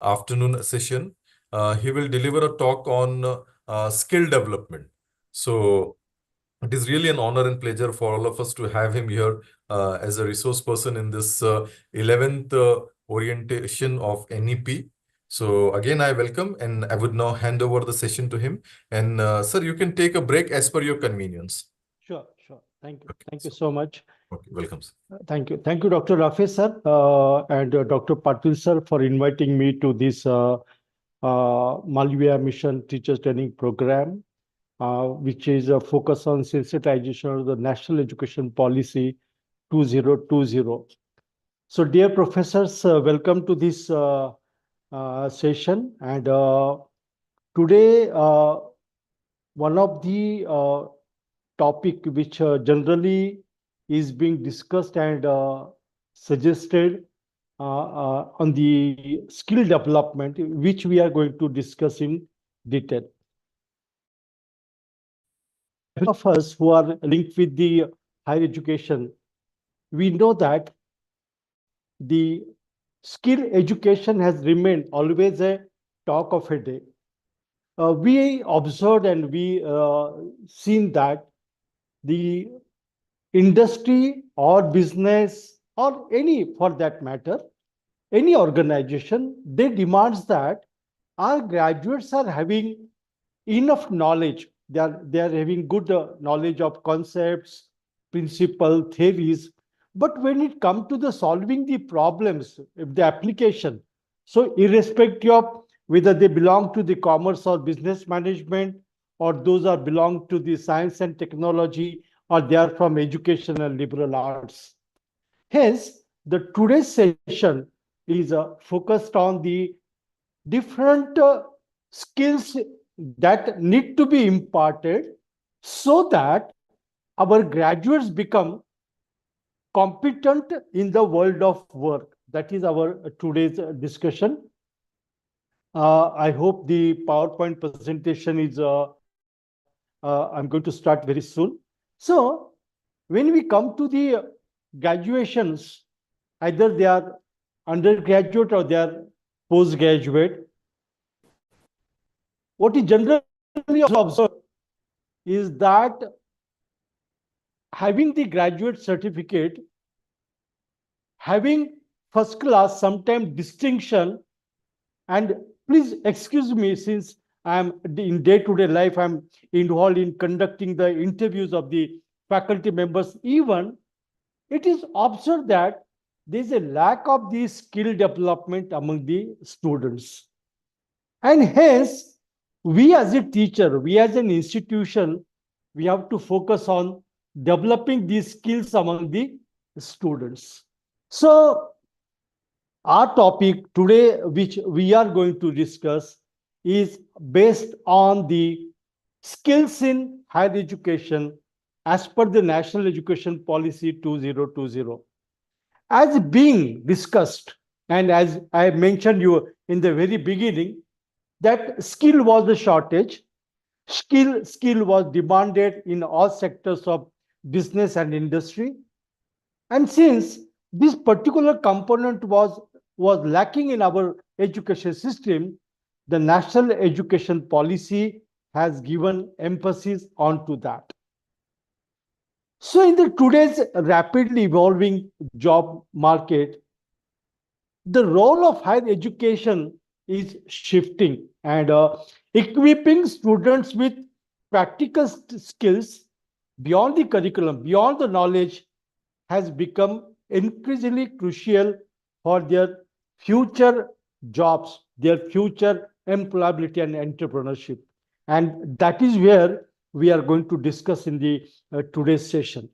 afternoon session. He will deliver a talk on skill development. So it is really an honor and pleasure for all of us to have him here as a resource person in this 11th orientation of NEP. So again, I welcome and I would now hand over the session to him. And sir, you can take a break as per your convenience. Sure, sure. Thank you. Okay, Thank you so much. okay, welcome, sir. Thank you. Thank you, Dr. Rafi, sir, and Dr. Patil, sir, for inviting me to this Malviya Mission Teachers Training Program, which is a focus on sensitization of the National Education Policy 2020. So, dear professors, welcome to this session. And today, one of the topic which generally is being discussed and suggested on the skill development, which we are going to discuss in detail. Of us who are linked with the higher education, we know that the skill education has remained always a talk of a day. We observed and we seen that the industry or business or any for that matter, any organization, they demands that our graduates are having enough knowledge. They are having good knowledge of concepts, principle, theories. But when it comes to the solving the problems, if the application, so irrespective of whether they belong to the commerce or business management, or those are belong to the science and technology, or they are from education and liberal arts. Hence, the today's session is focused on the different skills that need to be imparted so that our graduates become competent in the world of work. That is our today's discussion. I hope the PowerPoint presentation is, I'm going to start very soon. So, when we come to the graduations, either they are undergraduate or they are postgraduate, what is generally observed is that having the graduate certificate, having first class, sometimes distinction, and please excuse me, since I'm in day-to-day life, I'm involved in conducting the interviews of the faculty members. Even it is observed that there is a lack of the skill development among the students. And hence, we as a teacher, we as an institution, we have to focus on developing these skills among the students. So, our topic today, which we are going to discuss, is based on the skills in higher education as per the National Education Policy 2020. As being discussed, and as I mentioned you in the very beginning, that skill was the shortage. Skill was demanded in all sectors of business and industry. And since this particular component was lacking in our education system, the National Education Policy has given emphasis onto that. So in the today's rapidly evolving job market, the role of higher education is shifting, and equipping students with practical skills beyond the curriculum, beyond the knowledge, has become increasingly crucial for their future jobs, their future employability and entrepreneurship. And that is where we are going to discuss in the today's session.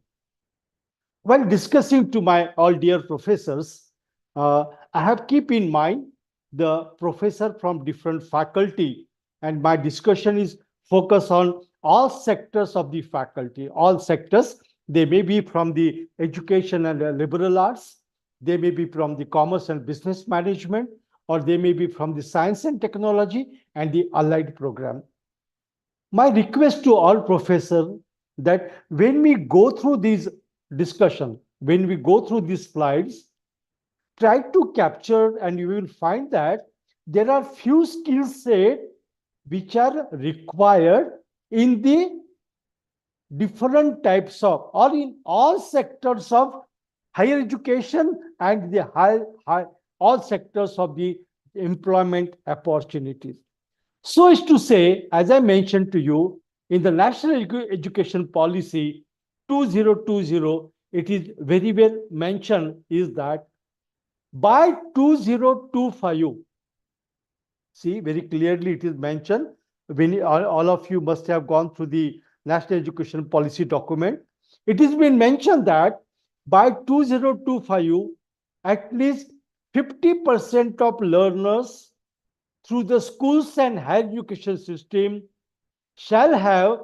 While discussing to my all dear professors, I have keep in mind the professor from different faculty, and my discussion is focused on all sectors of the faculty, all sectors. They may be from the education and liberal arts, they may be from the commerce and business management, or they may be from the science and technology and the allied program. My request to all professors that when we go through these discussion, when we go through these slides, try to capture, and you will find that there are few skill set which are required in the different types of or in all sectors of higher education and the all sectors of the employment opportunities. So is to say, as I mentioned to you, in the National Education Policy 2020, it is very well mentioned is that by 2025, see, very clearly it is mentioned. When all of you must have gone through the National Education Policy document. It has been mentioned that by 2025, at least 50% of learners through the schools and higher education system shall have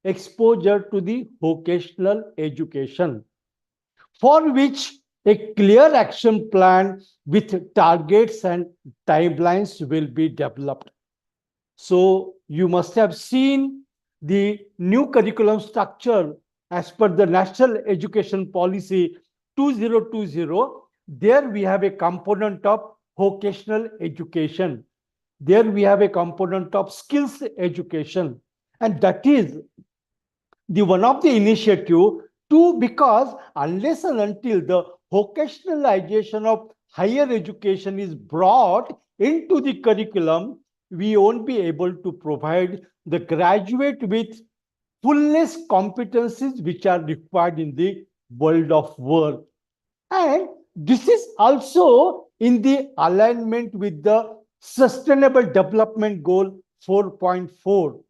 exposure to the vocational education, for which a clear action plan with targets and timelines will be developed. So you must have seen the new curriculum structure as per the National Education Policy 2020. There we have a component of vocational education. There we have a component of skills education. And that is the one of the initiative to, because unless and until the vocationalization of higher education is brought into the curriculum, we won't be able to provide the graduate with fullness competencies which are required in the world of work. And this is also in the alignment with the Sustainable Development Goal 4.4.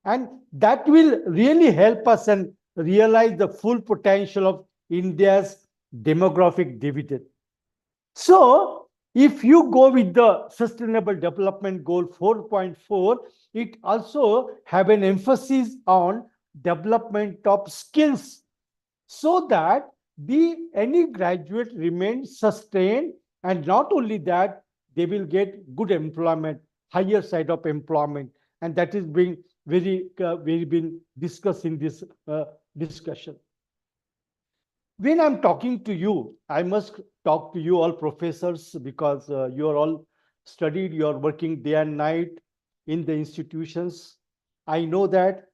And that will really help us and realize the full potential of India's demographic dividend. So, if you go with the Sustainable Development Goal 4.4, it also have an emphasis on development of skills so that the any graduate remains sustained, and not only that, they will get good employment, higher side of employment, and that is being very been discussed in this discussion. When I'm talking to you, I must talk to you all professors, because you are all studied, you are working day and night in the institutions. I know that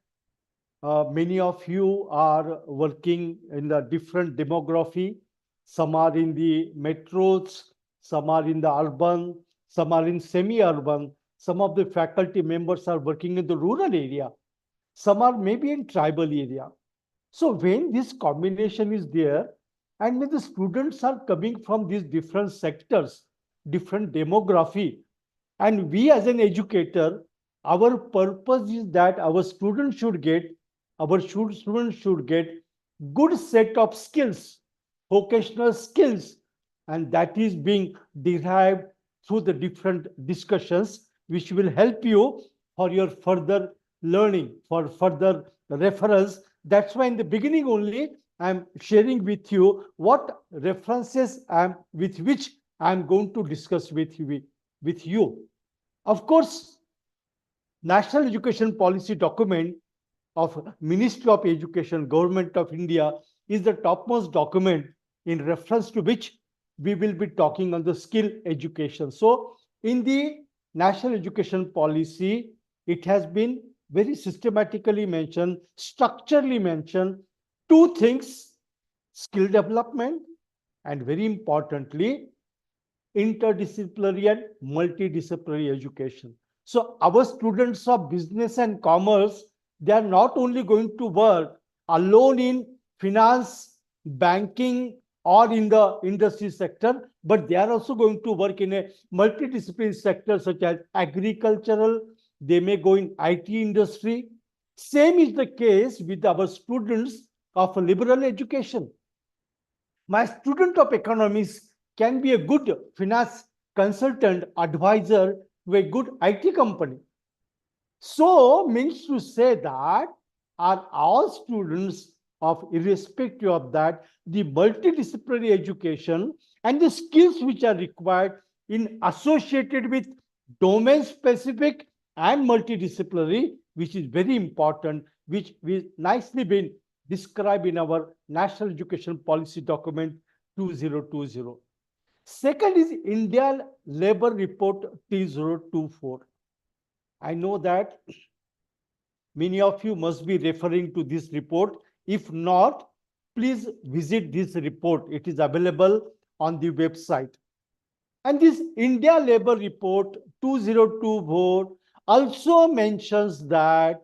many of you are working in the different demography. Some are in the metros, some are in the urban, some are in semi-urban. Some of the faculty members are working in the rural area. Some are maybe in tribal area. So when this combination is there, and when the students are coming from these different sectors, different demography, and we as an educator, our purpose is that our students should get, good set of skills, vocational skills, and that is being derived through the different discussions, which will help you for your further learning, for further reference. That's why in the beginning only, I'm sharing with you what references with which I'm going to discuss with you. Of course, National Education Policy document of Ministry of Education, Government of India, is the topmost document in reference to which we will be talking on the skill education. So in the National Education Policy, it has been very systematically mentioned, structurally mentioned, two things: skill development, and very importantly, interdisciplinary and multidisciplinary education. So our students of business and commerce, they are not only going to work alone in finance, banking, or in the industry sector, but they are also going to work in a multidisciplinary sector such as agricultural. They may go in IT industry. Same is the case with our students of liberal education. My student of economics can be a good finance consultant, advisor to a good IT company. So means to say that are all students of, irrespective of that, the multidisciplinary education and the skills which are required in associated with domain specific and multidisciplinary, which is very important, which we nicely been described in our National Education Policy document 2020. Second is India Labor Report T024. I know that many of you must be referring to this report. If not, please visit this report. It is available on the website. And this India Labor Report 2024 also mentions that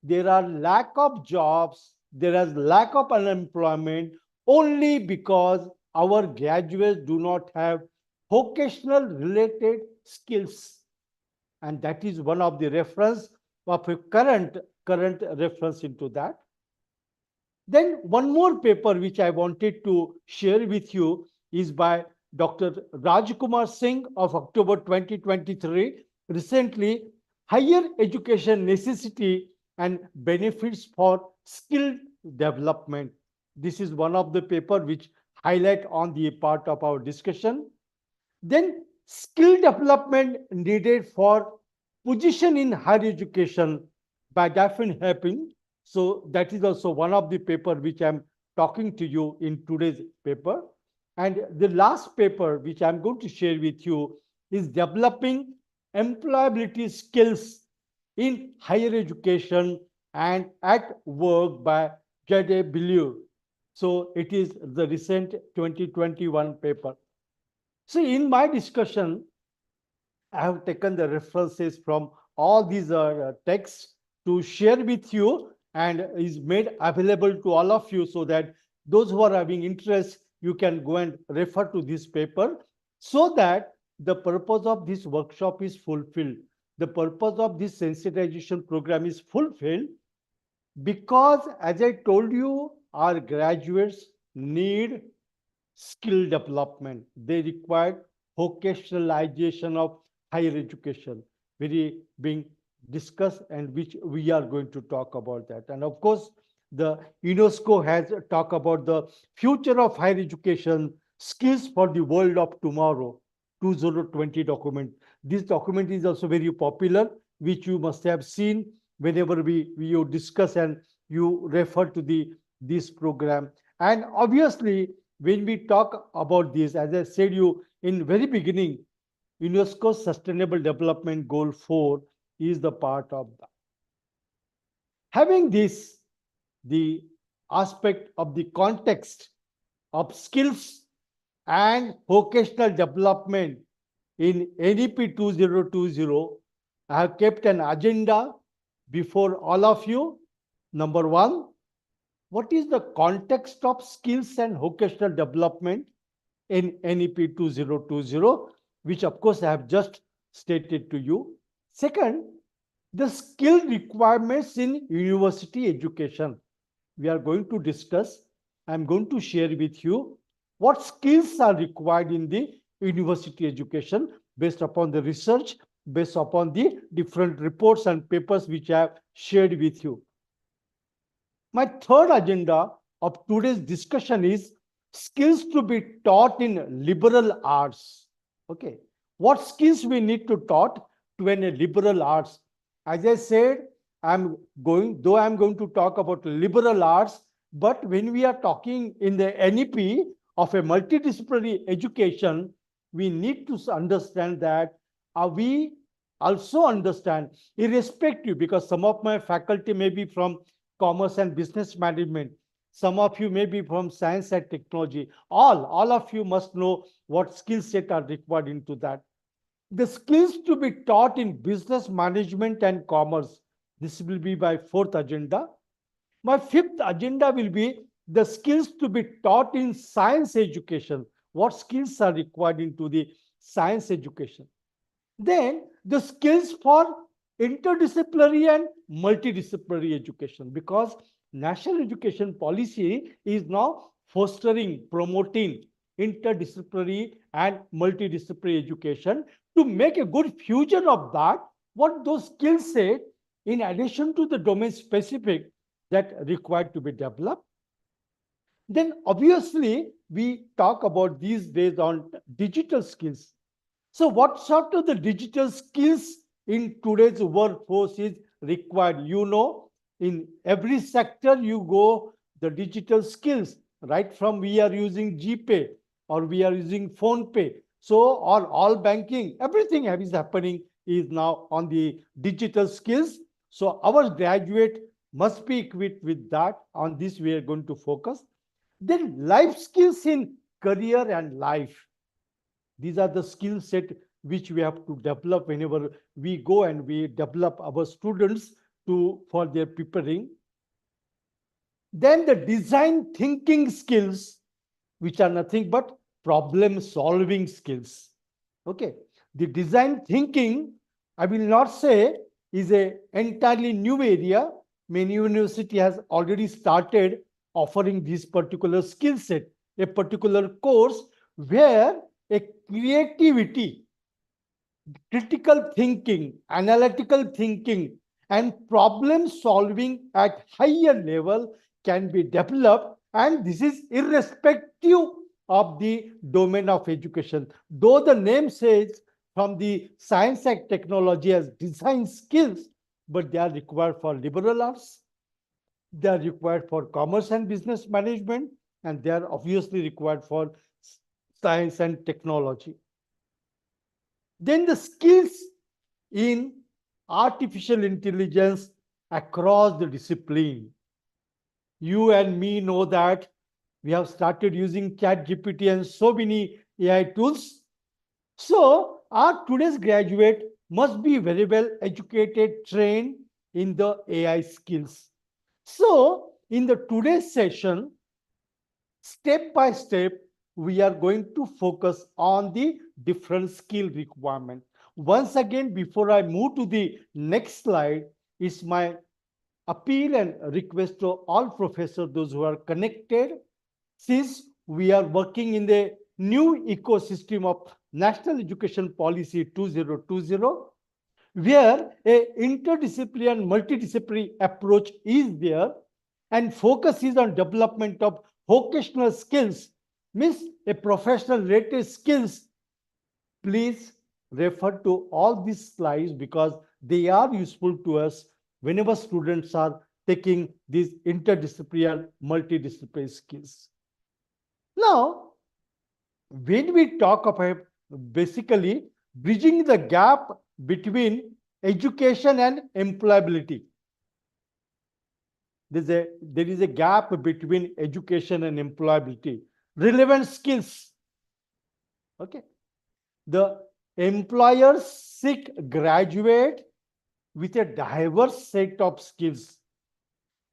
there are lack of jobs, there is lack of unemployment only because our graduates do not have vocational related skills. And that is one of the reference of a current reference into that. Then one more paper which I wanted to share with you is by Dr. Rajkumar Singh of October 2023. Recently, higher education necessity and benefits for skill development. This is one of the paper which highlight on the part of our discussion. Then skill development needed for position in higher education by Daphne Happing. So that is also one of the paper which I'm talking to you in today's paper. And the last paper which I'm going to share with you is developing employability skills in higher education and at work by J.D. Bellew. So it is the recent 2021 paper. So in my discussion, I have taken the references from all these texts to share with you and is made available to all of you so that those who are having interest, you can go and refer to this paper so that the purpose of this workshop is fulfilled. The purpose of this sensitization program is fulfilled because, as I told you, our graduates need skill development. They require vocationalization of higher education, very being discussed and which we are going to talk about that. And of course, the UNESCO has talked about the future of higher education, skills for the world of tomorrow, 2020 document. This document is also very popular, which you must have seen whenever you discuss and you refer to this program. And obviously, when we talk about this, as I said you in very beginning, UNESCO's Sustainable Development Goal 4 is the part of that. Having this, the aspect of the context of skills and vocational development in NEP 2020, I have kept an agenda before all of you. Number one, what is the context of skills and vocational development in NEP 2020, which of course I have just stated to you. Second, the skill requirements in university education. We are going to discuss. I'm going to share with you what skills are required in the university education based upon the research, based upon the different reports and papers which I have shared with you. My third agenda of today's discussion is skills to be taught in liberal arts. Okay, what skills we need to taught to a liberal arts? As I said, I'm going to talk about liberal arts, but when we are talking in the NEP of a multidisciplinary education, we need to understand that we also understand, irrespective, because some of my faculty may be from commerce and business management. Some of you may be from science and technology. All of you must know what skill set are required into that. The skills to be taught in business management and commerce. This will be my fourth agenda. My fifth agenda will be the skills to be taught in science education. What skills are required into the science education? Then the skills for interdisciplinary and multidisciplinary education, because national education policy is now fostering, promoting interdisciplinary and multidisciplinary education to make a good fusion of that. What those skills say, in addition to the domain specific that required to be developed. Then obviously we talk about these days on digital skills. So what sort of the digital skills in today's workforce is required? You know, in every sector you go, the digital skills, right from we are using GPay, or we are using phone pay. So all banking, everything is happening is now on the digital skills. So our graduate must be equipped with that. On this we are going to focus. Then life skills in career and life. These are the skill set which we have to develop whenever we go and we develop our students to for their preparing. Then the design thinking skills, which are nothing but problem solving skills. Okay. The design thinking, I will not say is a entirely new area. Many university has already started offering this particular skill set, a particular course where a creativity, critical thinking, analytical thinking, and problem solving at higher level can be developed, and this is irrespective of the domain of education. Though the name says from the science and technology as design skills, but they are required for liberal arts, they are required for commerce and business management, and they are obviously required for science and technology. Then the skills in artificial intelligence across the discipline. You and me know that we have started using chat gpt and so many AI tools. So our today's graduate must be very well educated, trained in the AI skills. So in the today's session, step by step, we are going to focus on the different skill requirement. Once again, before I move to the next slide, is my appeal and request to all professors, those who are connected, since we are working in the new ecosystem of National Education Policy 2020, where a interdisciplinary and multidisciplinary approach is there, and focus is on development of vocational skills, means a professional related skills. Please refer to all these slides because they are useful to us whenever students are taking these interdisciplinary, multidisciplinary skills. Now, when we talk about basically bridging the gap between education and employability, there is a gap between education and employability. Relevant skills. Okay. The employers seek graduate with a diverse set of skills,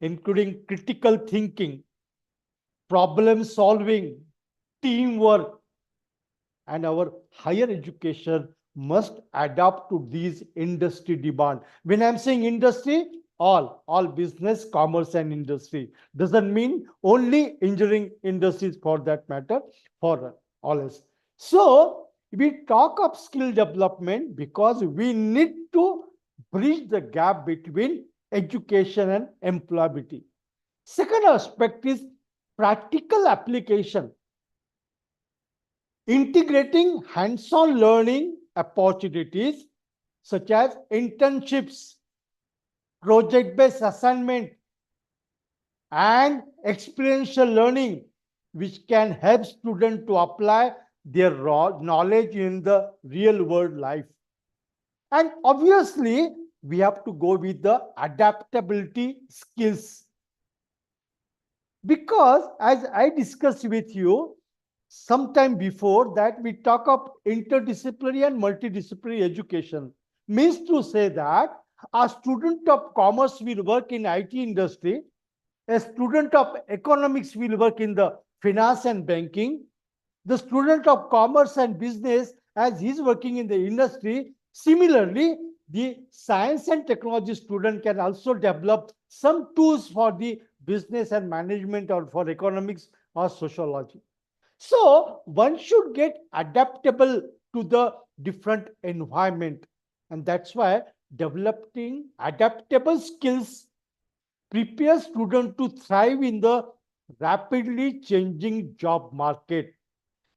including critical thinking, problem solving, teamwork, and our higher education must adapt to these industry demand. When I'm saying industry, all business, commerce, and industry doesn't mean only engineering industries for that matter, for all else. So we talk of skill development because we need to bridge the gap between education and employability. Second aspect is practical application, integrating hands-on learning opportunities such as internships, project-based assignment, and experiential learning, which can help students to apply their raw knowledge in the real world life. And obviously, we have to go with the adaptability skills. Because as I discussed with you sometime before that, we talk of interdisciplinary and multidisciplinary education. Means to say that a student of commerce will work in IT industry, a student of economics will work in the finance and banking, the student of commerce and business, as he's working in the industry, similarly, the science and technology student can also develop some tools for the business and management or for economics or sociology. So one should get adaptable to the different environment. And that's why developing adaptable skills prepares students to thrive in the rapidly changing job market,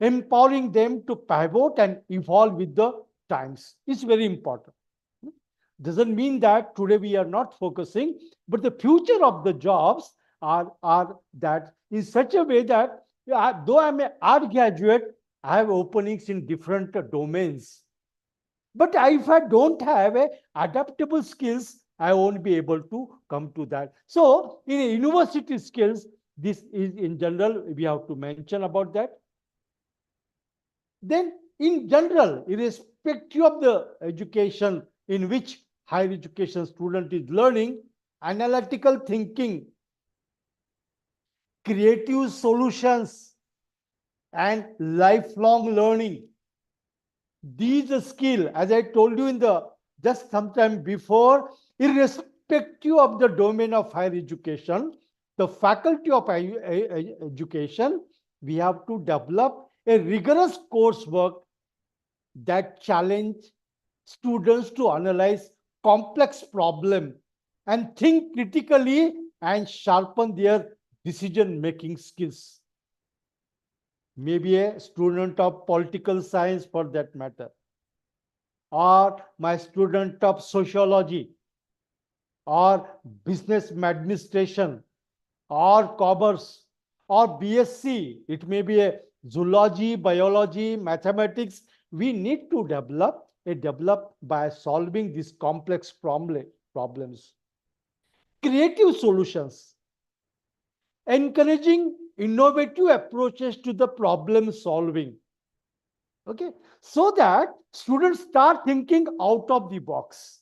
empowering them to pivot and evolve with the times. It's very important. Doesn't mean that today we are not focusing, but the future of the jobs are that in such a way that Though I'm an art graduate, I have openings in different domains. But if I don't have a adaptable skills, I won't be able to come to that. So in university skills, this is in general, we have to mention about that. Then in general, irrespective of the education in which higher education student is learning, analytical thinking, creative solutions, and lifelong learning. These skill, as I told you in the just sometime before, irrespective of the domain of higher education, the faculty of education, we have to develop a rigorous coursework that challenge students to analyze complex problem and think critically and sharpen their decision making skills. Maybe a student of political science for that matter, or my student of sociology, or business administration, or commerce, or BSc. It may be a zoology, biology, mathematics. We need to develop by solving these complex problems. Creative solutions, encouraging innovative approaches to the problem solving. Okay, so that students start thinking out of the box.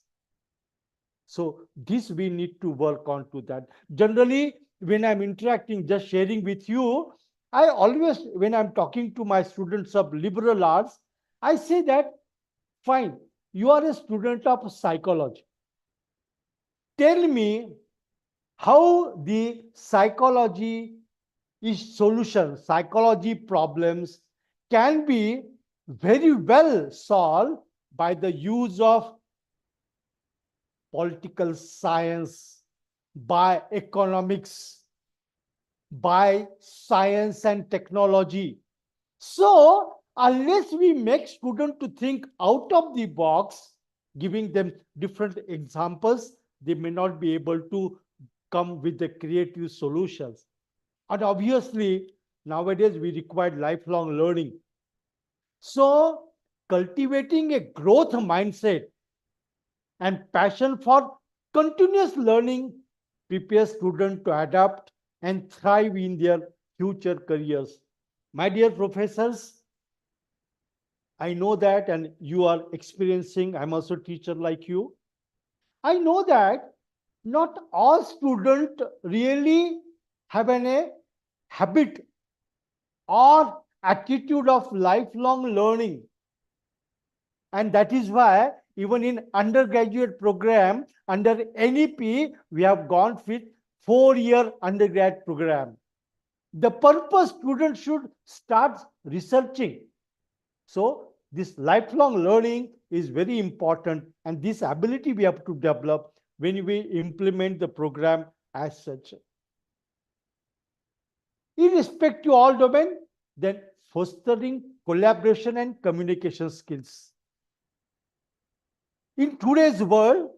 So this we need to work on to that. Generally, when I'm interacting, just sharing with you, I always, when I'm talking to my students of liberal arts, I say that, fine, you are a student of psychology. Tell me how the psychology is solution, psychology problems can be very well solved by the use of political science, by economics, by science and technology. So, unless we make students to think out of the box, giving them different examples, they may not be able to come with the creative solutions. And obviously, nowadays we require lifelong learning. So, cultivating a growth mindset and passion for continuous learning prepares students to adapt and thrive in their future careers. My dear professors, I know that, and you are experiencing, I'm also a teacher like you. I know that not all students really have a habit or attitude of lifelong learning. And that is why even in undergraduate program, under NEP, we have gone with 4-year undergrad program. The purpose students should start researching. So this lifelong learning is very important, and this ability we have to develop when we implement the program as such. Irrespective of all domain, then fostering collaboration and communication skills. In today's world,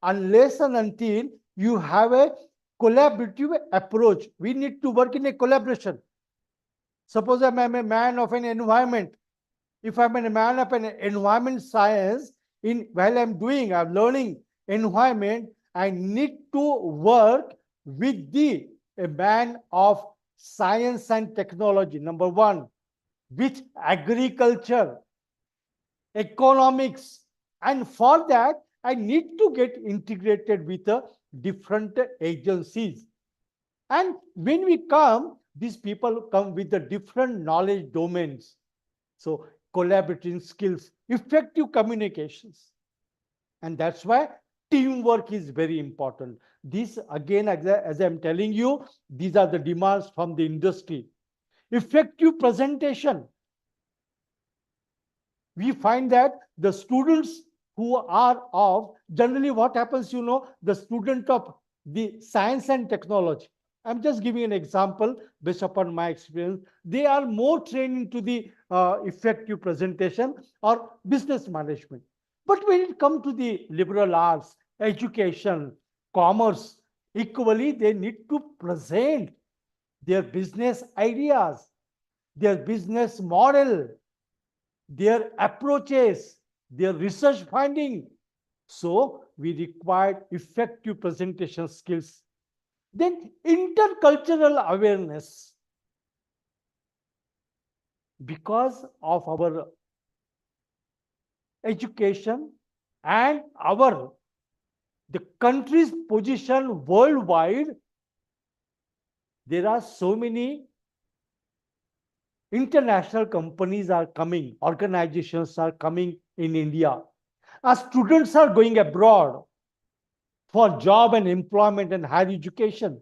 unless and until you have a collaborative approach, we need to work in a collaboration. Suppose I'm a man of an environment. If I'm a man of an environment science, while I'm learning environment, I need to work with a man of science and technology. Number one, with agriculture, economics, and for that I need to get integrated with different agencies. And when we come, these people come with the different knowledge domains. So collaborating skills, effective communications, and that's why teamwork is very important. This again, as I'm telling you, these are the demands from the industry. Effective presentation, we find that the students who are of, generally what happens, the student of the science and technology, I'm just giving an example based upon my experience, they are more trained into the effective presentation or business management. But when it comes to the liberal arts, education, commerce, equally they need to present their business ideas, their business model, their approaches, their research finding. So we required effective presentation skills. Then intercultural awareness, because of our education and our the country's position worldwide, there are so many international companies are coming, organizations are coming in India. Our students are going abroad for job and employment and higher education.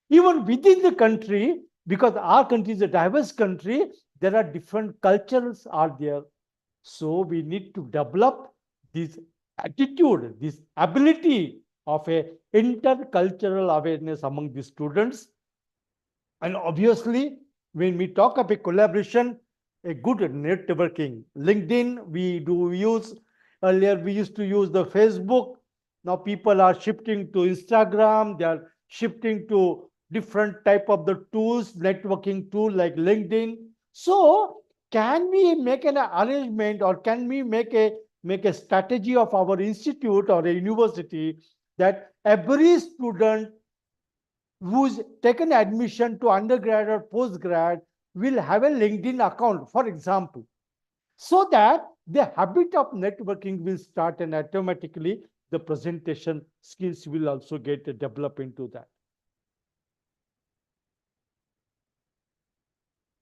Even within the country, because our country is a diverse country, there are different cultures are there. So we need to develop this attitude, this ability of a intercultural awareness among the students. And obviously, when we talk of a collaboration, a good networking. LinkedIn, we do use, earlier we used to use the Facebook. Now people are shifting to Instagram. They are shifting to different type of the tools, networking tool like LinkedIn. So can we make an arrangement, or can we make a strategy of our institute or a university that every student who's taken admission to undergrad or postgrad will have a LinkedIn account, for example, so that the habit of networking will start, and automatically the presentation skills will also get developed into that.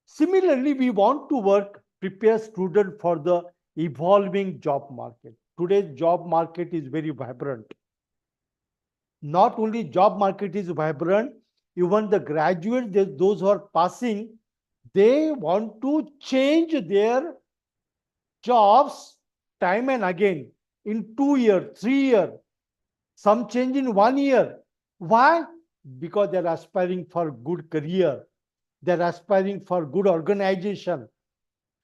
Similarly, we want to prepare students for the evolving job market. Today's job market is very vibrant. Not only job market is vibrant, even the graduates, those who are passing, they want to change their jobs time and again in 2 years, 3 years, some change in 1 year. Why? Because they're aspiring for good career, they're aspiring for good organization.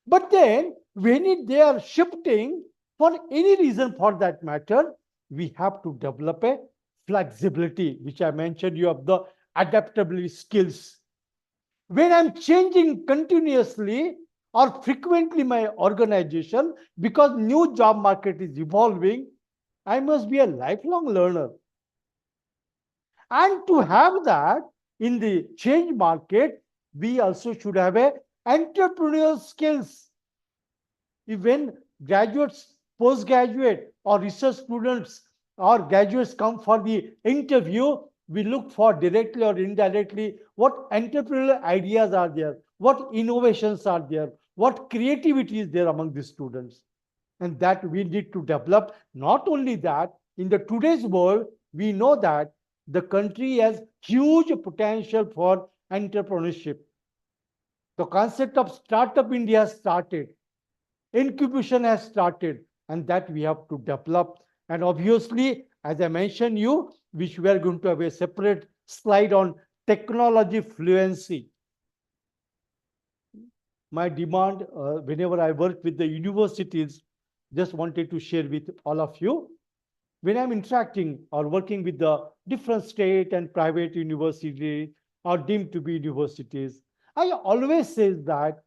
But then when they are shifting for any reason for that matter, we have to develop a flexibility, which I mentioned you of the adaptability skills. When I'm changing continuously or frequently my organization, because new job market is evolving, I must be a lifelong learner. And to have that in the change market, we also should have a entrepreneurial skills. When graduates, postgraduate, or research students or graduates come for the interview, we look for directly or indirectly what entrepreneurial ideas are there, what innovations are there, what creativity is there among the students. And that we need to develop. Not only that, in the today's world, we know that the country has huge potential for entrepreneurship. The concept of startup India started, incubation has started, and that we have to develop. And obviously, as I mentioned you, which we are going to have a separate slide on technology fluency. My demand, whenever I work with the universities, just wanted to share with all of you. When I'm interacting or working with the different state and private universities or deemed to be universities, I always say that,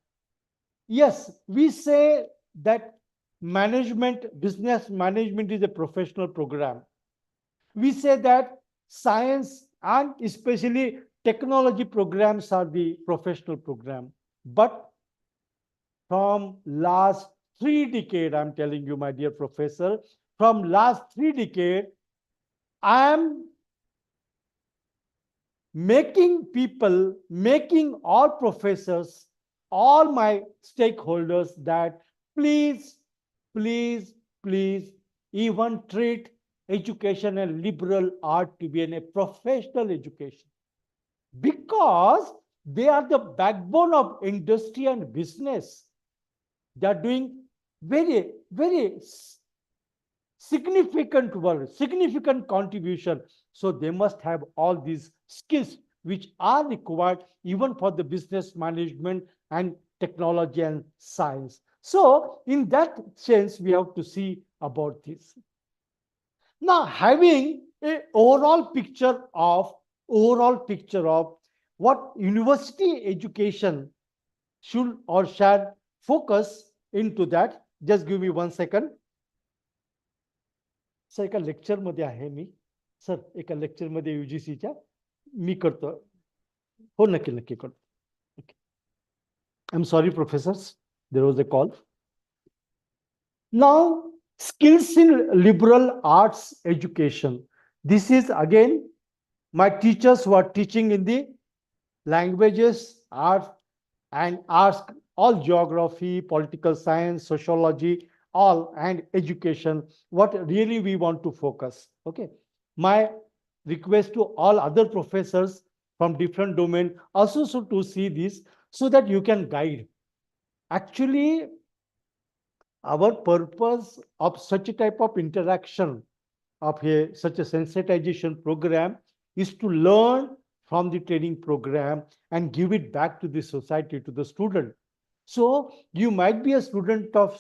yes, we say that management, business management is a professional program. We say that science and especially technology programs are the professional program. But from last 3 decades, I'm telling you, my dear professor, from last 3 decades, I am making people, making all professors, all my stakeholders that please, please, please, even treat education and liberal art to be in a professional education, because they are the backbone of industry and business. They are doing very, very significant work, significant contribution. So they must have all these skills which are required even for the business management and technology and science. So in that sense, we have to see about this. Now, having a overall picture of what university education should or shall focus into that. Just give me 1 second. Sir एका लेक्चरमध्ये आहे मी. Sir एका लेक्चरमध्ये UGCच्या मी करतो. हो नक्की नक्की करतो. I'm sorry, professors. There was a call. Now, skills in liberal arts education. This is again my teachers who are teaching in the languages, art, and arts, all geography, political science, sociology, all, and education. What really we want to focus. Okay. My request to all other professors from different domain also so to see this so that you can guide. Actually, our purpose of such a type of interaction of such a sensitization program is to learn from the training program and give it back to the society, to the student. So you might be a student of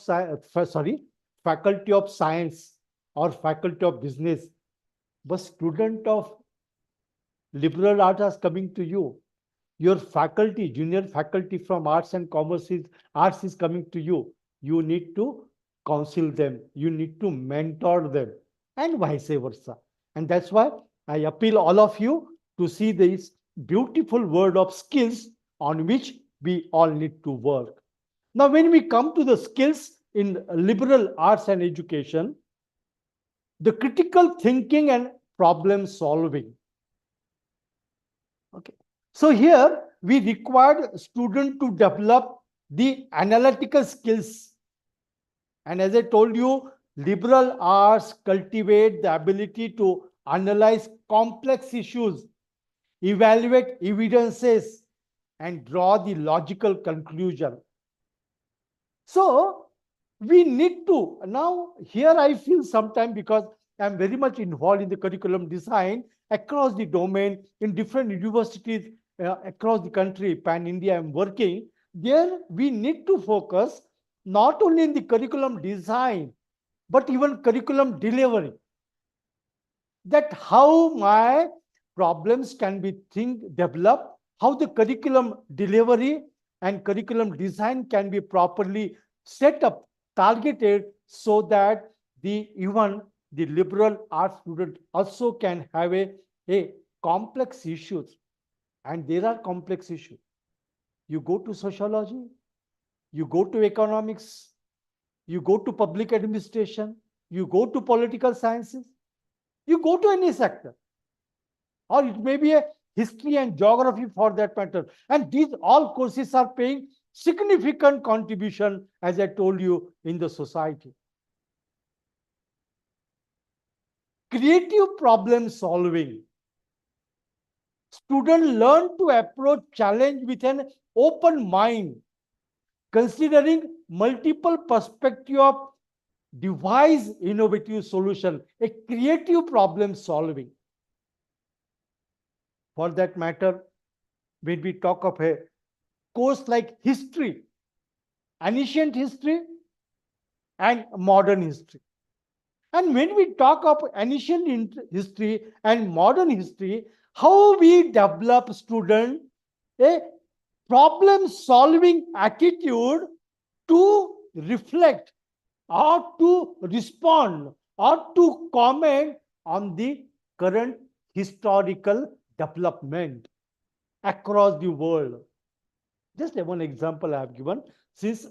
faculty of science or faculty of business, but student of liberal arts is coming to you. Your faculty, junior faculty from arts and commerce arts is coming to you. You need to counsel them. You need to mentor them and vice versa. And that's why I appeal all of you to see this beautiful word of skills on which we all need to work. Now, when we come to the skills in liberal arts and education, the critical thinking and problem solving. Okay. So here we required student to develop the analytical skills. And as I told you, liberal arts cultivate the ability to analyze complex issues, evaluate evidences, and draw the logical conclusion. So we need to, now here I feel sometimes because I'm very much involved in the curriculum design across the domain in different universities across the country, pan-India I'm working, there we need to focus not only in the curriculum design, but even curriculum delivery. That how my problems can be developed, how the curriculum delivery and curriculum design can be properly set up, targeted, so that even the liberal arts student also can have a complex issues. And there are complex issues. You go to sociology, you go to economics, you go to public administration, you go to political sciences, you go to any sector, or it may be a history and geography for that matter. And these all courses are paying significant contribution, as I told you, in the society. Creative problem solving. Students learn to approach challenge with an open mind, considering multiple perspectives of devise innovative solution, a creative problem solving. For that matter, when we talk of a course like history, ancient history and modern history. And when we talk of ancient history and modern history, how we develop student a problem solving attitude to reflect or to respond or to comment on the current historical development across the world. Just one example I have given. Since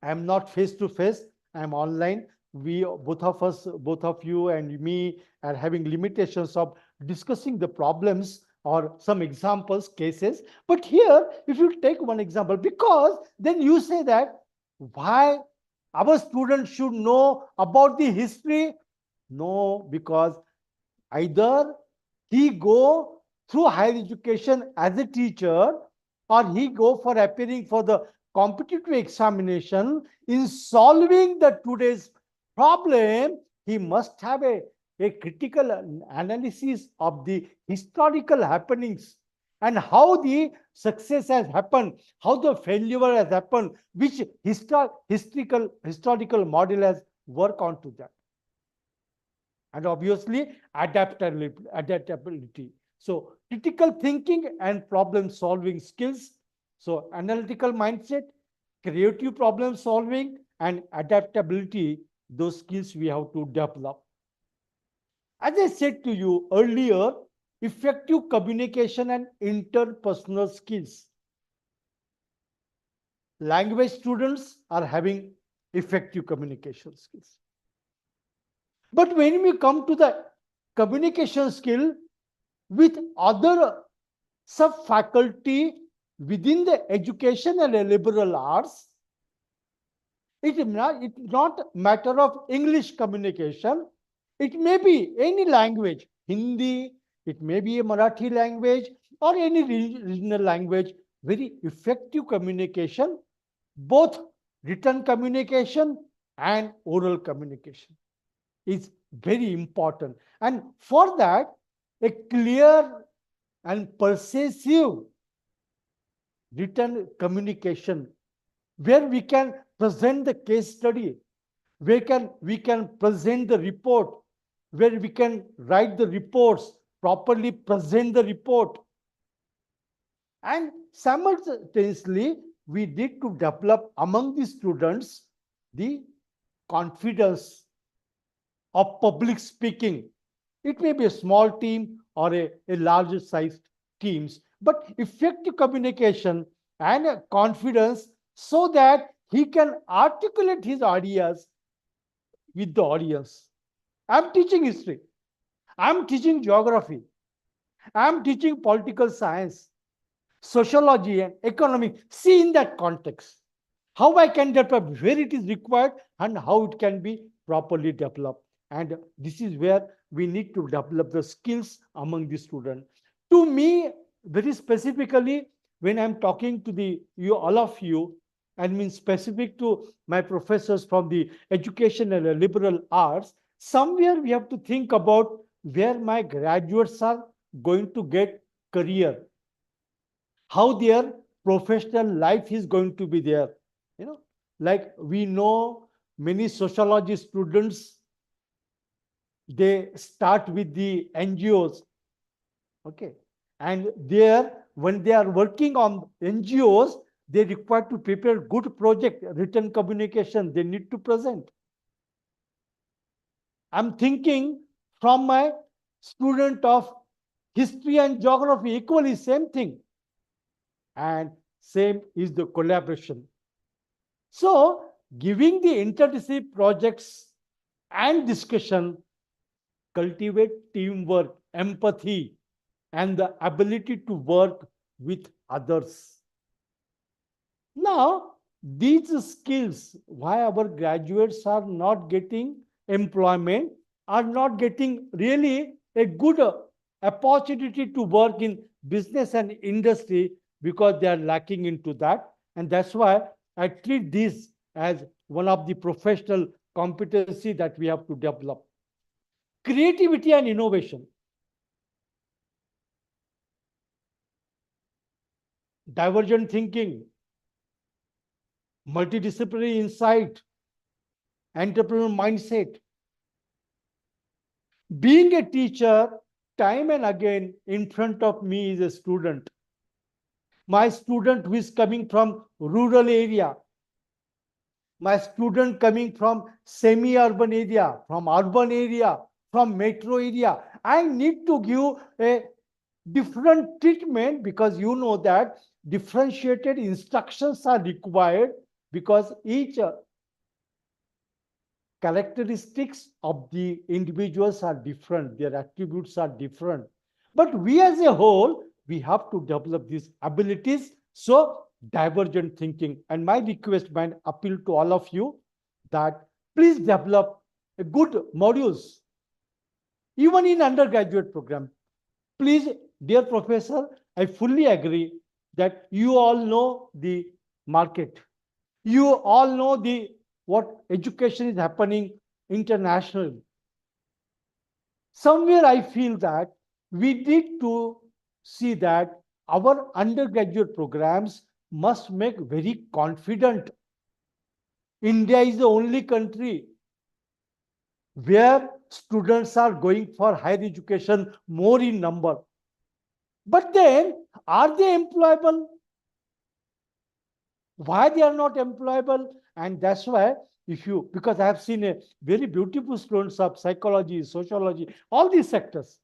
I am not face to face, I am online. We both of us, both of you and me, are having limitations of discussing the problems or some examples, cases. But here, if you take one example, because then you say that why our students should know about the history? No, because either he go through higher education as a teacher, or he go for appearing for the competitive examination. In solving the today's problem, he must have a critical analysis of the historical happenings and how the success has happened, how the failure has happened, which historical model has worked onto that. And obviously adaptability. So critical thinking and problem solving skills. So analytical mindset, creative problem solving, and adaptability, those skills we have to develop. As I said to you earlier, effective communication and interpersonal skills. Language students are having effective communication skills. But when we come to the communication skill with other sub-faculty within the education and liberal arts, it's not matter of English communication. It may be any language, Hindi, it may be a Marathi language or any regional language, very effective communication, both written communication and oral communication is very important. And for that, a clear and persuasive written communication where we can present the case study, where we can present the report, where we can write the reports, properly present the report. And simultaneously, we need to develop among the students the confidence of public speaking. It may be a small team or a larger sized teams, but effective communication and a confidence so that he can articulate his ideas with the audience. I'm teaching history, I'm teaching geography, I'm teaching political science, sociology, and economics. See in that context how I can develop, where it is required, and how it can be properly developed. And this is where we need to develop the skills among the students. To me, very specifically, when I'm talking to all of you, and mean specific to my professors from the education and liberal arts, somewhere we have to think about where my graduates are going to get career, how their professional life is going to be there. You know, like we know many sociology students, they start with the NGOs. Okay. And there, when they are working on NGOs, they require to prepare good project, written communication, they need to present. I'm thinking from my student of history and geography, equally same thing. And same is the collaboration. So, giving the interdisciplinary projects and discussion cultivate teamwork, empathy, and the ability to work with others. Now, these skills, why our graduates are not getting employment, are not getting really a good opportunity to work in business and industry, because they are lacking into that. And that's why I treat this as one of the professional competency that we have to develop. Creativity and innovation, divergent thinking, multidisciplinary insight, entrepreneurial mindset. Being a teacher, time and again in front of me is a student. My student who is coming from rural area, my student coming from semi-urban area, from urban area, from metro area. I need to give a different treatment, because you know that differentiated instructions are required, because each characteristics of the individuals are different, their attributes are different. But we as a whole, we have to develop these abilities. So, divergent thinking. And my request, my appeal to all of you, that please develop a good modules, even in undergraduate program. Please, dear professor, I fully agree that you all know the market. You all know what education is happening internationally. Somewhere I feel that we need to see that our undergraduate programs must make very confident. India is the only country where students are going for higher education more in number. But then, are they employable? Why they are not employable? And that's why, if you, because I have seen a very beautiful students of psychology, sociology, all these sectors,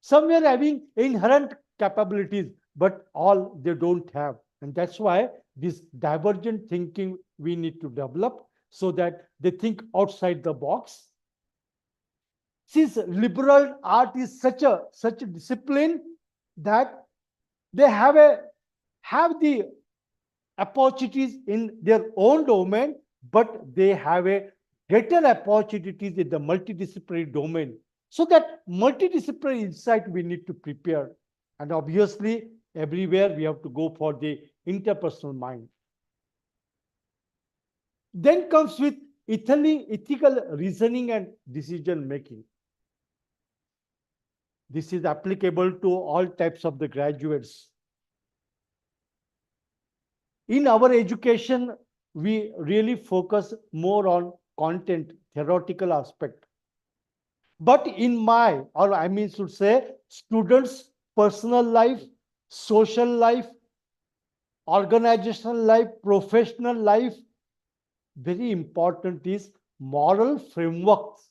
somewhere having inherent capabilities, but all they don't have. And that's why this divergent thinking we need to develop, so that they think outside the box. Since liberal art is such a discipline that they have the opportunities in their own domain, but they have a greater opportunities in the multidisciplinary domain. So that multidisciplinary insight we need to prepare. And obviously, everywhere we have to go for the interpersonal mind. Then comes with ethical reasoning and decision making. This is applicable to all types of the graduates. In our education, we really focus more on content, theoretical aspect. But in my, or I mean should say, students' personal life, social life, organizational life, professional life, very important is moral frameworks.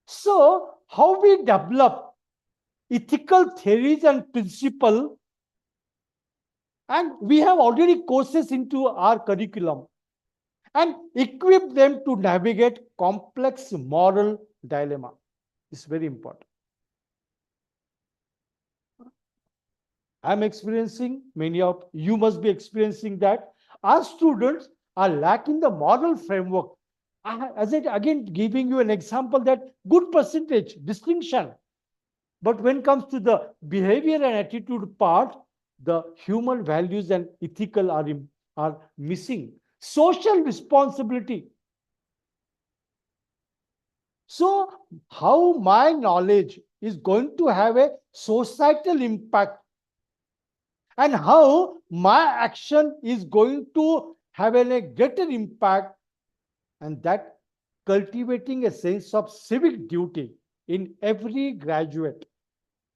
So, how we develop ethical theories and principles, and we have already courses into our curriculum, and equip them to navigate complex moral dilemma. It's very important. I'm experiencing, many of you must be experiencing that our students are lacking the moral framework. As it again giving you an example, that good percentage distinction. But when it comes to the behavior and attitude part, the human values and ethical are missing. Social responsibility. So, how my knowledge is going to have a societal impact, and how my action is going to have a greater impact, and that cultivating a sense of civic duty in every graduate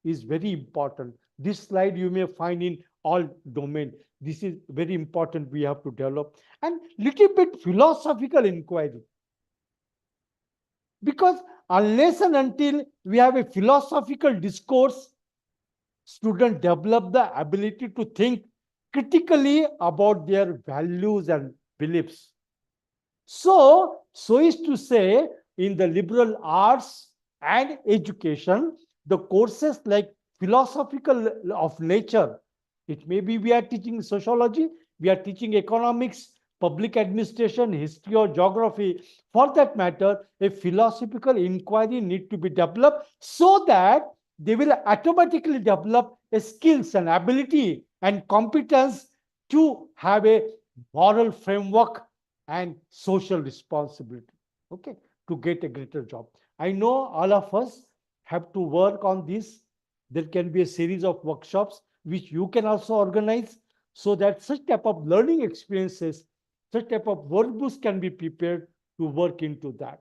is very important. This slide you may find in all domain. This is very important we have to develop. And little bit philosophical inquiry. Because unless and until we have a philosophical discourse, students develop the ability to think critically about their values and beliefs. So is to say, in the liberal arts and education, the courses like philosophical of nature, it may be we are teaching sociology, we are teaching economics, public administration, history or geography. For that matter, a philosophical inquiry need to be developed, so that they will automatically develop a skills and ability and competence to have a moral framework and social responsibility, okay, to get a greater job. I know all of us have to work on this. There can be a series of workshops which you can also organize, so that such type of learning experiences, such type of workbooks can be prepared to work into that.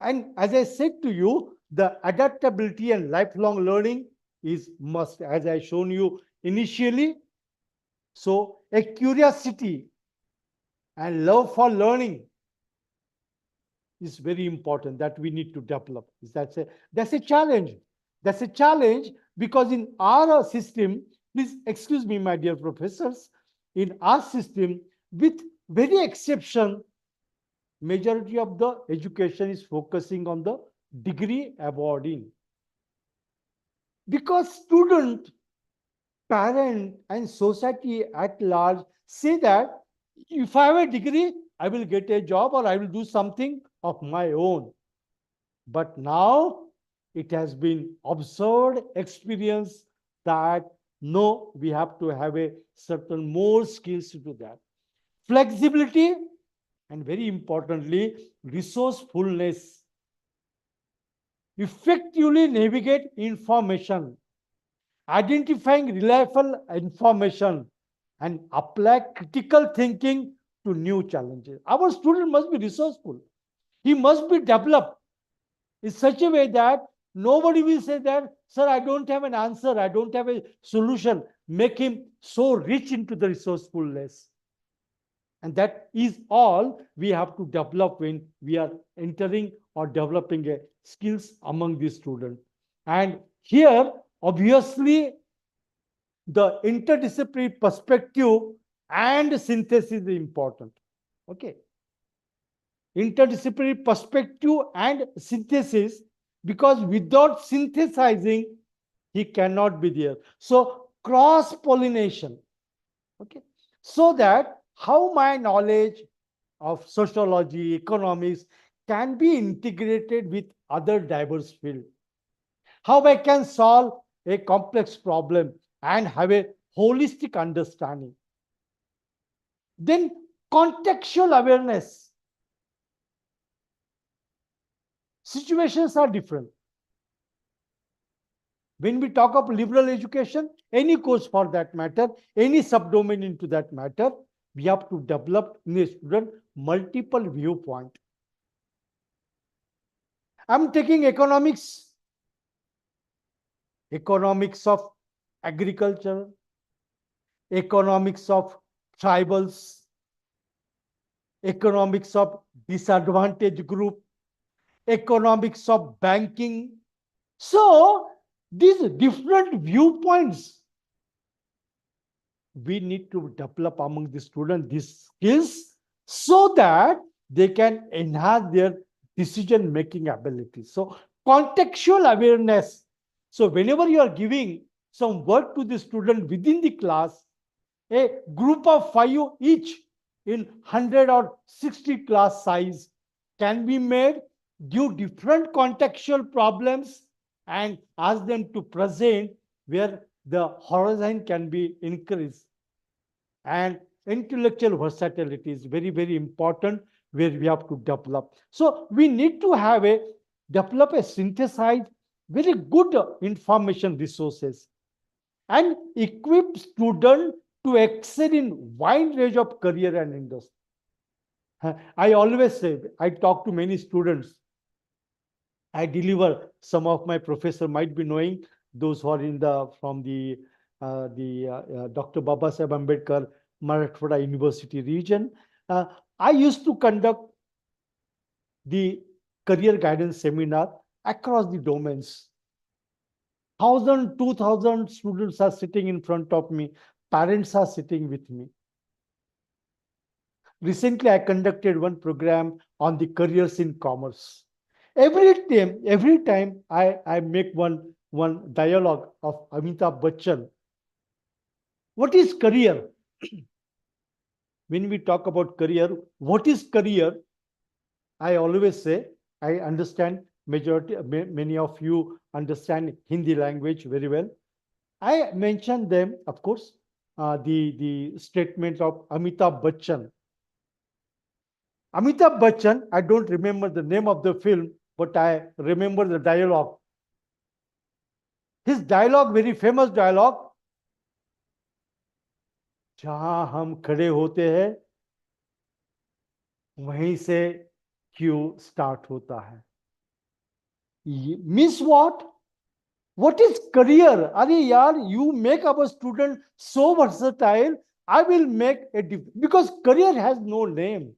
And as I said to you, the adaptability and lifelong learning is must, as I shown you initially. So a curiosity and love for learning is very important that we need to develop. That's a challenge. That's a challenge, because in our system, please excuse me, my dear professors, in our system, with very exception, majority of the education is focusing on the degree awarding. Because student, parent, and society at large say that if I have a degree, I will get a job or I will do something of my own. But now it has been observed, experience that no, we have to have a certain more skills to do that. Flexibility, and very importantly, resourcefulness. Effectively navigate information, identifying reliable information, and apply critical thinking to new challenges. Our student must be resourceful. He must be developed. in such a way that nobody will say that, sir, I don't have an answer, I don't have a solution. Make him so rich into the resourcefulness. And that is all we have to develop when we are entering or developing a skills among the students. And here, obviously, the interdisciplinary perspective and synthesis is important. Okay. Interdisciplinary perspective and synthesis, because without synthesizing, he cannot be there. So cross pollination. Okay. So that how my knowledge of sociology, economics can be integrated with other diverse fields. How I can solve a complex problem and have a holistic understanding. Then contextual awareness. Situations are different. When we talk of liberal education, any course for that matter, any subdomain into that matter, we have to develop in a student multiple viewpoint. I'm taking economics, economics of agriculture, economics of tribals, economics of disadvantaged group, economics of banking. So these different viewpoints, we need to develop among the students these skills so that they can enhance their decision making ability. So contextual awareness. So whenever you are giving some work to the student within the class, a group of 5 each in 100 or 60 class size can be made, give different contextual problems and ask them to present where the horizon can be increased. And intellectual versatility is very, very important where we have to develop. So we need to have a develop a synthesized, very good information resources and equip students to excel in wide range of career and industry. I always say, I talk to many students. I deliver, some of my professor might be knowing, those who are in the from the Dr. Babasaheb Ambedkar Marathwada University region. I used to conduct the career guidance seminar across the domains. 1,000, 2,000 students are sitting in front of me. Parents are sitting with me. Recently, I conducted one program on the careers in commerce. Every time I make one dialogue of Amitabh Bachchan. What is career? When we talk about career, what is career? I always say, I understand many of you understand Hindi language very well. I mentioned them, of course, the statement of Amitabh Bachchan. Amitabh Bachchan, I don't remember the name of the film, but I remember the dialogue. His dialogue, very famous dialogue, जहां हम खड़े होते हैं वहीं से Q start होता है. Means what? What is career? Are yaar, you make our student so versatile. I will make a because career has no name.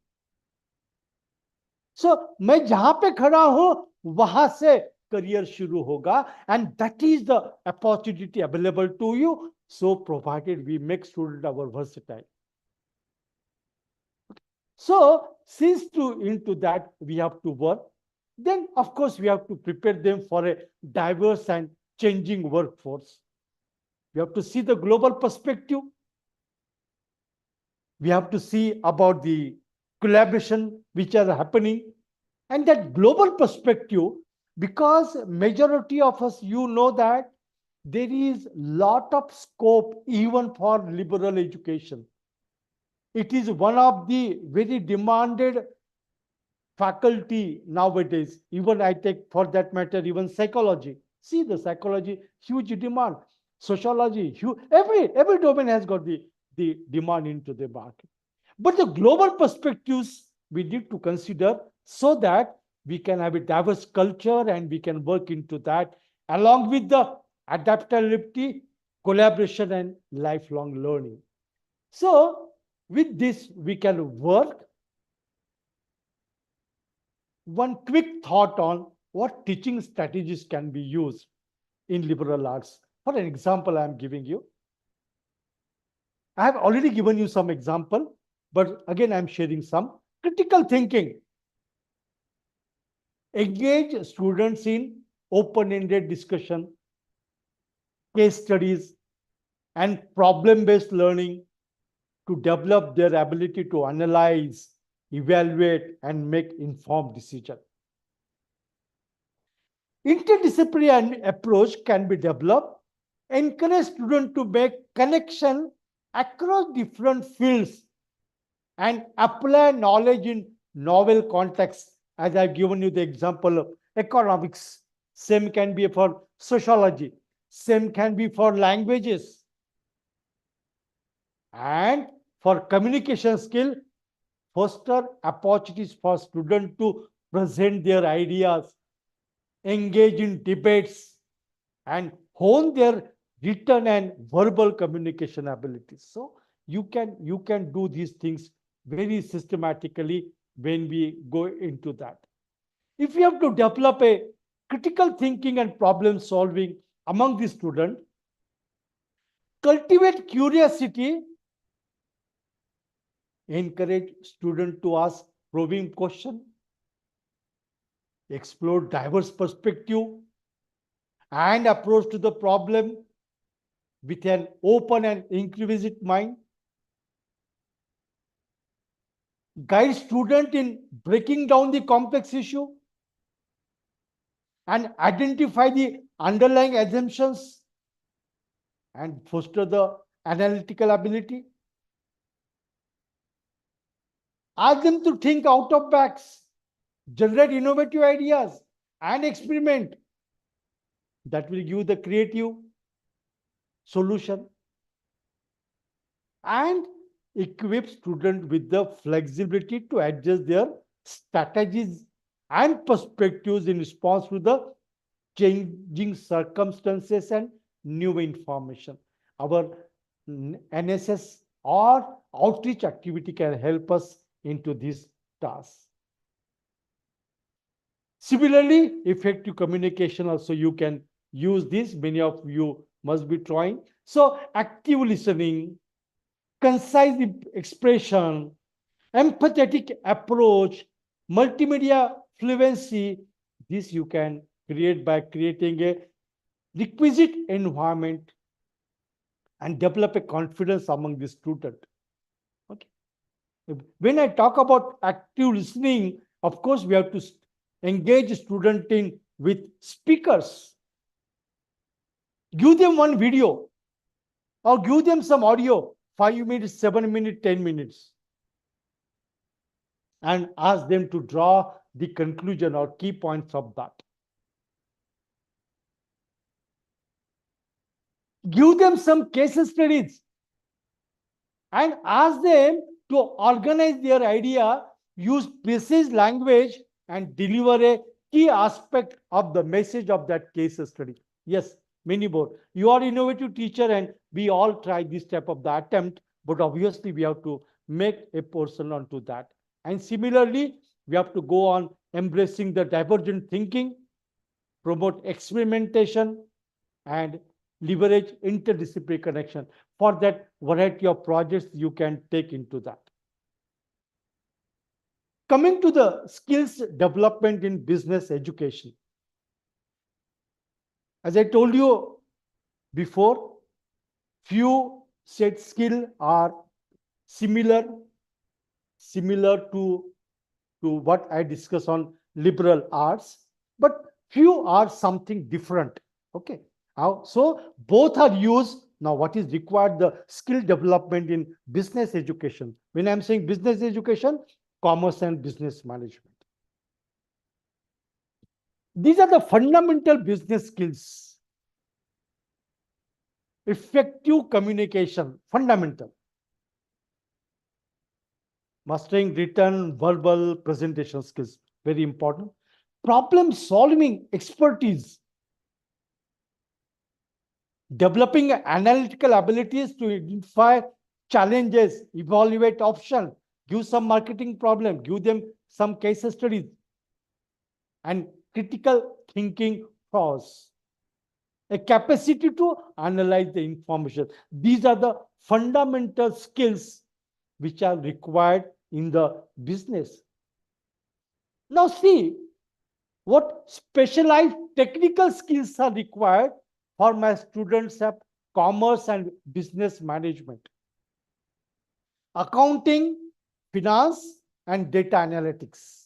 So मैं जहां पे खड़ा हूं वहां से career शुरू होगा, and that is the opportunity available to you. So provided we make student our versatile. So since into that we have to work, then of course we have to prepare them for a diverse and changing workforce. We have to see the global perspective. We have to see about the collaboration which are happening, and that global perspective, because majority of us, you know that there is lot of scope even for liberal education. It is one of the very demanded faculty nowadays. Even I take, for that matter, even psychology. See the psychology, huge demand. Sociology, huge, every domain has got the demand into the market. But the global perspectives we need to consider so that we can have a diverse culture and we can work into that along with the adaptability, collaboration, and lifelong learning. So, with this, we can work. One quick thought on what teaching strategies can be used in liberal arts. For an example, I am giving you. I have already given you some example, but again, I'm sharing some. Critical thinking. Engage students in open-ended discussion, case studies, and problem-based learning to develop their ability to analyze, evaluate, and make informed decisions. Interdisciplinary approach can be developed. Encourage students to make connection across different fields and apply knowledge in novel contexts. As I've given you the example of economics, same can be for sociology, same can be for languages. And for communication skill, foster opportunities for students to present their ideas, engage in debates, and hone their written and verbal communication abilities. So you can do these things very systematically when we go into that. If you have to develop a critical thinking and problem solving among the student, cultivate curiosity, encourage student to ask probing question, explore diverse perspective, and approach to the problem with an open and inquisitive mind. Guide student in breaking down the complex issue and identify the underlying assumptions and foster the analytical ability. Ask them to think out of box, generate innovative ideas, and experiment that will give the creative solution. And equip students with the flexibility to adjust their strategies and perspectives in response to the changing circumstances and new information. Our NSS or outreach activity can help us into this task. Similarly, effective communication also you can use this. Many of you must be trying. So active listening, concise expression, empathetic approach, multimedia fluency, this you can create by creating a requisite environment and develop a confidence among the student. Okay. When I talk about active listening, of course, we have to engage student in with speakers. Give them one video or give them some audio, 5 minutes, 7 minutes, 10 minutes, and ask them to draw the conclusion or key points of that. Give them some case studies and ask them to organize their idea, use precise language, and deliver a key aspect of the message of that case study. Yes, many more. You are innovative teacher and we all try this type of the attempt, but obviously we have to make a portion onto that. And similarly, we have to go on embracing the divergent thinking, promote experimentation, and leverage interdisciplinary connection. For that, variety of projects you can take into that. Coming to the skills development in business education. As I told you before, few set skill are similar to what I discuss on liberal arts, but few are something different. Okay. So both are used. Now, what is required? The skill development in business education. When I'm saying business education, commerce and business management. These are the fundamental business skills. Effective communication, fundamental. Mastering written, verbal, presentation skills, very important. problem solving expertise, developing analytical abilities to identify challenges, evaluate options, give some marketing problem, give them some case studies, and critical thinking force, a capacity to analyze the information. These are the fundamental skills which are required in the business. Now see what specialized technical skills are required for my students of commerce and business management, accounting, finance, and data analytics.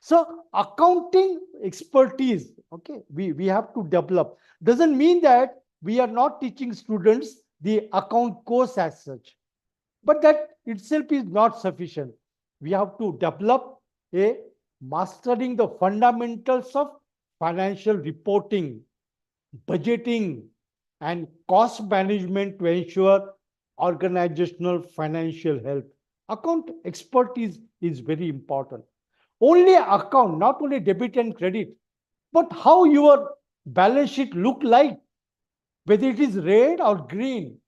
So accounting expertise, okay, we have to develop. Doesn't mean that we are not teaching students the account course as such, but that itself is not sufficient. We have to develop a mastering the fundamentals of financial reporting, budgeting, and cost management to ensure organizational financial health. Account expertise is very important. Only account, not only debit and credit, but how your balance sheet look like, whether it is red or green,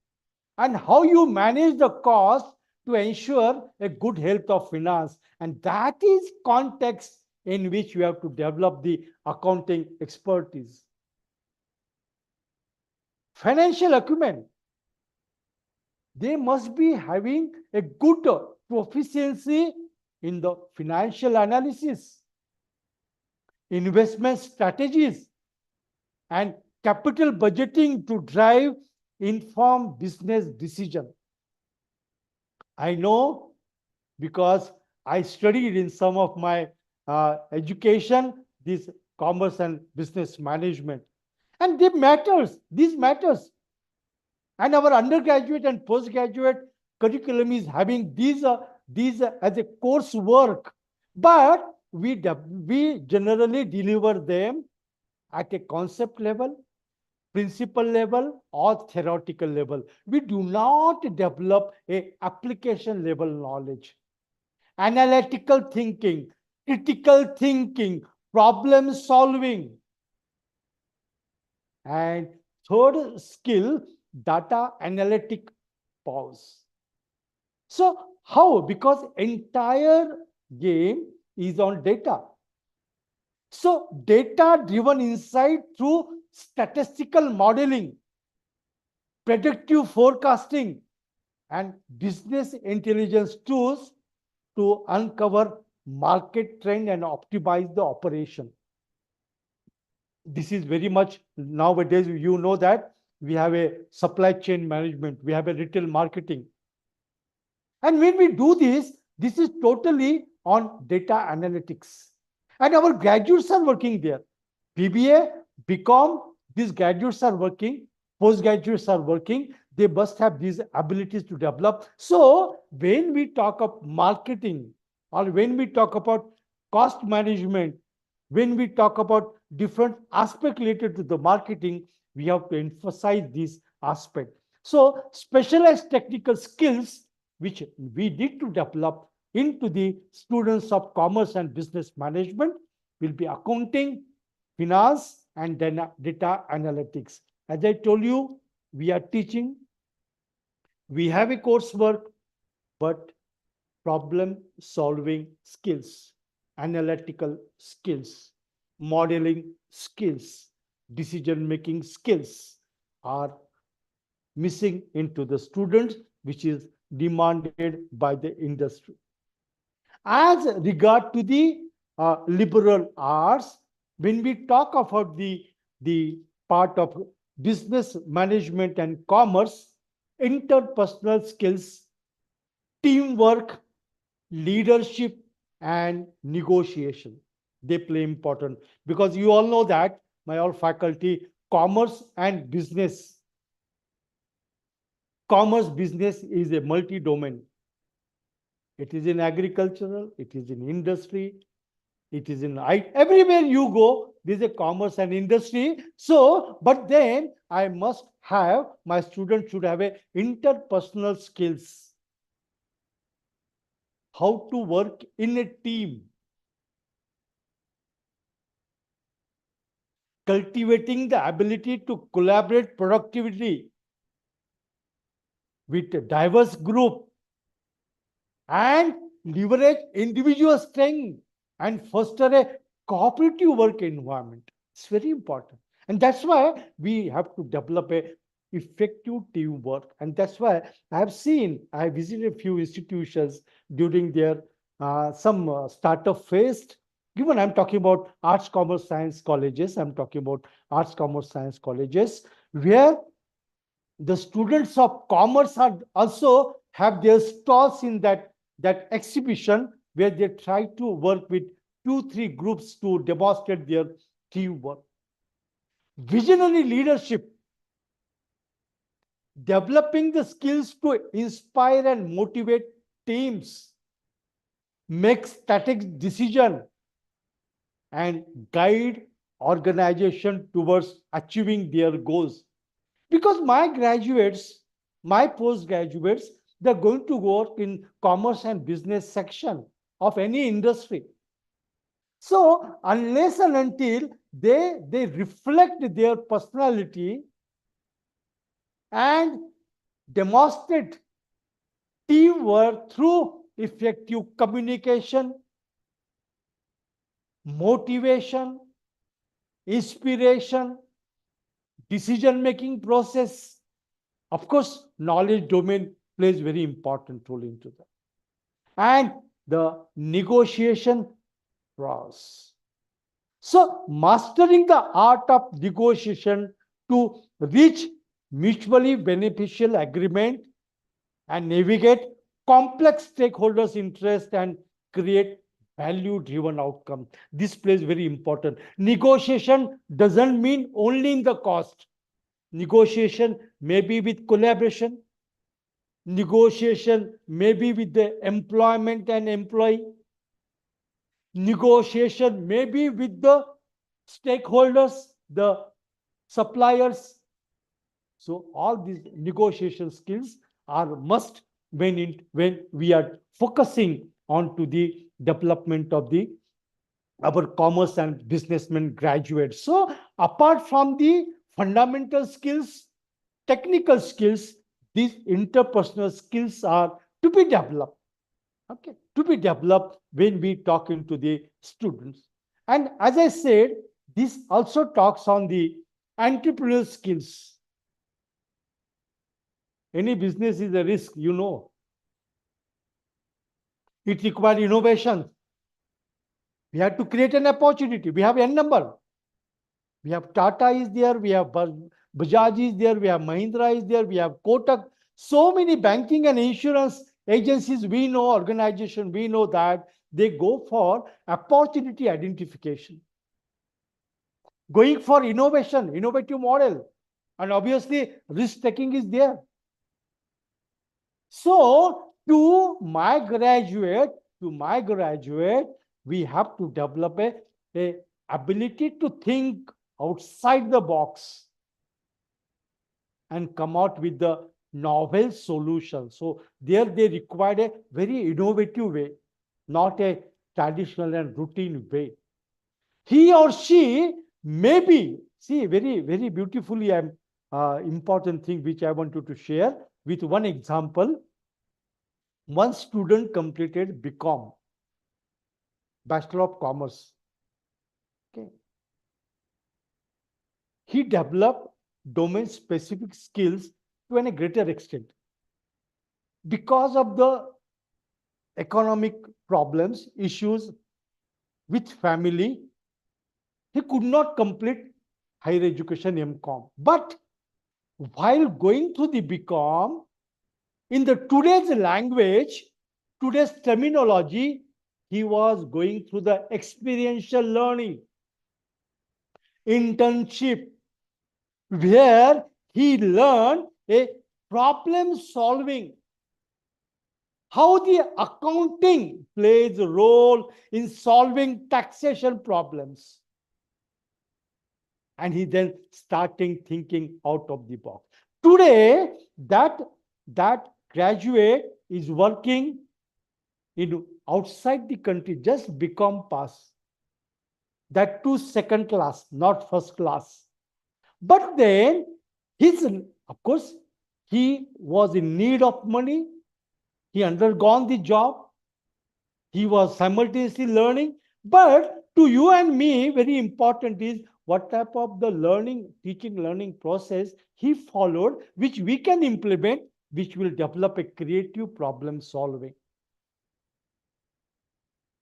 and how you manage the cost to ensure a good health of finance. And that is context in which you have to develop the accounting expertise. Financial acumen, they must be having a good proficiency in the financial analysis, investment strategies, and capital budgeting to drive informed business decision. I know because I studied in some of my education this commerce and business management, and this matters, and our undergraduate and postgraduate curriculum is having these as a coursework, but we generally deliver them at a concept level, principal level, or theoretical level. We do not develop a application level knowledge, analytical thinking, critical thinking, problem solving, and third skill, data analytic powers. So how? Because entire game is on data. So data driven insight through statistical modeling, predictive forecasting, and business intelligence tools to uncover market trend and optimize the operation. This is very much nowadays, you know that we have a supply chain management, we have a retail marketing. And when we do this is totally on data analytics. And our graduates are working there. BBA, BCom, these graduates are working, postgraduates are working. They must have these abilities to develop. So when we talk of marketing, or when we talk about cost management, when we talk about different aspects related to the marketing, we have to emphasize this aspect. So specialized technical skills which we need to develop into the students of commerce and business management will be accounting, finance, and data analytics. As I told you, we are teaching, we have a coursework, but problem solving skills, analytical skills, modeling skills, decision making skills are missing into the students, which is demanded by the industry. As regard to the liberal arts, when we talk about the part of business management and commerce, interpersonal skills, teamwork, leadership, and negotiation, they play important, because you all know that my all faculty, commerce business is a multi-domain. It is in agricultural, it is in industry, it is in everywhere you go, there's a commerce and industry. So, but then I must have, my students should have a interpersonal skills, how to work in a team, cultivating the ability to collaborate productivity with a diverse group and leverage individual strength and foster a cooperative work environment. It's very important. And that's why we have to develop a effective teamwork. And that's why I visited a few institutions during their some startup phase. Given I'm talking about arts, commerce, science colleges, where the students of commerce are also have their stalls in that exhibition, where they try to work with 2 3 groups to demonstrate their teamwork. Visionary leadership, developing the skills to inspire and motivate teams, make strategic decision, and guide organization towards achieving their goals. Because my postgraduates, they're going to work in commerce and business section of any industry. So unless and until they reflect their personality and demonstrate teamwork through effective communication, motivation, inspiration, decision-making process, of course, knowledge domain plays very important role into that. And the negotiation process. So mastering the art of negotiation to reach mutually beneficial agreement and navigate complex stakeholders' interest and create value-driven outcome. This plays very important. Negotiation doesn't mean only in the cost. Negotiation may be with collaboration. Negotiation may be with the employment and employee. Negotiation may be with the stakeholders, the suppliers. So all these negotiation skills are must when we are focusing on to the development of the our commerce and businessmen graduates. So apart from the fundamental skills, technical skills, these interpersonal skills are to be developed. Okay, to be developed when we talk into the students. And as I said, this also talks on the entrepreneurial skills. Any business is a risk, you know. It requires innovation. We have to create an opportunity. We have N number. We have Tata is there, we have Bajaj is there, we have Mahindra is there, we have Kotak. So many banking and insurance agencies we know, organization we know that they go for opportunity identification, going for innovation, innovative model, and obviously risk taking is there. So to my graduate, we have to develop a ability to think outside the box and come out with the novel solution. So there they required a very innovative way, not a traditional and routine way. He or she may be, see, very, very beautifully important thing which I want you to share with one example. One student completed BCom, Bachelor of Commerce. Okay. He developed domain-specific skills to a greater extent. Because of the economic problems, issues with family, he could not complete higher education MCom. But while going through the BCom, in the today's language, today's terminology, he was going through the experiential learning, internship, where he learned a problem solving, how the accounting plays a role in solving taxation problems. And he then starting thinking out of the box. Today, that graduate is working in outside the country, just BCom pass. that too second class, not first class. But then, of course, he was in need of money. He undergone the job. He was simultaneously learning. But to you and me, very important is what type of the learning, teaching, learning process he followed, which we can implement, which will develop a creative problem solving.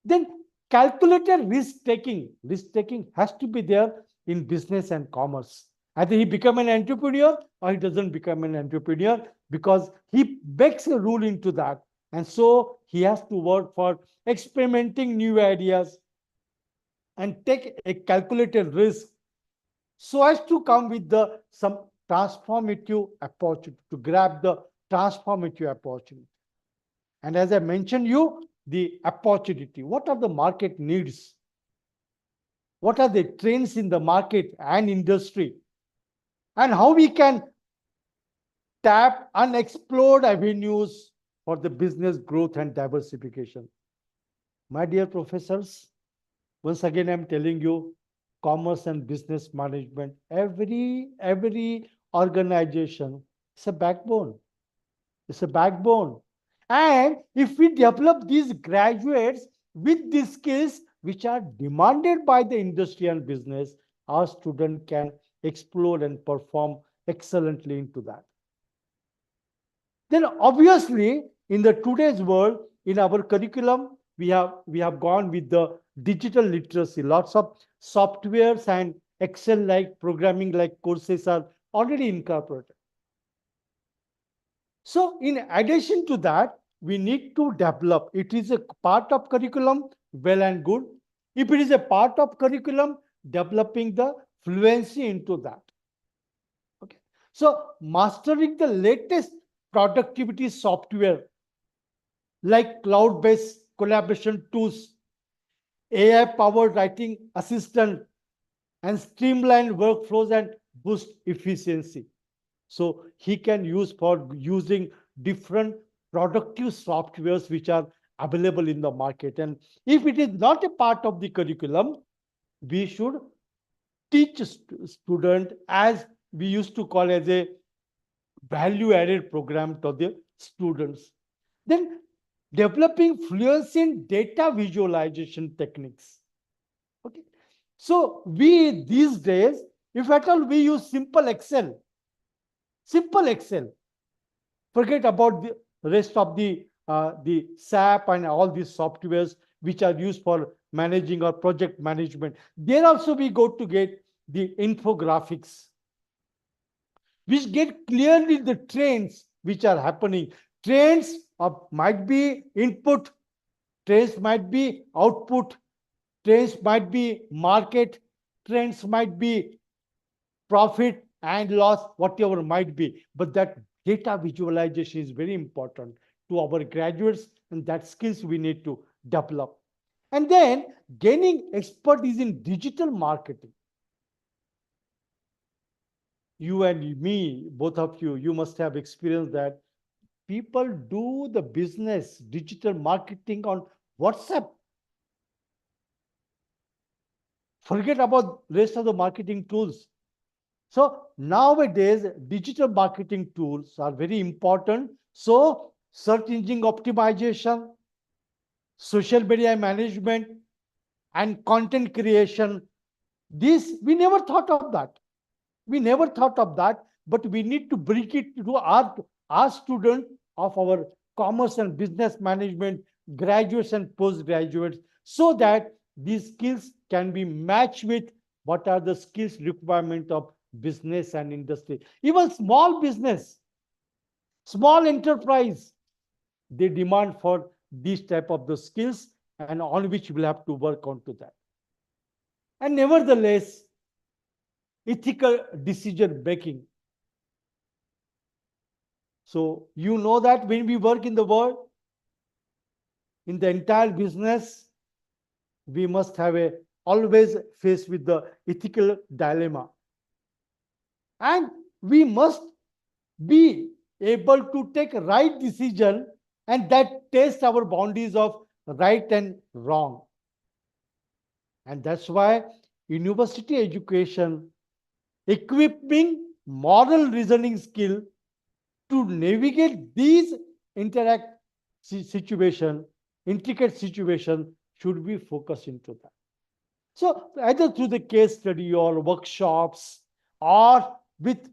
Then calculated risk taking has to be there in business and commerce. Either he become an entrepreneur or he doesn't become an entrepreneur, because he bakes a rule into that. And so he has to work for experimenting new ideas and take a calculated risk so as to come with the some transformative opportunity, to grab the transformative opportunity. And as I mentioned you, the opportunity, what are the market needs? What are the trends in the market and industry? And how we can tap unexplored avenues for the business growth and diversification. My dear professors, once again, I'm telling you, commerce and business management, every organization is a backbone. It's a backbone. And if we develop these graduates with these skills which are demanded by the industry and business, our student can explore and perform excellently into that. Then obviously, in the today's world, in our curriculum, we have gone with the digital literacy. Lots of softwares and Excel like programming like courses are already incorporated. So in addition to that, we need to develop. It is a part of curriculum, well and good. If it is a part of curriculum, developing the fluency into that. Okay. So mastering the latest productivity software like cloud-based collaboration tools, AI-powered writing assistant, and streamline workflows and boost efficiency. So he can use for using different productive softwares which are available in the market. And if it is not a part of the curriculum, we should teach student, as we used to call as a value added program to the students. Then developing fluency in data visualization techniques. Okay. So we these days, if at all we use simple Excel, forget about the rest of the SAP and all these softwares which are used for managing or project management. There also we go to get the infographics, which get clearly the trends which are happening. Trends might be input, trends might be output, trends might be market, trends might be profit and loss, whatever might be. But that data visualization is very important to our graduates, and that skills we need to develop. And then gaining expertise in digital marketing. You and me, both of you, you must have experienced that people do the business, digital marketing on WhatsApp. Forget about rest of the marketing tools. So nowadays, digital marketing tools are very important. So search engine optimization, social media management, and content creation. This, we never thought of that. We never thought of that, but we need to bring it to our students of our commerce and business management, graduates and postgraduates, so that these skills can be matched with what are the skills requirement of business and industry. Even small business, small enterprise, they demand for these type of the skills, and on which we'll have to work on to that. And nevertheless, ethical decision making. So you know that when we work in the world, in the entire business, we must have a always faced with the ethical dilemma. And we must be able to take right decision, and that test our boundaries of right and wrong. And that's why university education equipping moral reasoning skill to navigate these interact situation, intricate situation should be focused into that. So either through the case study or workshops or with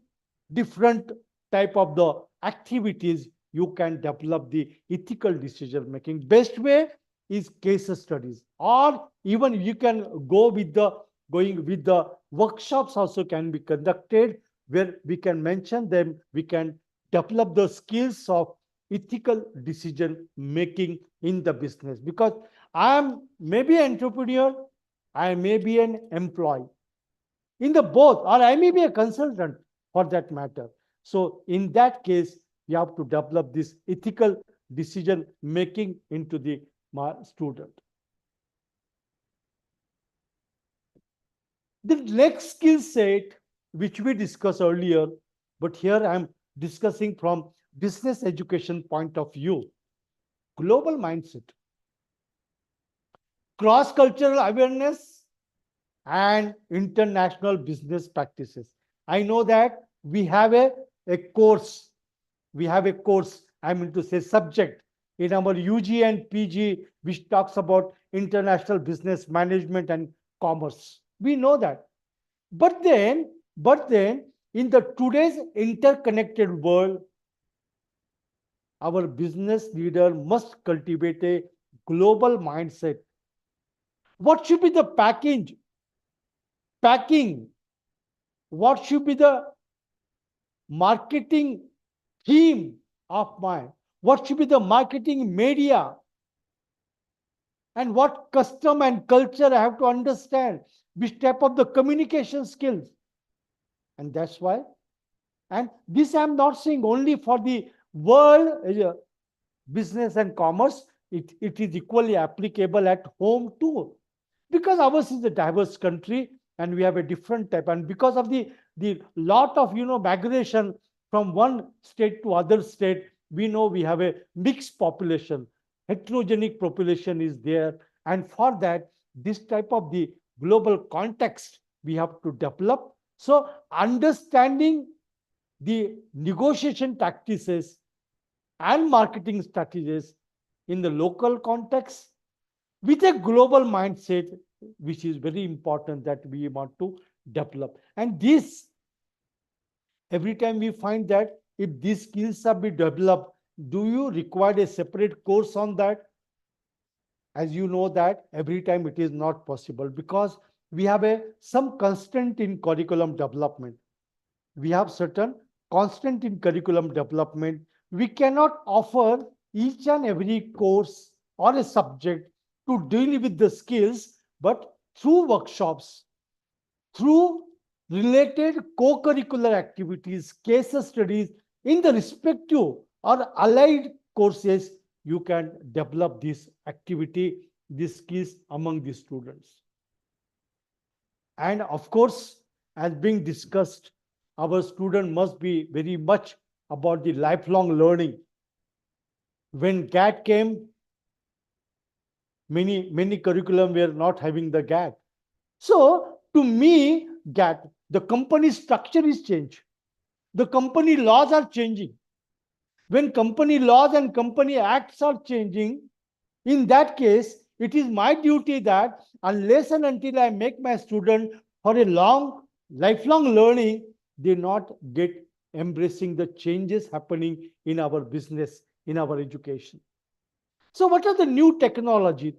different type of the activities, you can develop the ethical decision making. Best way is case studies, or even you can go with the going with the workshops also can be conducted where we can mention them, we can develop the skills of ethical decision making in the business. Because I am maybe an entrepreneur, I may be an employee in the both, or I may be a consultant for that matter. So in that case, you have to develop this ethical decision making into the student. The next skill set, which we discussed earlier, but here I'm discussing from business education point of view, global mindset, cross-cultural awareness, and international business practices. I know that a course, we have a course, I mean to say subject in our UG and PG, which talks about international business management and commerce. We know that. But then in the today's interconnected world, our business leader must cultivate a global mindset. What should be the packing? What should be the marketing theme of mine? What should be the marketing media? And what custom and culture I have to understand? Which type of the communication skills? And that's why. And this I'm not saying only for the world business and commerce. It is equally applicable at home too. Because ours is a diverse country and we have a different type, and because of the lot of migration from one state to other state, we know we have a mixed population, heterogenic population is there, and for that this type of the global context we have to develop. So understanding the negotiation tactics and marketing strategies in the local context with a global mindset, which is very important that we want to develop. And this, every time we find that if these skills are be developed, do you require a separate course on that? As you know that every time it is not possible, because we have some constant in curriculum development. We have certain constant in curriculum development. We cannot offer each and every course or a subject to deal with the skills, but through workshops, through related co-curricular activities, case studies in the respective or allied courses, you can develop this activity, these skills among the students. And of course, as being discussed, our student must be very much about the lifelong learning. When GAT came, many curriculum were not having the GAT. So to me, GAT, the company structure is changed. The company laws are changing. When company laws and company acts are changing, in that case, it is my duty that unless and until I make my student for a lifelong learning, they not get embracing the changes happening in our business, in our education. So what are the new technology?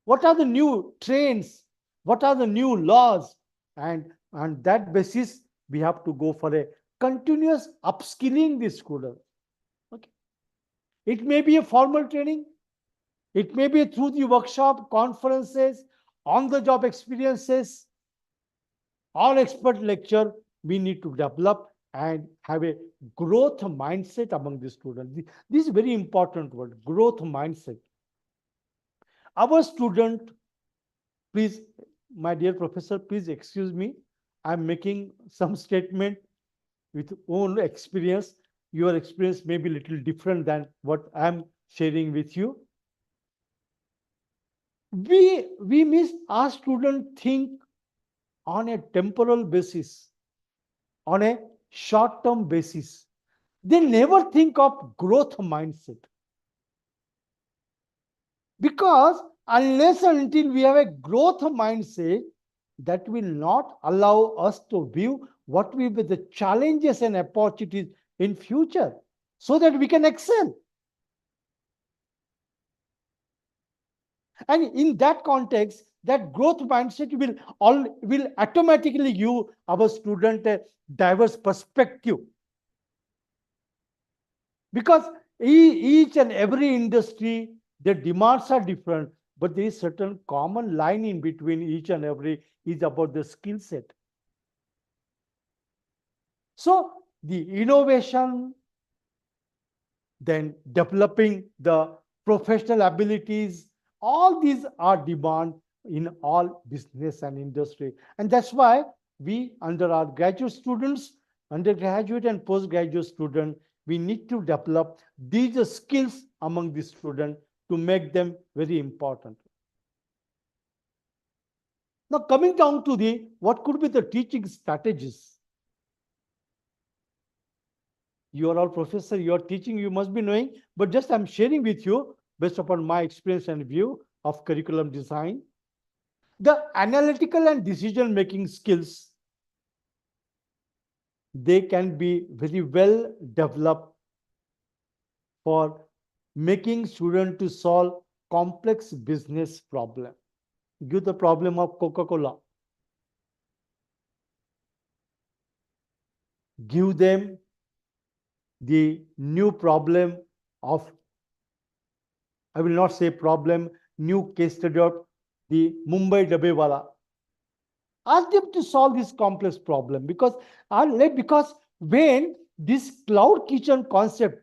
What are the new trends? What are the new laws? And on that basis, we have to go for a continuous upskilling the student. Okay. It may be a formal training. It may be through the workshop, conferences, on-the-job experiences, or expert lecture. We need to develop and have a growth mindset among the students. This is a very important word, growth mindset. Our student, please, my dear professor, please excuse me. I'm making some statement with own experience. Your experience may be a little different than what I'm sharing with you. We miss our student think on a temporal basis, on a short-term basis. They never think of growth mindset. Because unless and until we have a growth mindset, that will not allow us to view what will be the challenges and opportunities in future so that we can excel. And in that context, that growth mindset will automatically give our student a diverse perspective. Because each and every industry, their demands are different, but there is certain common line in between each and every is about the skill set. So the innovation, then developing the professional abilities, all these are demand in all business and industry. And that's why we, under our graduate students, undergraduate and postgraduate students, we need to develop these skills among the students to make them very important. Now, coming down to the what could be the teaching strategies. You are all professor, you are teaching, you must be knowing, but just I'm sharing with you based upon my experience and view of curriculum design. The analytical and decision making skills, they can be very well developed for making students to solve complex business problem. Give the problem of Coca-Cola. Give them the new problem of, I will not say problem, new case study of the Mumbai Dabewala. Ask them to solve this complex problem because when this cloud kitchen concept,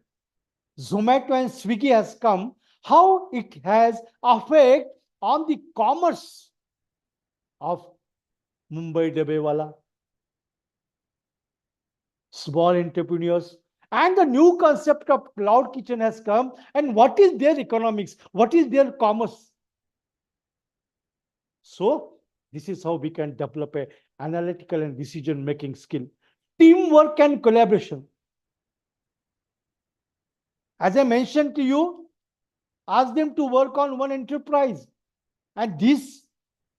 Zomato and Swiggy has come, how it has effect on the commerce of Mumbai Dabewala, small entrepreneurs, and the new concept of cloud kitchen has come. And what is their economics? What is their commerce? So this is how we can develop a analytical and decision making skill. Teamwork and collaboration. As I mentioned to you, ask them to work on one enterprise. And this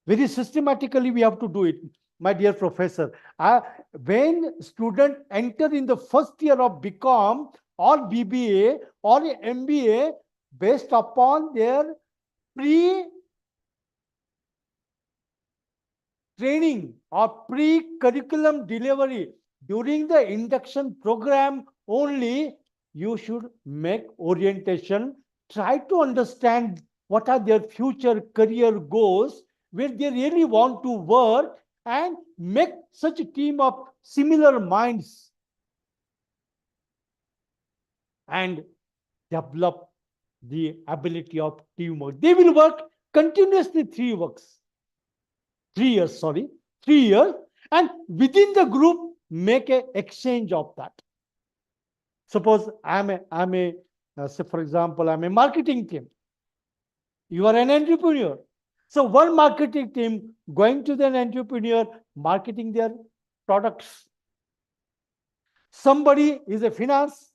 very systematically we have to do it. My dear professor, when students enter in the first year of BCom or BBA or MBA, based upon their pre-training or pre-curriculum delivery during the induction program only, you should make orientation, try to understand what are their future career goals, where they really want to work, and make such a team of similar minds and develop the ability of teamwork. They will work continuously 3 years, and within the group make an exchange of that. Suppose say for example, I'm a marketing team. You are an entrepreneur. So one marketing team going to the entrepreneur, marketing their products. Somebody is a finance.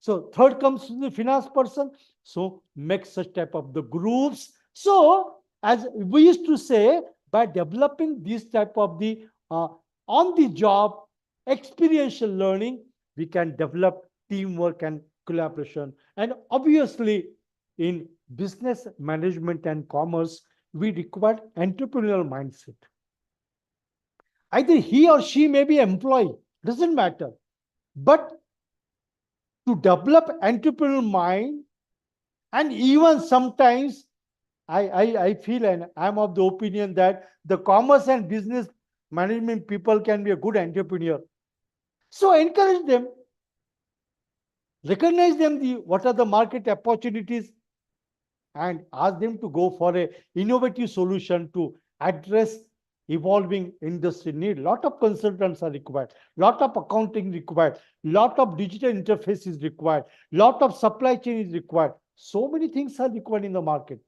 So third comes to the finance person. So make such type of the groups. So as we used to say, by developing this type of the on the job experiential learning, we can develop teamwork and collaboration. And obviously in business management and commerce, we require entrepreneurial mindset. Either he or she may be employee, doesn't matter. But to develop entrepreneurial mind, and even sometimes I feel, and I'm of the opinion that the commerce and business management people can be a good entrepreneur. So encourage them, recognize them what are the market opportunities, and ask them to go for a innovative solution to address evolving industry need. Lot of consultants are required, lot of accounting required, lot of digital interface is required, lot of supply chain is required. So many things are required in the market.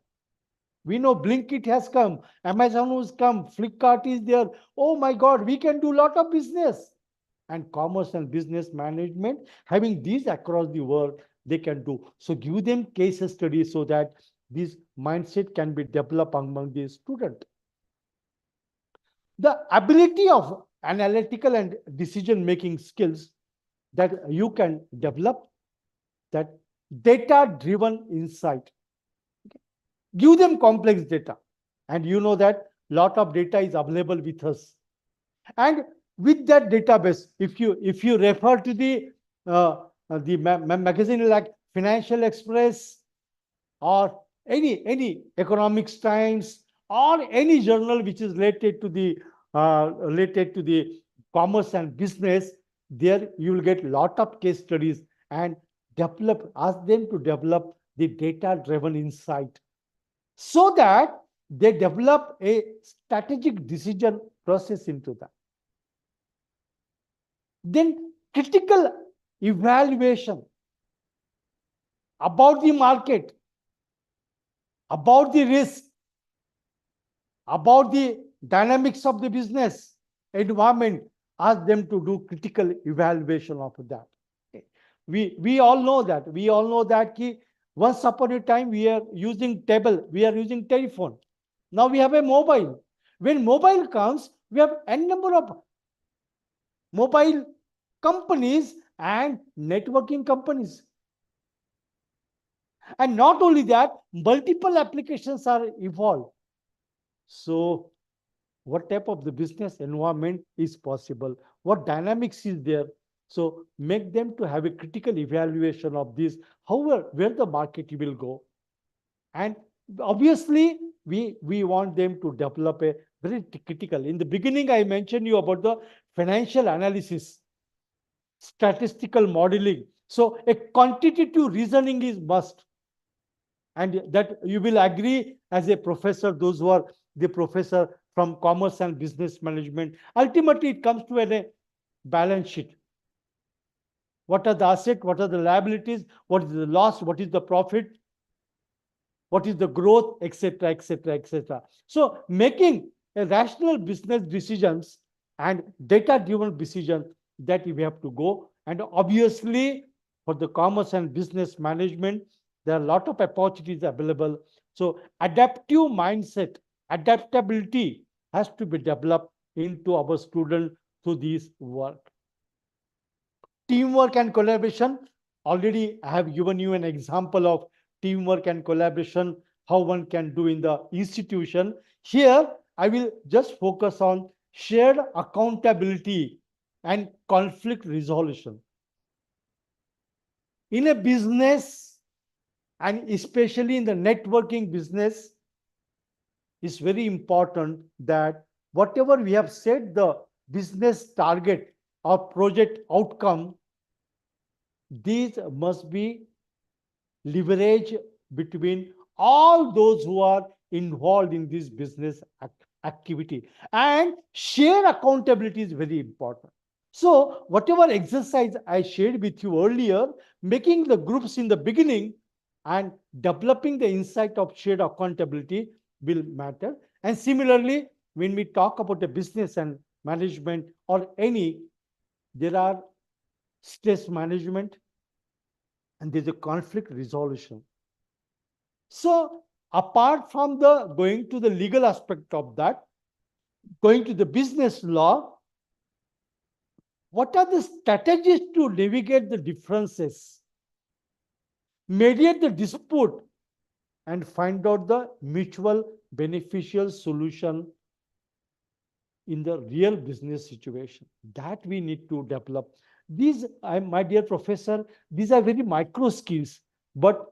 We know Blinkit has come, Amazon has come, Flipkart is there. Oh my God, we can do a lot of business. And commerce and business management, having these across the world, they can do. So give them case studies so that this mindset can be developed among the student. The ability of analytical and decision making skills that you can develop, that data driven insight. Give them complex data, and you know that lot of data is available with us. And with that database, if you refer to the magazine like Financial Express, or any economics times, or any journal which is related to the commerce and business, there you will get lot of case studies, and ask them to develop the data driven insight, so that they develop a strategic decision process into that. Then critical evaluation about the market, about the risk, about the dynamics of the business environment. Ask them to do critical evaluation of that. Okay. We all know that. We all know that once upon a time we are using table, we are using telephone. Now we have a mobile. When mobile comes, we have n number of mobile companies and networking companies. And not only that, multiple applications are evolved. So what type of the business environment is possible? What dynamics is there? So make them to have a critical evaluation of this, however, where the market will go. And obviously, we want them to develop a very critical. In the beginning, I mentioned you about the financial analysis, statistical modeling. So a quantitative reasoning is must. And that you will agree as a professor, those who are the professor from commerce and business management, ultimately it comes to a balance sheet. What are the assets? What are the liabilities? What is the loss? What is the profit? What is the growth, etc., etc., etc. So making a rational business decisions and data-driven decision, that we have to go. And obviously, for the commerce and business management, there are a lot of opportunities available. So adaptive mindset, adaptability has to be developed into our student through this work. Teamwork and collaboration. Already I have given you an example of teamwork and collaboration, how one can do in the institution. Here, I will just focus on shared accountability and conflict resolution. In a business, and especially in the networking business, it's very important that whatever we have set the business target or project outcome, these must be leverage between all those who are involved in this business activity. And share accountability is very important. So whatever exercise I shared with you earlier, making the groups in the beginning and developing the insight of shared accountability will matter. And similarly, when we talk about the business and management or any, there are stress management, and there's a conflict resolution. So apart from the going to the legal aspect of that, going to the business law, what are the strategies to navigate the differences, mediate the dispute, and find out the mutual beneficial solution in the real business situation? That we need to develop. These, my dear professor, these are very micro skills, but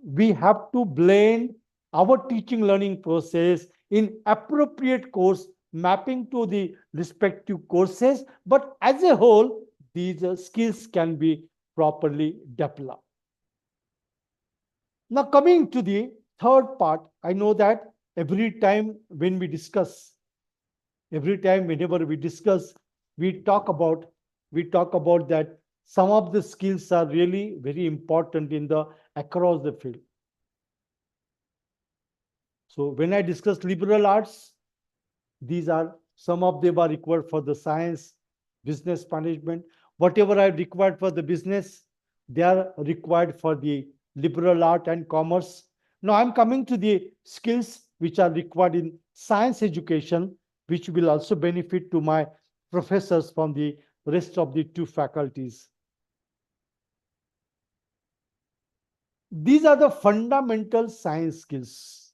we have to blend our teaching learning process in appropriate course mapping to the respective courses. But as a whole, these skills can be properly developed. Now, coming to the third part, I know that every time when we discuss, every time whenever we discuss, we talk about that some of the skills are really very important in the across the field. So when I discuss liberal arts, these are some of them are required for the science, business management. Whatever I required for the business, they are required for the liberal art and commerce. Now I'm coming to the skills which are required in science education, which will also benefit to my professors from the rest of the two faculties. These are the fundamental science skills.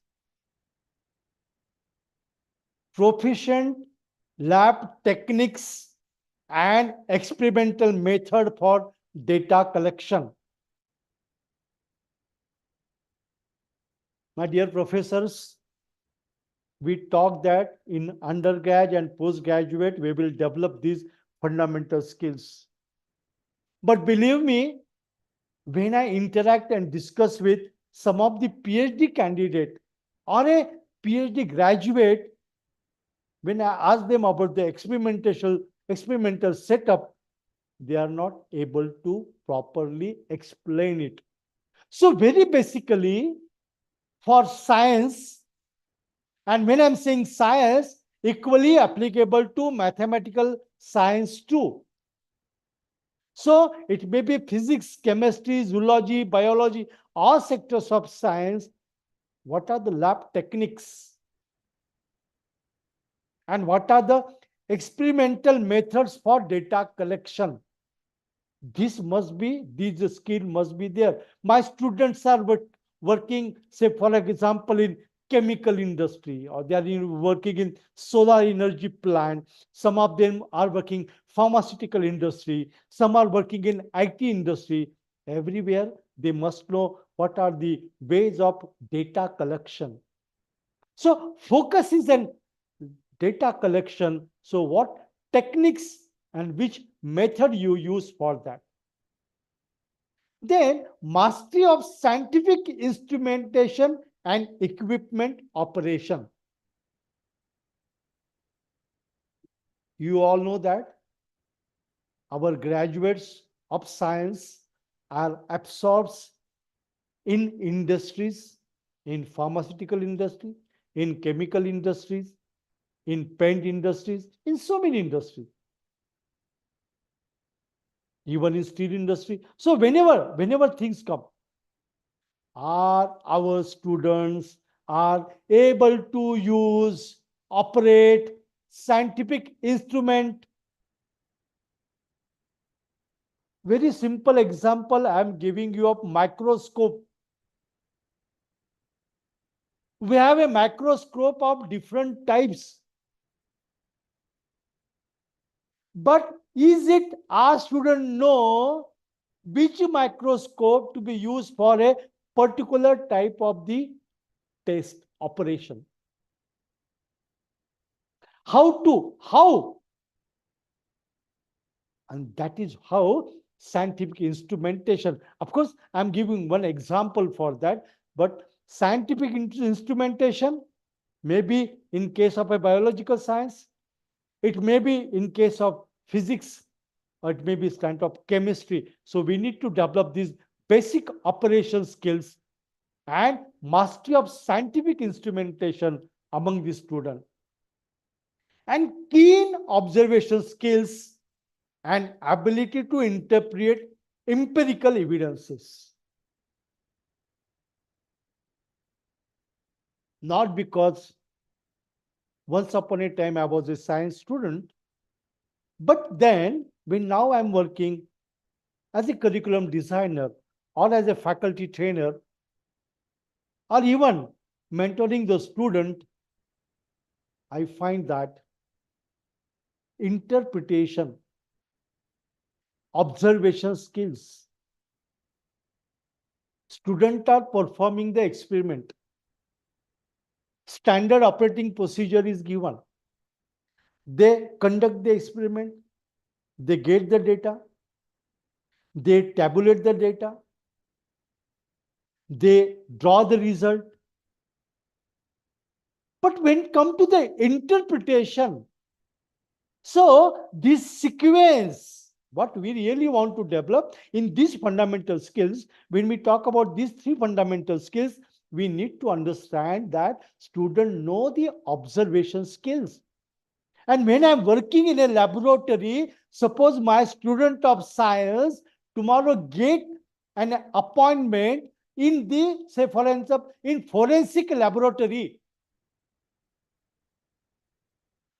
Proficient lab techniques and experimental method for data collection. My dear professors, we talk that in undergrad and postgraduate, we will develop these fundamental skills. But believe me, when I interact and discuss with some of the PhD candidate or a PhD graduate, when I ask them about the experimental setup, they are not able to properly explain it. So very basically, for science, and when I'm saying science, equally applicable to mathematical science too. So it may be physics, chemistry, zoology, biology, all sectors of science. What are the lab techniques? And what are the experimental methods for data collection? These skill must be there. My students are working, say, for example, in chemical industry, or they are working in solar energy plant. Some of them are working pharmaceutical industry. Some are working in IT industry. Everywhere, they must know what are the ways of data collection. So focus is on data collection. So what techniques and which method you use for that? Then mastery of scientific instrumentation and equipment operation. You all know that our graduates of science are absorbed in industries, in pharmaceutical industry, in chemical industries, in paint industries, in so many industries, even in steel industry. So whenever things come, are our students are able to use, operate scientific instrument. Very simple example I am giving you of microscope. We have a microscope of different types. But is it our student know which microscope to be used for a particular type of the test operation? How? And that is how scientific instrumentation. Of course, I'm giving one example for that, but scientific instrumentation may be in case of a biological science, it may be in case of physics, or it may be kind of chemistry. So we need to develop these basic operation skills and mastery of scientific instrumentation among the student, and keen observation skills and ability to interpret empirical evidences. Not because once upon a time I was a science student, but then when now I'm working as a curriculum designer or as a faculty trainer, or even mentoring the student, I find that interpretation, observation skills, students are performing the experiment. Standard operating procedure is given. They conduct the experiment, they get the data, they tabulate the data, they draw the result. But when it comes to the interpretation, so this sequence, what we really want to develop in these fundamental skills, when we talk about these three fundamental skills, we need to understand that students know the observation skills. And when I'm working in a laboratory, suppose my student of science tomorrow get an appointment in the, say for example, in forensic laboratory,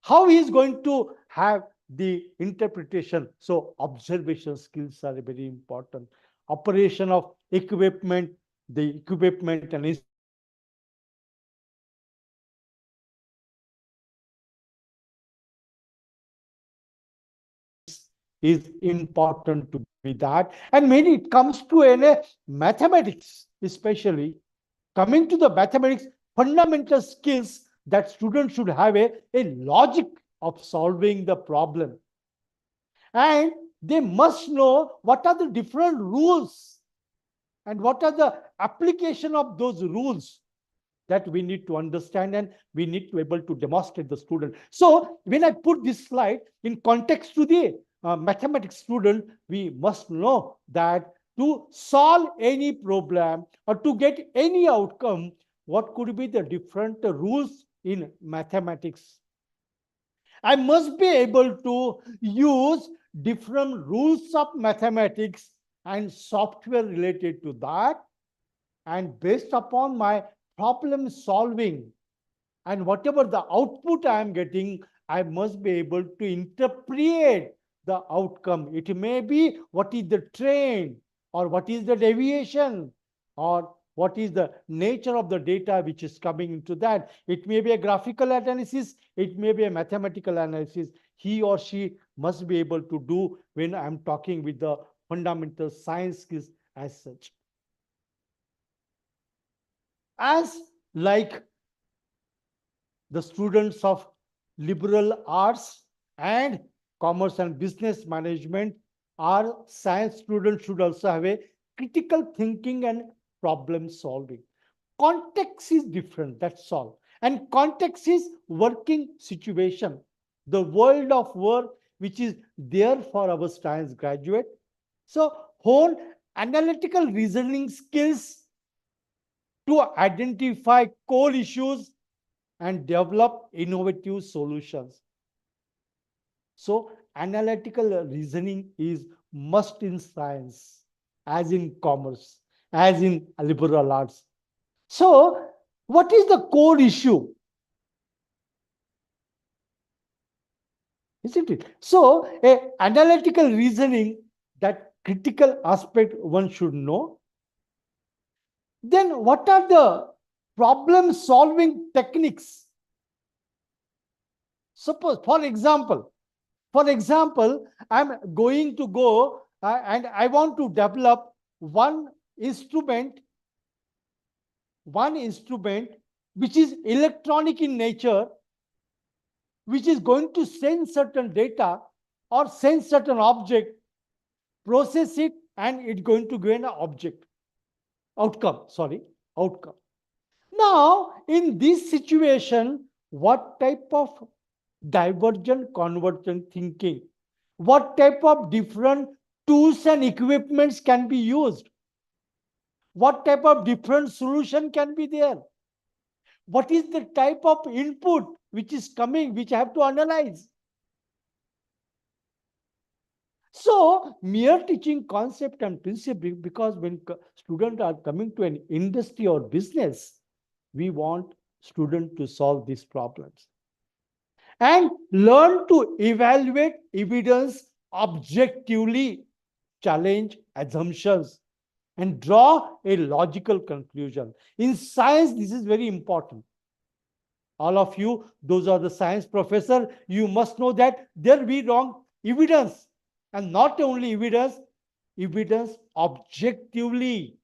how he is going to have the interpretation? So observation skills are very important. Operation of equipment, the equipment and instruments, understanding the physics and science is important to be that. And when it comes to mathematics, especially coming to the mathematics, fundamental skills that students should have a logic of solving the problem. And they must know what are the different rules and what are the application of those rules, that we need to understand and we need to be able to demonstrate the student. So when I put this slide in context to the mathematics student, we must know that to solve any problem or to get any outcome, what could be the different rules in mathematics? I must be able to use different rules of mathematics and software related to that. And based upon my problem solving and whatever the output I am getting, I must be able to interpret the outcome. It may be what is the trend, or what is the deviation, or what is the nature of the data which is coming into that. It may be a graphical analysis, it may be a mathematical analysis. He or she must be able to do when I'm talking with the fundamental science skills as such. As like the students of liberal arts and commerce and business management, our science students should also have a critical thinking and problem solving. Context is different, that's all. And context is working situation, the world of work which is there for our science graduate. So whole analytical reasoning skills to identify core issues and develop innovative solutions. So analytical reasoning is must in science, as in commerce, as in liberal arts. So what is the core issue? Isn't it? So analytical reasoning, that critical aspect one should know. Then what are the problem solving techniques? Suppose, for example, I'm going to go and I want to develop one instrument, which is electronic in nature, which is going to send certain data or send certain object, process it, and it's going to give an outcome. Now, in this situation, what type of divergent convergent thinking, what type of different tools and equipments can be used, what type of different solution can be there, what is the type of input which is coming, which I have to analyze. So mere teaching concept and principle, because when students are coming to an industry or business, we want students to solve these problems and learn to evaluate evidence objectively, challenge assumptions, and draw a logical conclusion. In science, this is very important. All of you, those are the science professor, you must know that there be wrong evidence, and not only evidence objectively.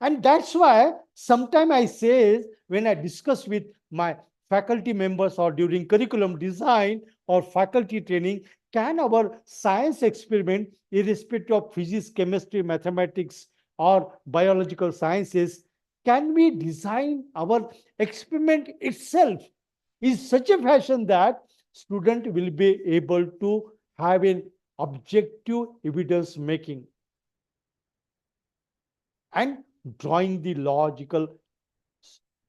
And that's why sometimes I say, when I discuss with my faculty members or during curriculum design or faculty training, can our science experiment, irrespective of physics, chemistry, mathematics, or biological sciences, can we design our experiment itself in such a fashion that student will be able to have an objective evidence making? And drawing the logical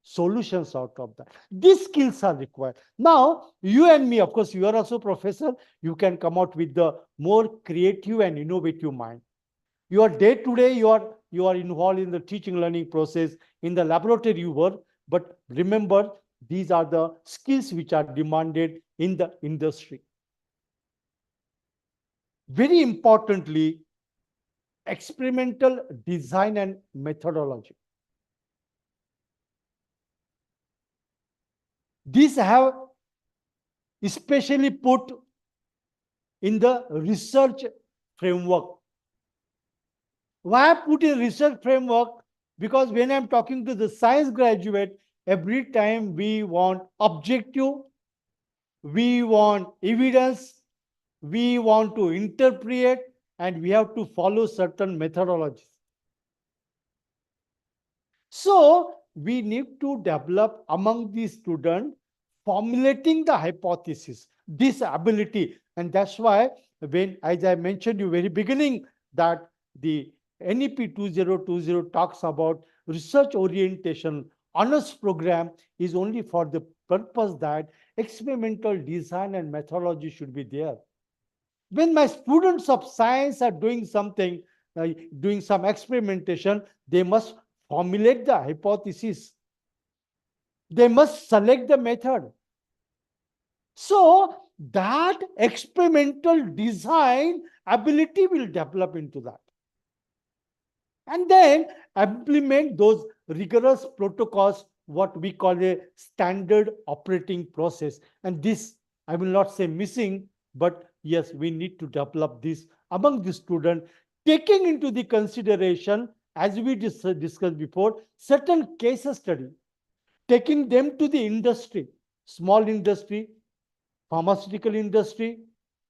solutions out of that. These skills are required. Now, you and me, of course, you are also professor, you can come out with the more creative and innovative mind. Your day to day, you are involved in the teaching learning process, in the laboratory you work, but remember, these are the skills which are demanded in the industry. Very importantly, experimental design and methodology. These have especially put in the research framework. Why I put in research framework? Because when I'm talking to the science graduate, every time we want objective, we want evidence, we want to interpret, and we have to follow certain methodologies. So we need to develop among the students formulating the hypothesis, this ability. And that's why when, as I mentioned you very beginning, that the NEP 2020 talks about research orientation honors program is only for the purpose that experimental design and methodology should be there. When my students of science are doing something, doing some experimentation, they must formulate the hypothesis. They must select the method. So that experimental design ability will develop into that. And then implement those rigorous protocols, what we call a standard operating process. And this, I will not say missing, but yes, we need to develop this among the student, taking into the consideration, as we discussed before, certain case study, taking them to the industry, small industry, pharmaceutical industry,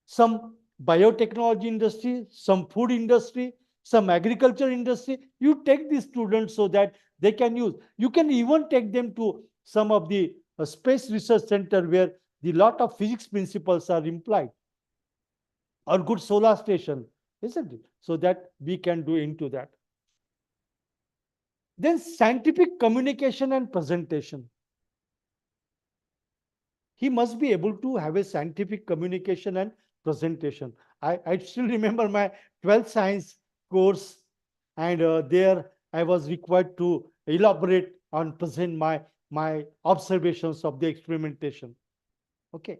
some biotechnology industry, some food industry, some agriculture industry. You take these students so that they can use. You can even take them to some of the space research center where the lot of physics principles are implied, or good solar station, isn't it? So that we can do into that. Then scientific communication and presentation. He must be able to have a scientific communication and presentation. I still remember my 12th science course, and there I was required to elaborate on present my observations of the experimentation. Okay.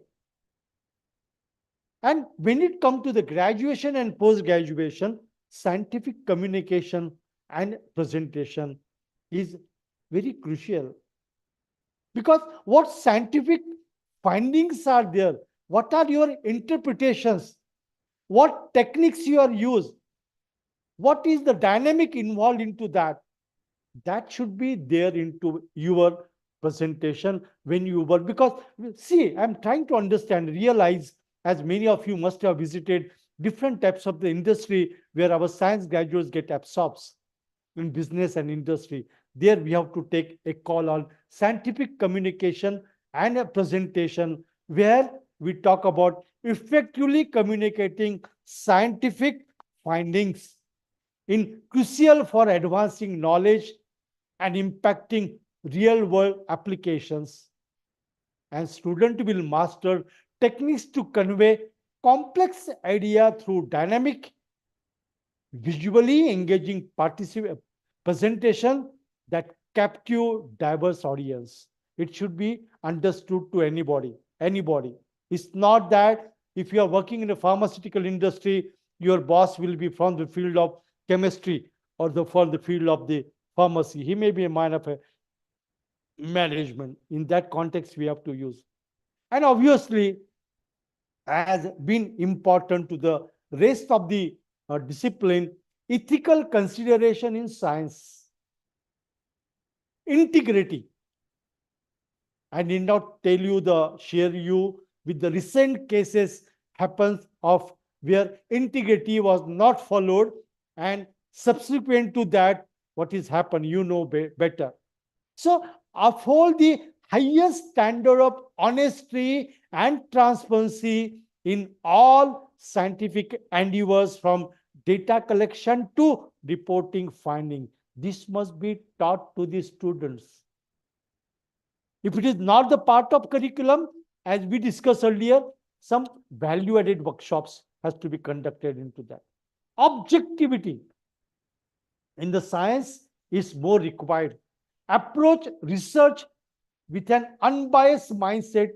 And when it comes to the graduation and post-graduation, scientific communication and presentation is very crucial. Because what scientific findings are there? What are your interpretations? What techniques you are used? What is the dynamic involved into that? That should be there into your presentation when you work. Because see, I'm trying to understand, realize, as many of you must have visited different types of the industry where our science graduates get absorbed in business and industry. There we have to take a call on scientific communication and a presentation where we talk about effectively communicating scientific findings in crucial for advancing knowledge and impacting real world applications. And student will master techniques to convey complex idea through dynamic, visually engaging presentation that capture diverse audience. It should be understood to anybody. It's not that if you are working in a pharmaceutical industry, your boss will be from the field of chemistry or for the field of the pharmacy. He may be a man of a management. In that context, we have to use. And obviously, has been important to the rest of the discipline, ethical consideration in science, integrity. I need not share you with the recent cases happens of where integrity was not followed, and subsequent to that, what is happened, you know better. So uphold the highest standard of honesty and transparency in all scientific endeavors, from data collection to reporting finding. This must be taught to the students. If it is not the part of curriculum, as we discussed earlier, some value-added workshops has to be conducted into that. Objectivity in the science is more required. Approach research with an unbiased mindset,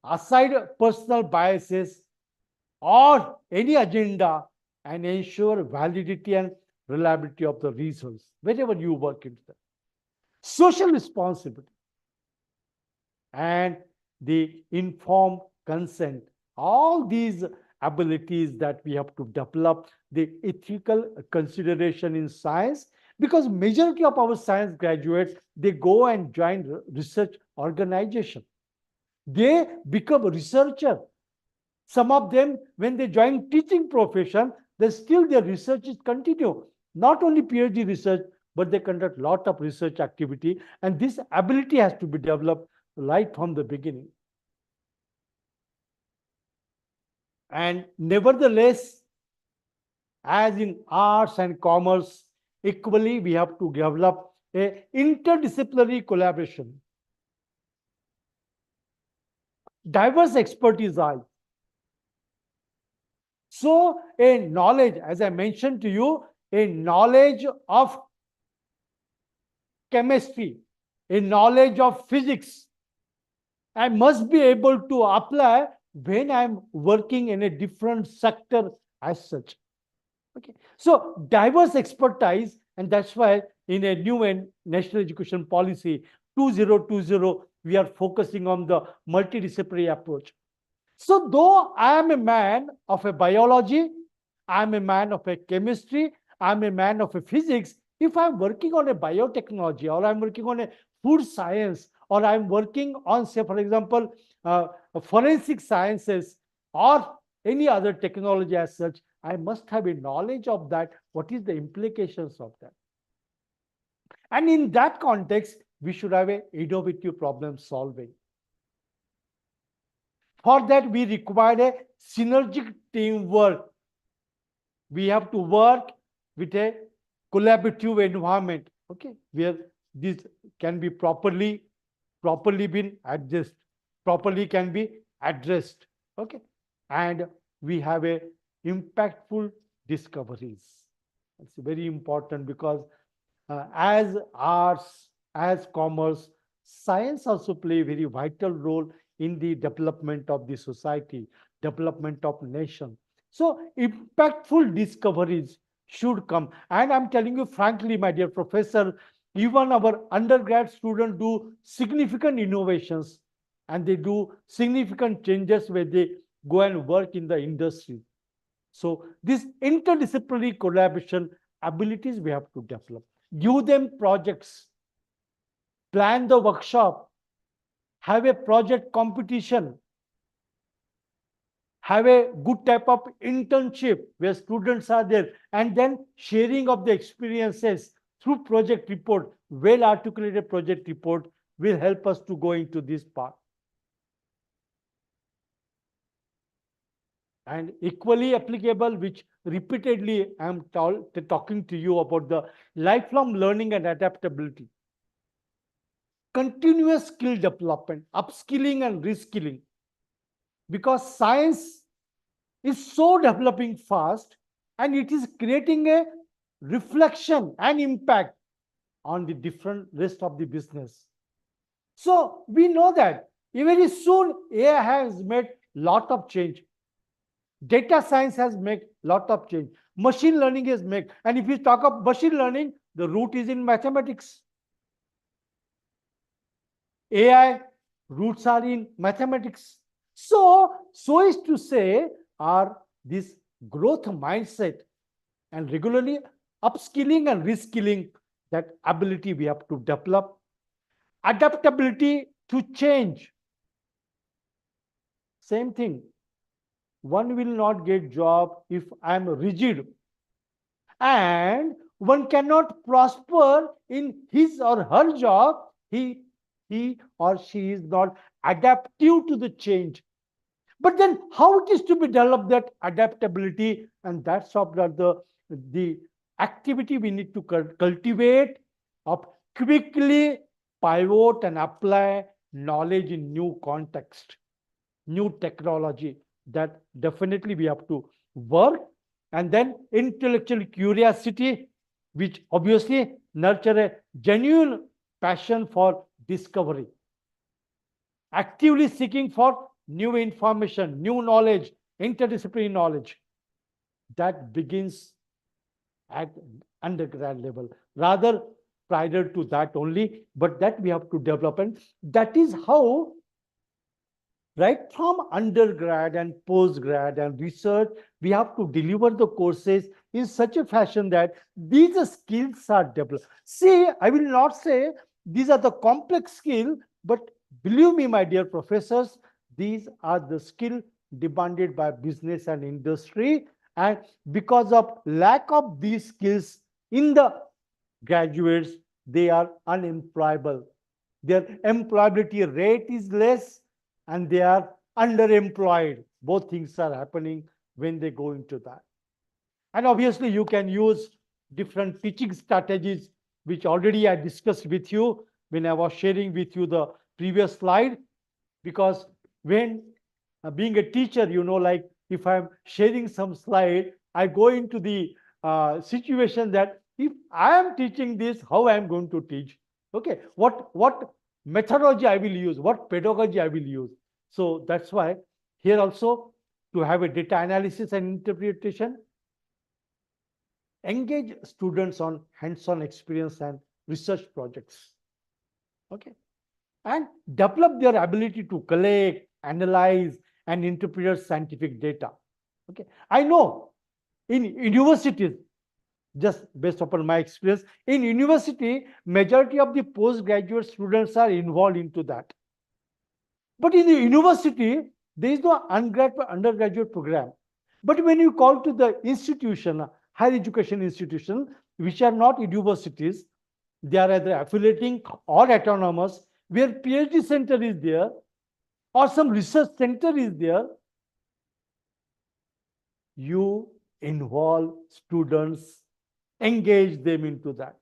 aside personal biases or any agenda, and ensure validity and reliability of the results wherever you work into that. Social responsibility and the informed consent, all these abilities that we have to develop, the ethical consideration in science, because majority of our science graduates, they go and join research organization, they become a researcher. Some of them, when they join teaching profession, they still their research is continue, not only PhD research, but they conduct lot of research activity, and this ability has to be developed right from the beginning. And nevertheless, as in arts and commerce, equally we have to develop a interdisciplinary collaboration. Diverse expertise are. So a knowledge, as I mentioned to you, a knowledge of chemistry, a knowledge of physics, I must be able to apply when I'm working in a different sector as such. Okay. So diverse expertise, and that's why in a new and national education policy 2020, we are focusing on the multidisciplinary approach. So though I am a man of a biology, I'm a man of a chemistry, I'm a man of a physics, if I'm working on a biotechnology, or I'm working on a food science, or I'm working on, say, for example, forensic sciences, or any other technology as such, I must have a knowledge of that. What is the implications of that? And in that context, we should have a innovative problem solving. For that, we require a synergic teamwork. We have to work with a collaborative environment, okay, where this can be properly been addressed, properly can be addressed, okay, and we have a impactful discoveries. It's very important because as arts, as commerce, science also play a very vital role in the development of the society, development of nation. So impactful discoveries should come. And I'm telling you frankly, my dear professor, even our undergrad students do significant innovations, and they do significant changes where they go and work in the industry. So this interdisciplinary collaboration abilities we have to develop. Give them projects, plan the workshop, have a project competition, have a good type of internship where students are there, and then sharing of the experiences through project report. Well articulated project report will help us to go into this part. And equally applicable, which repeatedly I am talking to you about, the lifelong learning and adaptability. Continuous skill development, upskilling and reskilling. Because science is so developing fast, and it is creating a reflection and impact on the different rest of the business. So we know that very soon AI has made lot of change. Data science has made lot of change. Machine learning has made, and if you talk of machine learning, the root is in mathematics. AI roots are in mathematics. So is to say, are this growth mindset and regularly upskilling and reskilling, that ability we have to develop. Adaptability to change. Same thing. One will not get job if I am rigid, and one cannot prosper in his or her job. He or she is not adaptive to the change. But then how it is to be developed, that adaptability, and that's of the activity we need to cultivate of quickly pivot and apply knowledge in new context, new technology. That definitely we have to work. And then intellectual curiosity, which obviously nurture a genuine passion for discovery, actively seeking for new information, new knowledge, interdisciplinary knowledge. That begins at undergrad level, rather prior to that only, but that we have to develop. And that is how, right from undergrad and postgrad and research, we have to deliver the courses in such a fashion that these skills are developed. See, I will not say these are the complex skill, but believe me, my dear professors, these are the skill demanded by business and industry. And because of lack of these skills in the graduates, they are unemployable. Their employability rate is less and they are underemployed. Both things are happening when they go into that. And obviously, you can use different teaching strategies, which already I discussed with you when I was sharing with you the previous slide. Because when being a teacher, like if I'm sharing some slide, I go into the situation that if I am teaching this, how I am going to teach? Okay, what methodology I will use, what pedagogy I will use. So that's why here also, to have a data analysis and interpretation, engage students on hands-on experience and research projects. Okay, and develop their ability to collect, analyze, and interpret scientific data. Okay, I know in universities, just based upon my experience, in university, majority of the postgraduate students are involved into that. But in the university, there is no undergraduate program. But when you call to the institution, higher education institution, which are not universities, they are either affiliating or autonomous, where PhD center is there or some research center is there, you involve students, engage them into that.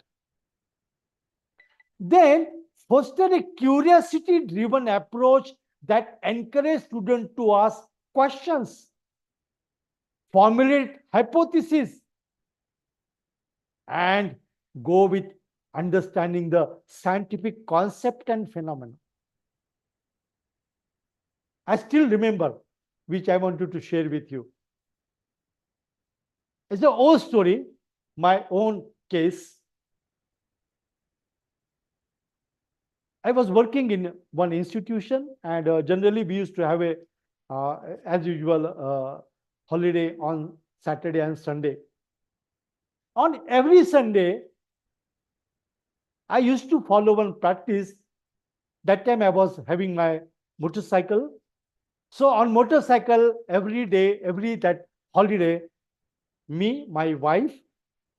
Then foster a curiosity-driven approach that encourages students to ask questions, formulate hypotheses, and go with understanding the scientific concept and phenomena. I still remember, which I wanted to share with you. It's an old story, my own case. I was working in one institution, and generally we used to have a, as usual, holiday on Saturday and Sunday. On every Sunday, I used to follow one practice. That time I was having my motorcycle. So on motorcycle, every day, every that holiday, me, my wife,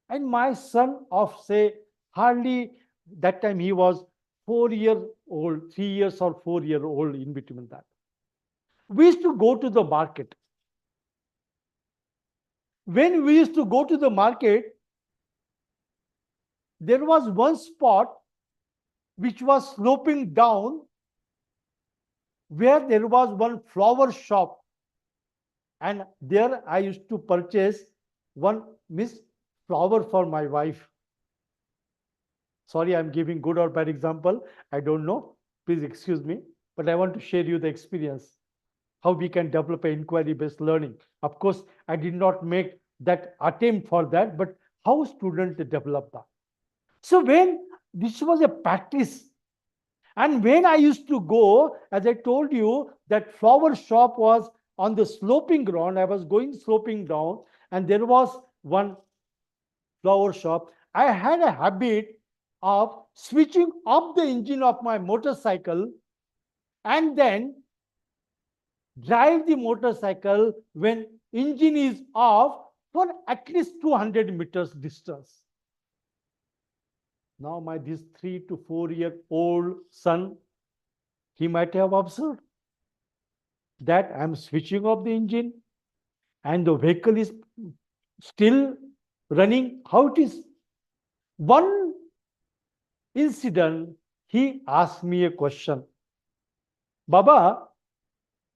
and my son of say hardly that time he was 4 years old, 3 years or 4 year old in between that. We used to go to the market. When we used to go to the market, there was one spot which was sloping down where there was one flower shop, and there I used to purchase one miss flower for my wife. Sorry, I'm giving good or bad example. I don't know. Please excuse me. But I want to share you the experience, how we can develop an inquiry-based learning. Of course, I did not make that attempt for that, but how students develop that. So when this was a practice, and when I used to go, as I told you, that flower shop was on the sloping ground. I was going sloping down, and there was one flower shop. I had a habit of switching off the engine of my motorcycle and then drive the motorcycle when engine is off for at least 200 meters distance. Now my this 3 to 4 year old son, he might have observed that I'm switching off the engine and the vehicle is still running, how it is. One incident, he asked me a question. Baba,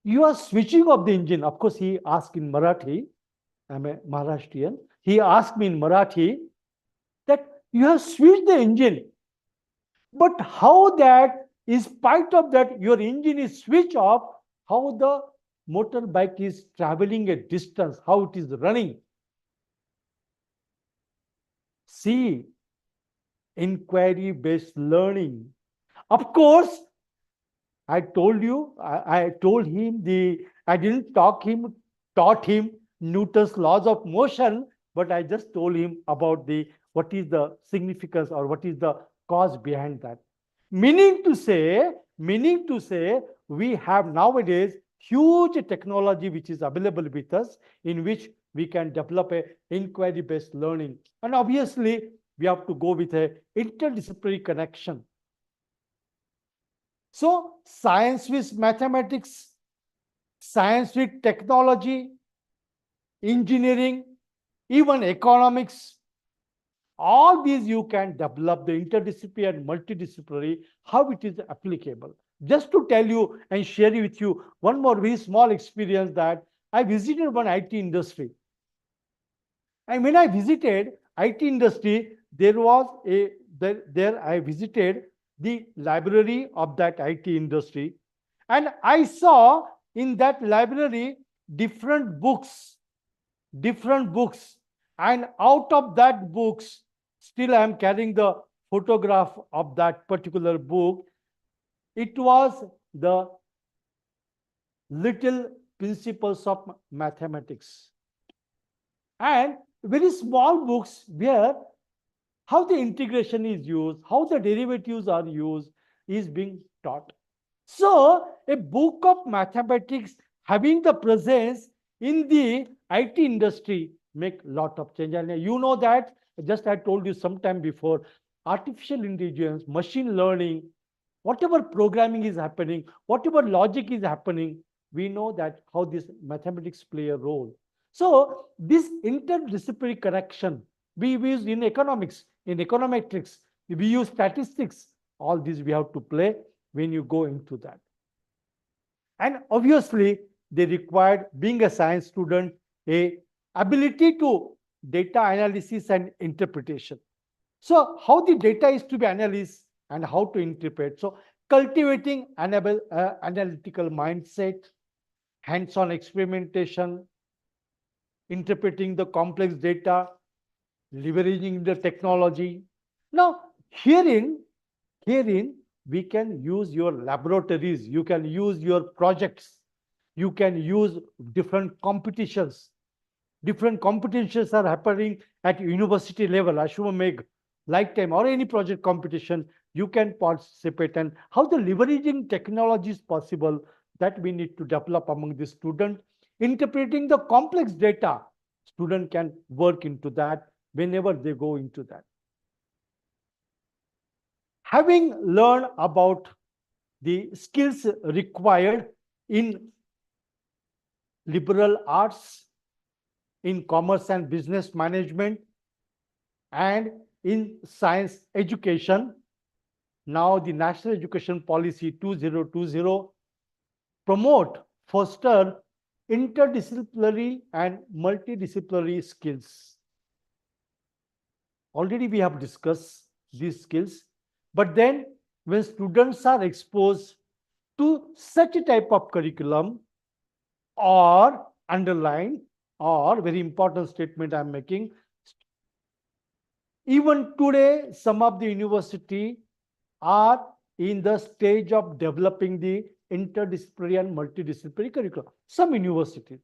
you are switching off the engine. Of course, he asked in Marathi. I'm a Maharashtrian. He asked me in Marathi that you have switched the engine. But how that, in spite of that, your engine is switched off, how the motorbike is traveling a distance, how it is running. See, inquiry-based learning. Of course, I told you, I told him I didn't taught him Newton's laws of motion, but I just told him about what is the significance or what is the cause behind that. Meaning to say, we have nowadays huge technology which is available with us, in which we can develop a inquiry-based learning. And obviously, we have to go with a interdisciplinary connection. So science with mathematics, science with technology, engineering, even economics, all these you can develop the interdisciplinary and multidisciplinary, how it is applicable. Just to tell you and share with you one more very small experience, that I visited one IT industry. And when I visited IT industry, there I visited the library of that IT industry, and I saw in that library different books, and out of that books, still I am carrying the photograph of that particular book. It was the Little Principles of Mathematics, and very small books where how the integration is used, how the derivatives are used, is being taught. So a book of mathematics having the presence in the IT industry make lot of change. And you know that, just I told you sometime before, artificial intelligence, machine learning, whatever programming is happening, whatever logic is happening, we know that how this mathematics play a role. So this interdisciplinary connection we use in economics, in econometrics, we use statistics, all these we have to play when you go into that. And obviously, they required, being a science student, a ability to data analysis and interpretation. So how the data is to be analyzed and how to interpret. So cultivating analytical mindset, hands-on experimentation, interpreting the complex data, leveraging the technology. Now, herein we can use your laboratories, you can use your projects, you can use different competitions. Different competitions are happening at university level, Ashwamegh, lifetime, or any project competition, you can participate. And how the leveraging technology is possible, that we need to develop among the student. Interpreting the complex data, student can work into that whenever they go into that. Having learned about the skills required in liberal arts, in commerce and business management, and in science education, now the National Education Policy 2020 promote, foster interdisciplinary and multidisciplinary skills. Already we have discussed these skills, but then when students are exposed to such a type of curriculum, or underline, or very important statement I'm making, even today some of the university are in the stage of developing the interdisciplinary and multidisciplinary curriculum. Some universities.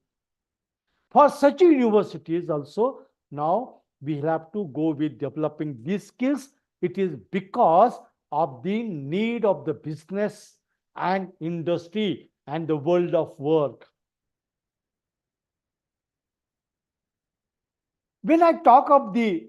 For such universities also, now we have to go with developing these skills. It is because of the need of the business and industry and the world of work. When I talk of the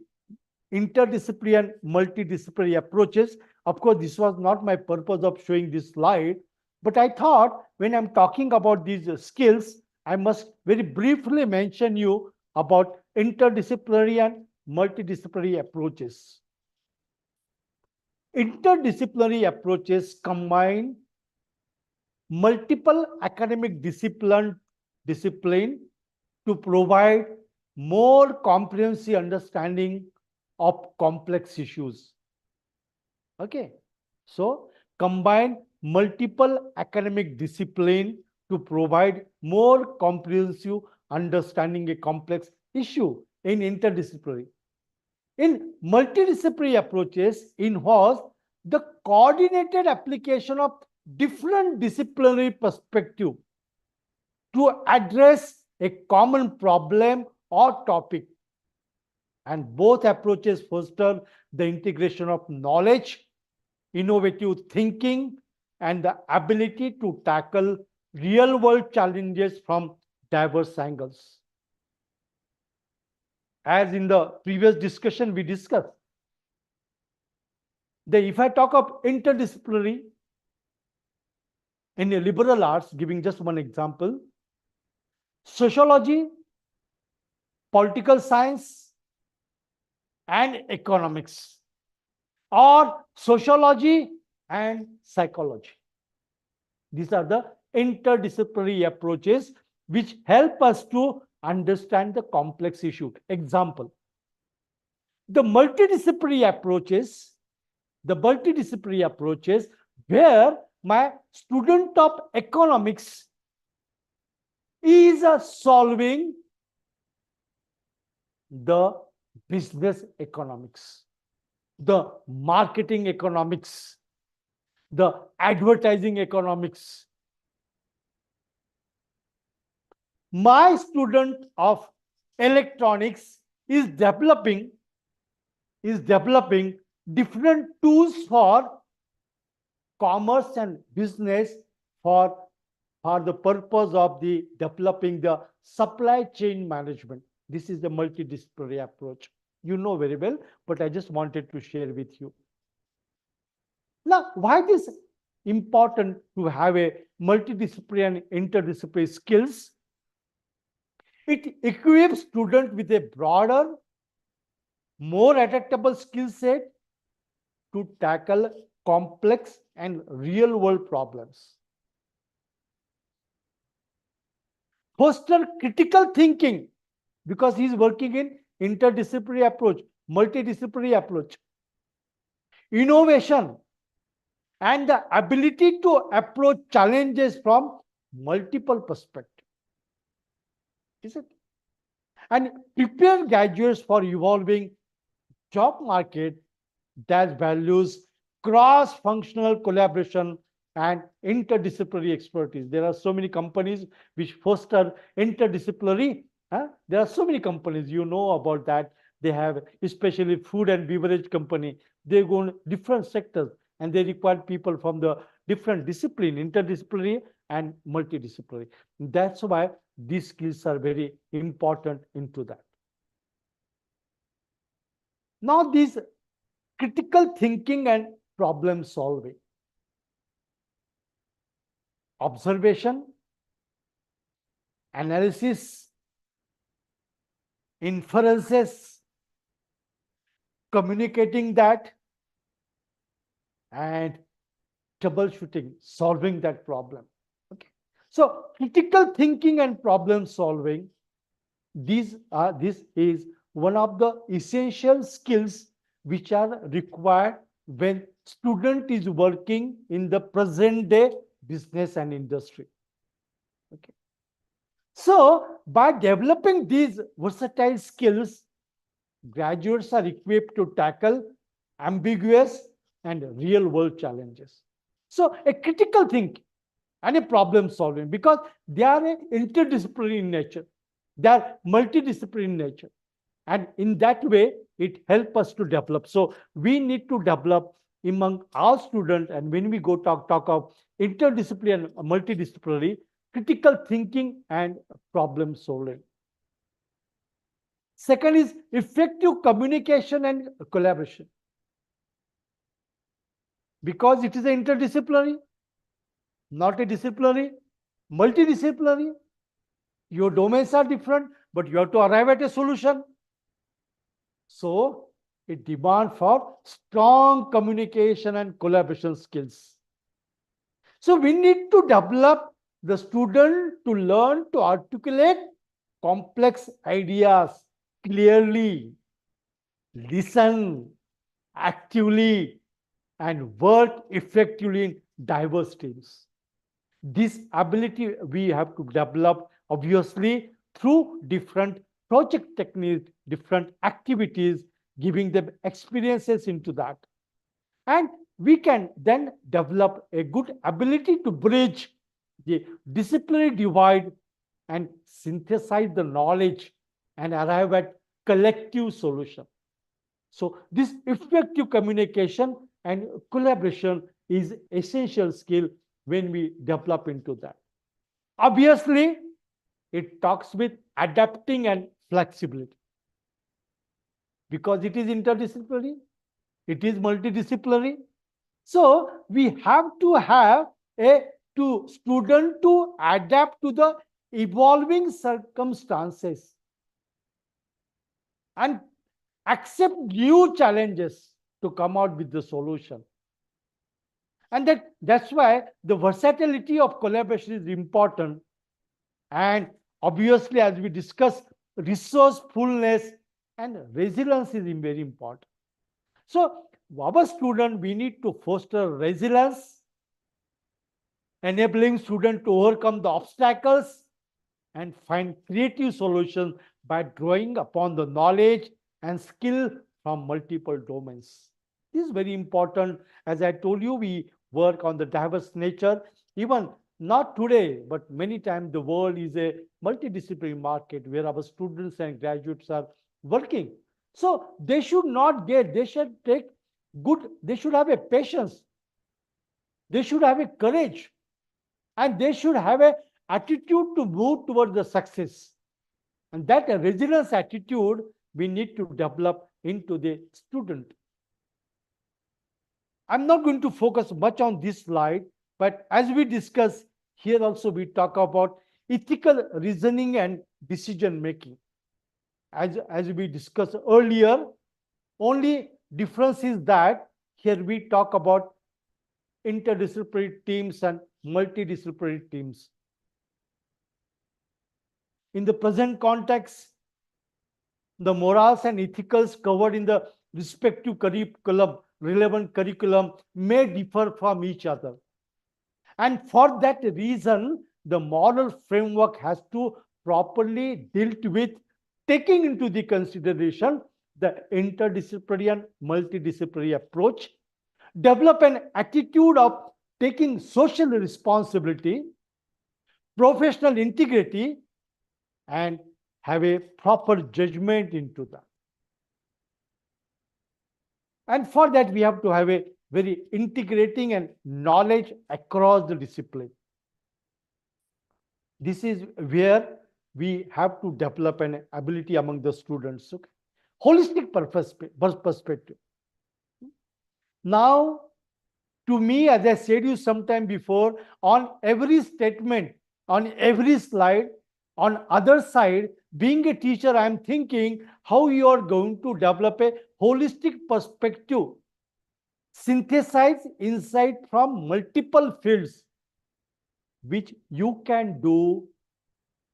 interdisciplinary and multidisciplinary approaches, of course, this was not my purpose of showing this slide, but I thought when I'm talking about these skills, I must very briefly mention you about interdisciplinary and multidisciplinary approaches. Interdisciplinary approaches combine multiple academic discipline to provide more comprehensive understanding of complex issues. Okay, so combine multiple academic discipline to provide more comprehensive understanding a complex issue in interdisciplinary. In multidisciplinary approaches involves the coordinated application of different disciplinary perspective to address a common problem or topic. And both approaches foster the integration of knowledge, innovative thinking, and the ability to tackle real world challenges from diverse angles. As in the previous discussion we discussed, if I talk of interdisciplinary in a liberal arts, giving just one example, sociology, political science, and economics, or sociology and psychology. These are the interdisciplinary approaches which help us to understand the complex issue. Example, the multidisciplinary approaches where my student of economics is solving the business economics, the marketing economics, the advertising economics. My student of electronics is developing different tools for commerce and business for the purpose of the developing the supply chain management. This is the multidisciplinary approach. You know very well, but I just wanted to share with you. Now, why it is important to have a multidisciplinary and interdisciplinary skills? It equips students with a broader, more adaptable skill set to tackle complex and real world problems. Foster critical thinking because he is working in interdisciplinary approach, multidisciplinary approach. Innovation and the ability to approach challenges from multiple perspectives. Is it? And prepare graduates for evolving job market that values cross-functional collaboration and interdisciplinary expertise. There are so many companies which foster interdisciplinary. There are so many companies, you know about that. They have, especially food and beverage company, they go in different sectors and they require people from the different discipline, interdisciplinary and multidisciplinary. That's why these skills are very important into that. Now, these critical thinking and problem solving, observation, analysis, inferences, communicating that, and troubleshooting, solving that problem. Okay. So critical thinking and problem solving, this is one of the essential skills which are required when student is working in the present day business and industry. Okay. So by developing these versatile skills, graduates are equipped to tackle ambiguous and real world challenges. So a critical thinking and a problem solving, because they are interdisciplinary in nature, they are multidisciplinary in nature, and in that way it helps us to develop. So we need to develop among our students, and when we go talk of interdisciplinary and multidisciplinary, critical thinking and problem solving. Second is effective communication and collaboration. Because it is an interdisciplinary, not a disciplinary, multidisciplinary. Your domains are different, but you have to arrive at a solution. So it demands for strong communication and collaboration skills. So we need to develop the student to learn to articulate complex ideas clearly, listen actively, and work effectively in diverse teams. This ability we have to develop obviously through different project techniques, different activities, giving them experiences into that. And we can then develop a good ability to bridge the disciplinary divide and synthesize the knowledge and arrive at collective solution. So this effective communication and collaboration is essential skill when we develop into that. Obviously, it talks with adapting and flexibility because it is interdisciplinary, it is multidisciplinary. So we have to have a to student to adapt to the evolving circumstances and accept new challenges to come out with the solution. And that's why the versatility of collaboration is important. And obviously, as we discuss, resourcefulness and resilience is very important. So our student, we need to foster resilience, enabling student to overcome the obstacles and find creative solutions by drawing upon the knowledge and skill from multiple domains. This is very important. As I told you, we work on the diverse nature. Even not today, but many times the world is a multidisciplinary market where our students and graduates are working. So they should not get, they should take good, they should have a patience, they should have a courage, and they should have a attitude to move towards the success. And that resilience attitude we need to develop into the student. I'm not going to focus much on this slide, but as we discuss here also we talk about ethical reasoning and decision making. As we discussed earlier, only difference is that here we talk about interdisciplinary teams and multidisciplinary teams. In the present context, the morals and ethicals covered in the respective curriculum, relevant curriculum, may differ from each other. And for that reason, the moral framework has to properly dealt with taking into the consideration the interdisciplinary and multidisciplinary approach, develop an attitude of taking social responsibility, professional integrity, and have a proper judgment into that. And for that, we have to have a very integrating and knowledge across the discipline. This is where we have to develop an ability among the students. Okay? Holistic perspective. Now, to me, as I said you sometime before, on every statement, on every slide, on other side, being a teacher, I am thinking how you are going to develop a holistic perspective, synthesize insight from multiple fields, which you can do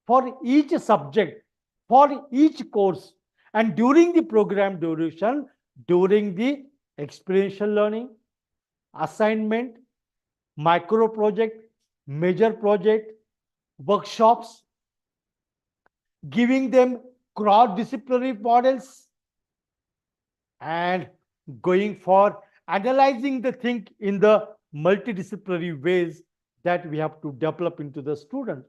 for each subject, for each course, and during the program duration, during the experiential learning, assignment, micro project, major project, workshops, giving them cross-disciplinary models, and going for analyzing the thing in the multidisciplinary ways that we have to develop into the student.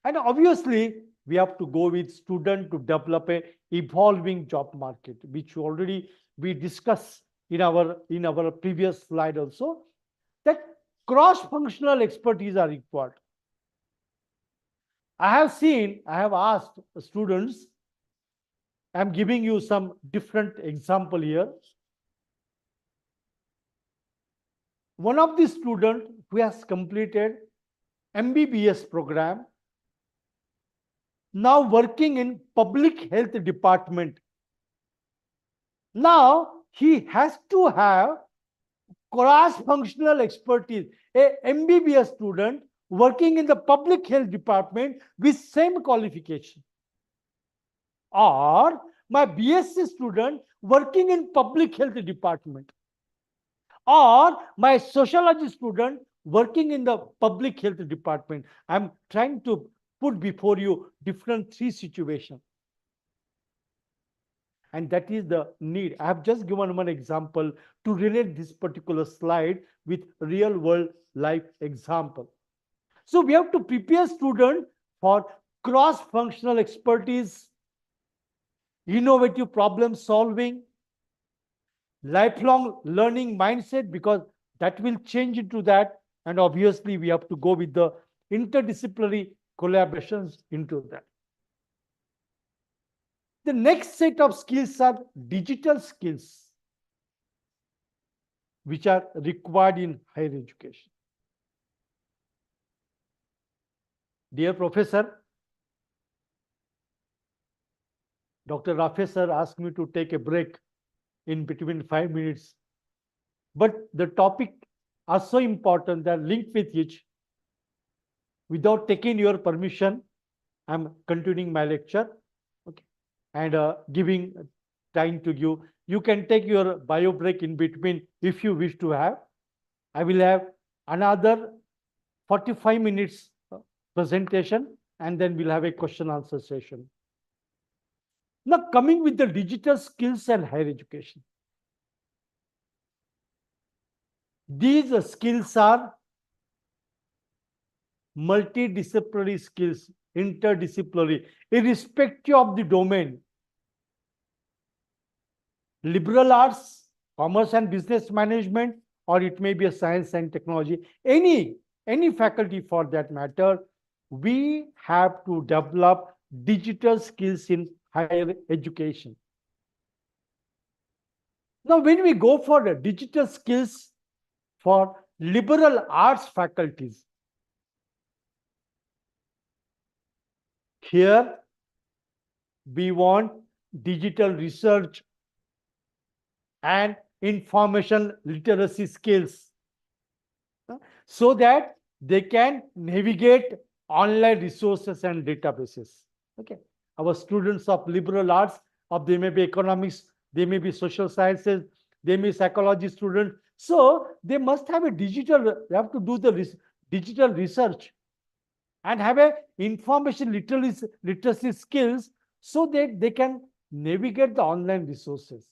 And obviously, we have to go with student to develop a evolving job market, which already we discussed in our previous slide also, that cross-functional expertise are required. I have asked students, I'm giving you some different example here. One of the student who has completed MBBS program, now working in public health department Now he has to have cross-functional expertise. A MBBS student working in the public health department with same qualification, or my BSc student working in public health department, or my sociology student working in the public health department. I'm trying to put before you different three situations. And that is the need. I have just given one example to relate this particular slide with real world life example. So we have to prepare student for cross functional expertise, innovative problem solving, lifelong learning mindset, because that will change into that. And obviously we have to go with the interdisciplinary collaborations into that. The next set of skills are digital skills, which are required in higher education. Dear Professor, Dr. Rafe sir asked me to take a break in between 5 minutes, but the topic are so important that linked with each. Without taking your permission, I'm continuing my lecture, okay, and giving time to you. You can take your bio break in between if you wish to have. I will have another 45 minutes presentation, and then we'll have a question answer session. Now, coming with the digital skills and higher education. These skills are multidisciplinary skills, interdisciplinary, irrespective of the domain. Liberal arts, commerce and business management, or it may be a science and technology, any faculty for that matter, we have to develop digital skills in higher education. Now, when we go for the digital skills for liberal arts faculties, here we want digital research and information literacy skills, so that they can navigate online resources and databases. Okay, our students of liberal arts, of they may be economics, they may be social sciences, they may be psychology students, so they must have a digital, they have to do the digital research and have a information literacy skills, so that they can navigate the online resources.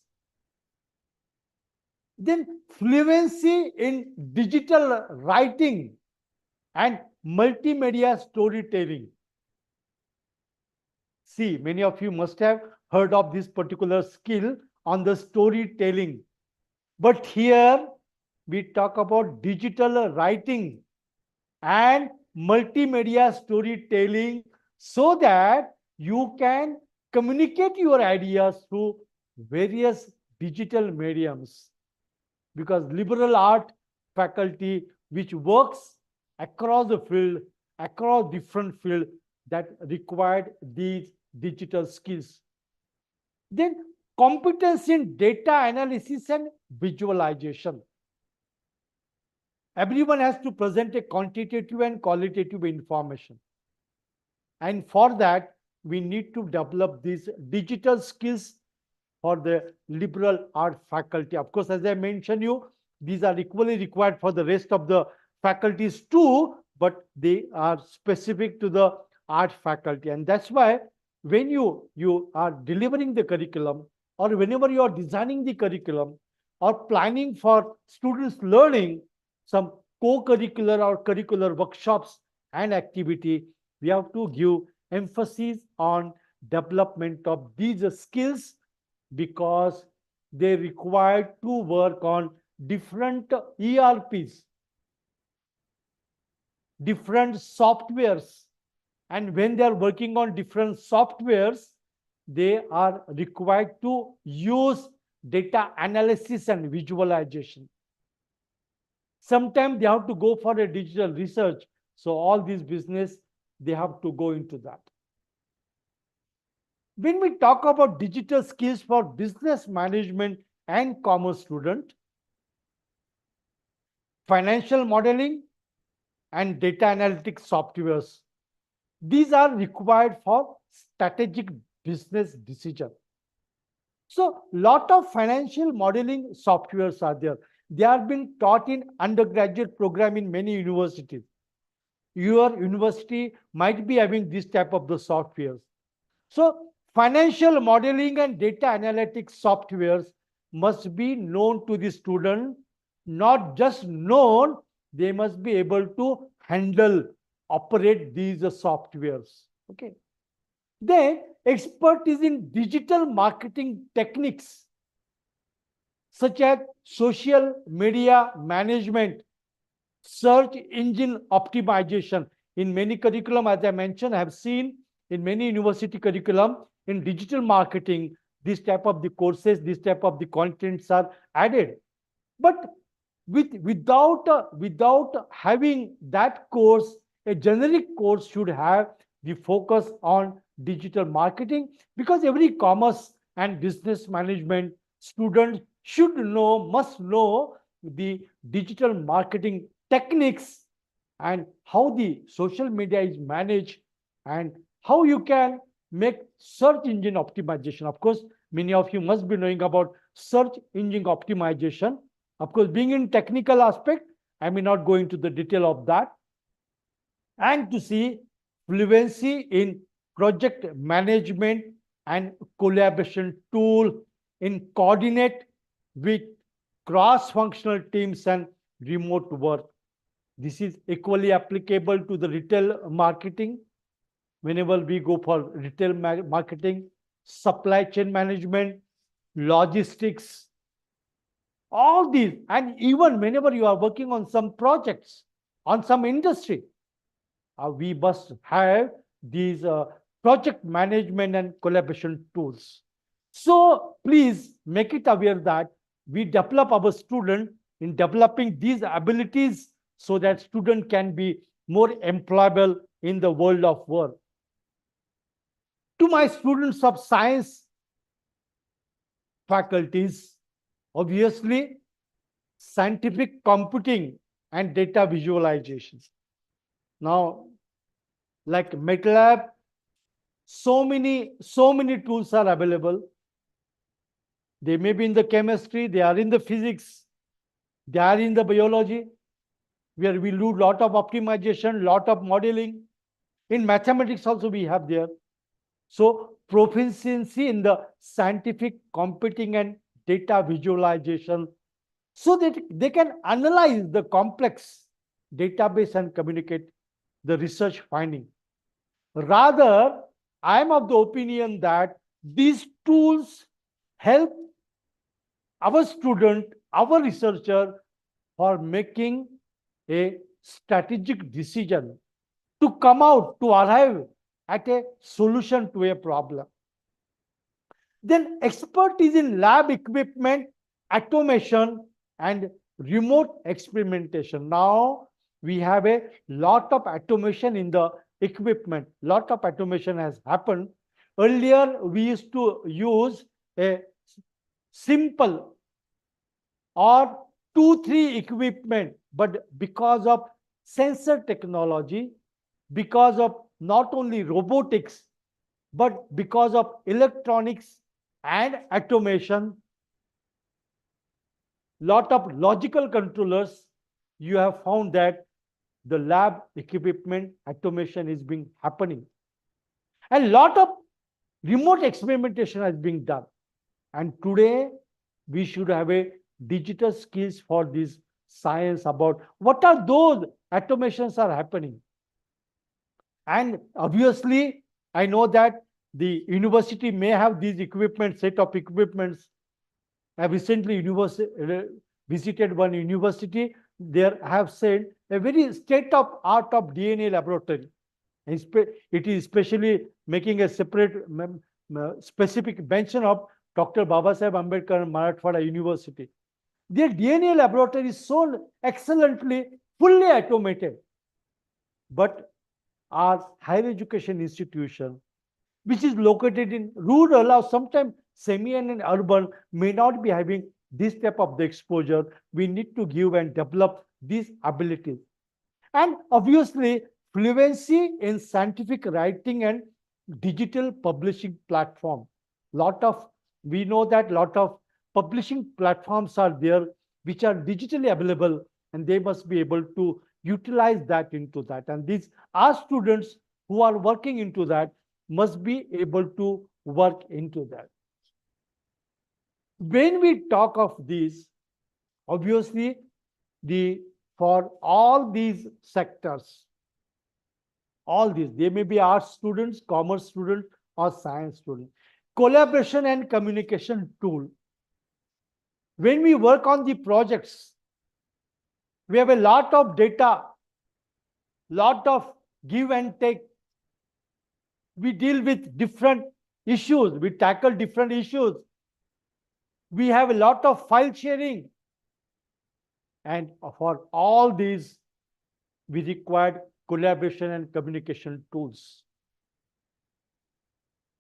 Then fluency in digital writing and multimedia storytelling. See, many of you must have heard of this particular skill on the storytelling. But here we talk about digital writing and multimedia storytelling, so that you can communicate your ideas through various digital mediums. Because liberal art faculty, which works across the field, across different field, that required these digital skills. Then competence in data analysis and visualization. Everyone has to present a quantitative and qualitative information. And for that, we need to develop these digital skills for the liberal art faculty. Of course, as I mentioned you, these are equally required for the rest of the faculties too, but they are specific to the art faculty. And that's why when you are delivering the curriculum, or whenever you are designing the curriculum or planning for students learning some co-curricular or curricular workshops and activity, we have to give emphasis on development of these skills, because they require to work on different ERPs, different softwares. And when they are working on different softwares, they are required to use data analysis and visualization. Sometimes they have to go for a digital research. So all these business, they have to go into that. When we talk about digital skills for business management and commerce student, financial modeling and data analytics softwares, these are required for strategic business decision. So lot of financial modeling softwares are there. They are being taught in undergraduate program in many universities. Your university might be having this type of the softwares. So financial modeling and data analytics softwares must be known to the student, not just known, they must be able to handle, operate these softwares. Okay. Then expertise in digital marketing techniques such as social media management, search engine optimization. In many curriculum, as I mentioned, I have seen in many university curriculum in digital marketing, this type of the courses, this type of the contents are added. But without having that course, a generic course should have the focus on digital marketing, because every commerce and business management student should know, must know the digital marketing techniques and how the social media is managed and how you can make search engine optimization. Of course, many of you must be knowing about search engine optimization. Of course, being in technical aspect, I may not go into the detail of that. And to see fluency in project management and collaboration tool, in coordinate with cross-functional teams and remote work. This is equally applicable to the retail marketing. Whenever we go for retail marketing, supply chain management, logistics, all these, and even whenever you are working on some projects, on some industry, we must have these project management and collaboration tools. So please make it aware that we develop our student in developing these abilities so that student can be more employable in the world of work. To my students of science faculties, obviously, scientific computing and data visualizations. Now, like MATLAB, so many tools are available. They may be in the chemistry, they are in the physics, they are in the biology, where we do lot of optimization, lot of modeling. In mathematics also we have there. So proficiency in the scientific computing and data visualization, so that they can analyze the complex database and communicate the research finding. Rather, I am of the opinion that these tools help our student, our researcher, for making a strategic decision to come out, to arrive at a solution to a problem. Then expertise in lab equipment, automation, and remote experimentation. Now we have a lot of automation in the equipment. Lot of automation has happened. Earlier, we used to use a simple or 2-3 equipment, but because of sensor technology, because of not only robotics, but because of electronics and automation, lot of logical controllers, you have found that the lab equipment automation is being happening. And lot of remote experimentation has been done. And today, we should have a digital skills for this science about what are those automations are happening. And obviously, I know that the university may have these equipment, set of equipments. I recently visited one university. There have said a very state-of-art of DNA laboratory. It is especially making a separate specific mention of Dr. Babasaheb Ambedkar Marathwada University. Their DNA laboratory is so excellently, fully automated. But our higher education institution, which is located in rural or sometimes semi and urban may not be having this type of the exposure. We need to give and develop these abilities. And obviously, fluency in scientific writing and digital publishing platform. Lot of We know that lot of publishing platforms are there which are digitally available, and they must be able to utilize that into that. And these are students who are working into that must be able to work into that. When we talk of these, obviously, the for all these sectors, all these, they may be arts students, commerce students, or science students. Collaboration and communication tool. When we work on the projects, we have a lot of data, lot of give and take. We deal with different issues, we tackle different issues. We have a lot of file sharing. And for all these, we required collaboration and communication tools.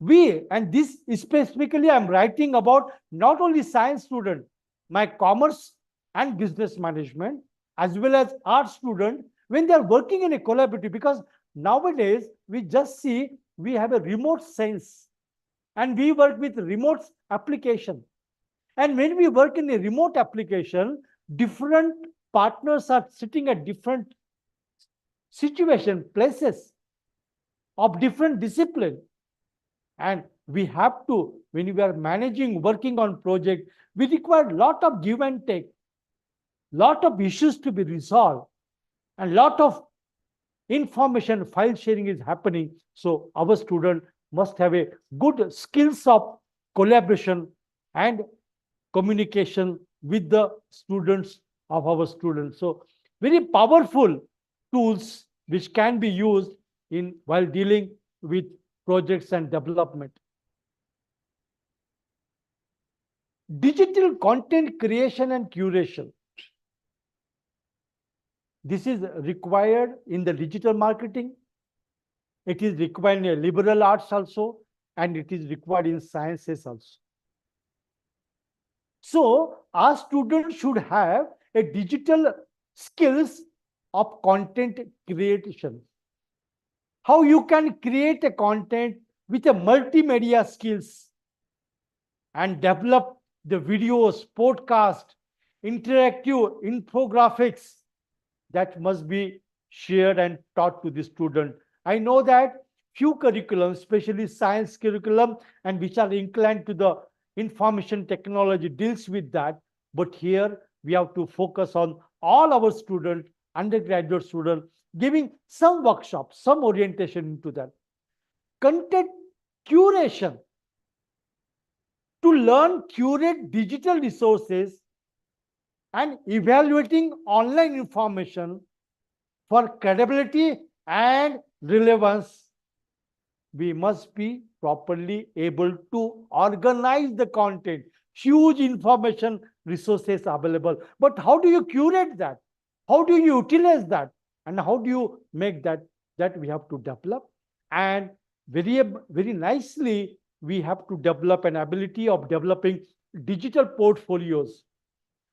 And this specifically I'm writing about not only science student, my commerce and business management, as well as art student, when they are working in a collaborative, because nowadays we just see we have a remote sense and we work with remote application. And when we work in a remote application, different partners are sitting at different situation, places of different discipline. And we have to, when we are managing, working on project, we require lot of give and take, lot of issues to be resolved, and lot of information file sharing is happening. So our student must have a good skills of collaboration and communication with the students of our students. So very powerful tools which can be used in while dealing with projects and development. Digital content creation and curation. This is required in the digital marketing. It is required in liberal arts also, and it is required in sciences also. So our students should have a digital skills of content creation. How you can create a content with a multimedia skills and develop the videos, podcast, interactive infographics that must be shared and taught to the student. I know that few curriculums, especially science curriculum, and which are inclined to the information technology deals with that. But here we have to focus on all our students, undergraduate students, giving some workshops, some orientation into that. Content curation. To learn, curate digital resources and evaluating online information for credibility and relevance, we must be properly able to organize the content. Huge information resources available. But how do you curate that? How do you utilize that? And how do you make that? That we have to develop. And very nicely, we have to develop an ability of developing digital portfolios.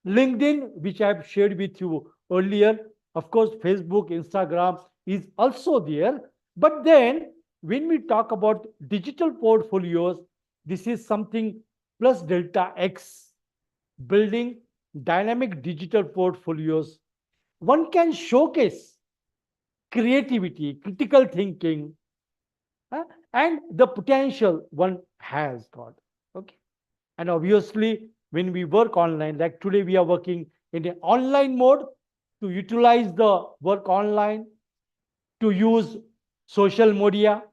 LinkedIn, which I have shared with you earlier, of course, Facebook, Instagram is also there. But then when we talk about digital portfolios, this is something plus delta X, building dynamic digital portfolios. One can showcase creativity, critical thinking, and the potential one has got. Okay. And obviously, when we work online, like today we are working in an online mode to utilize the work online, to use social media,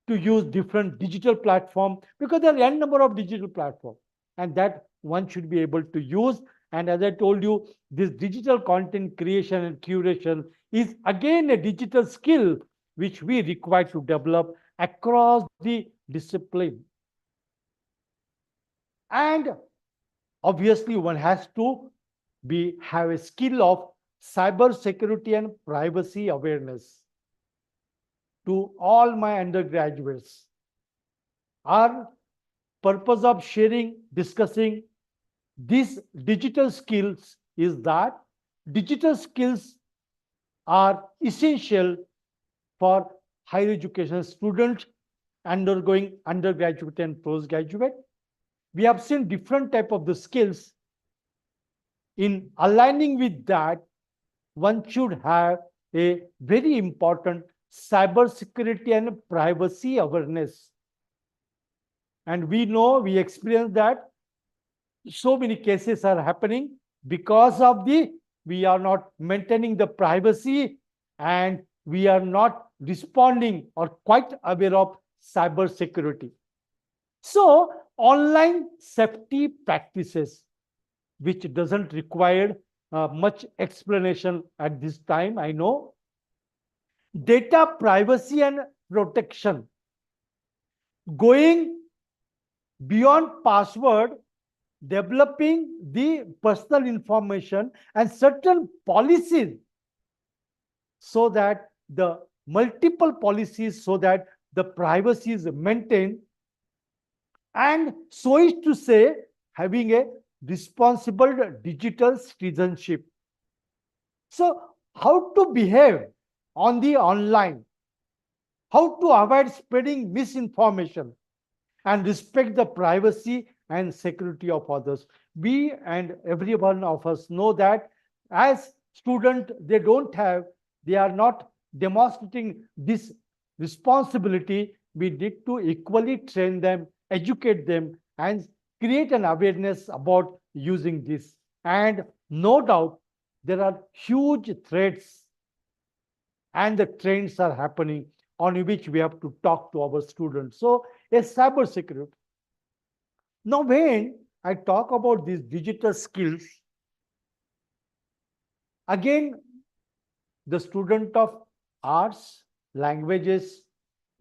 to use different digital platform, because there are n number of digital platforms, and that one should be able to use. And as I told you, this digital content creation and curation is again a digital skill which we require to develop across the discipline. And obviously, one has to have a skill of cyber security and privacy awareness. To all my undergraduates, Our purpose of sharing, discussing these digital skills is that digital skills are essential for higher education students undergoing undergraduate and postgraduate. We have seen different type of the skills. In aligning with that, one should have a very important cyber security and privacy awareness. And we know, we experience that so many cases are happening because of the we are not maintaining the privacy, and we are not responding or quite aware of cyber security. So online safety practices, which doesn't require much explanation at this time, I know. Data privacy and protection, going beyond password, developing the personal information and certain policies, so that the multiple policies, so that the privacy is maintained, and so is to say having a responsible digital citizenship. So how to behave on the online, how to avoid spreading misinformation, and respect the privacy and security of others. We and every one of us know that as student, they are not demonstrating this responsibility. We need to equally train them, educate them, and create an awareness about using this. And no doubt, there are huge threats and the trends are happening on which we have to talk to our students. So, a cyber security. Now, when I talk about these digital skills, again, the student of arts, languages,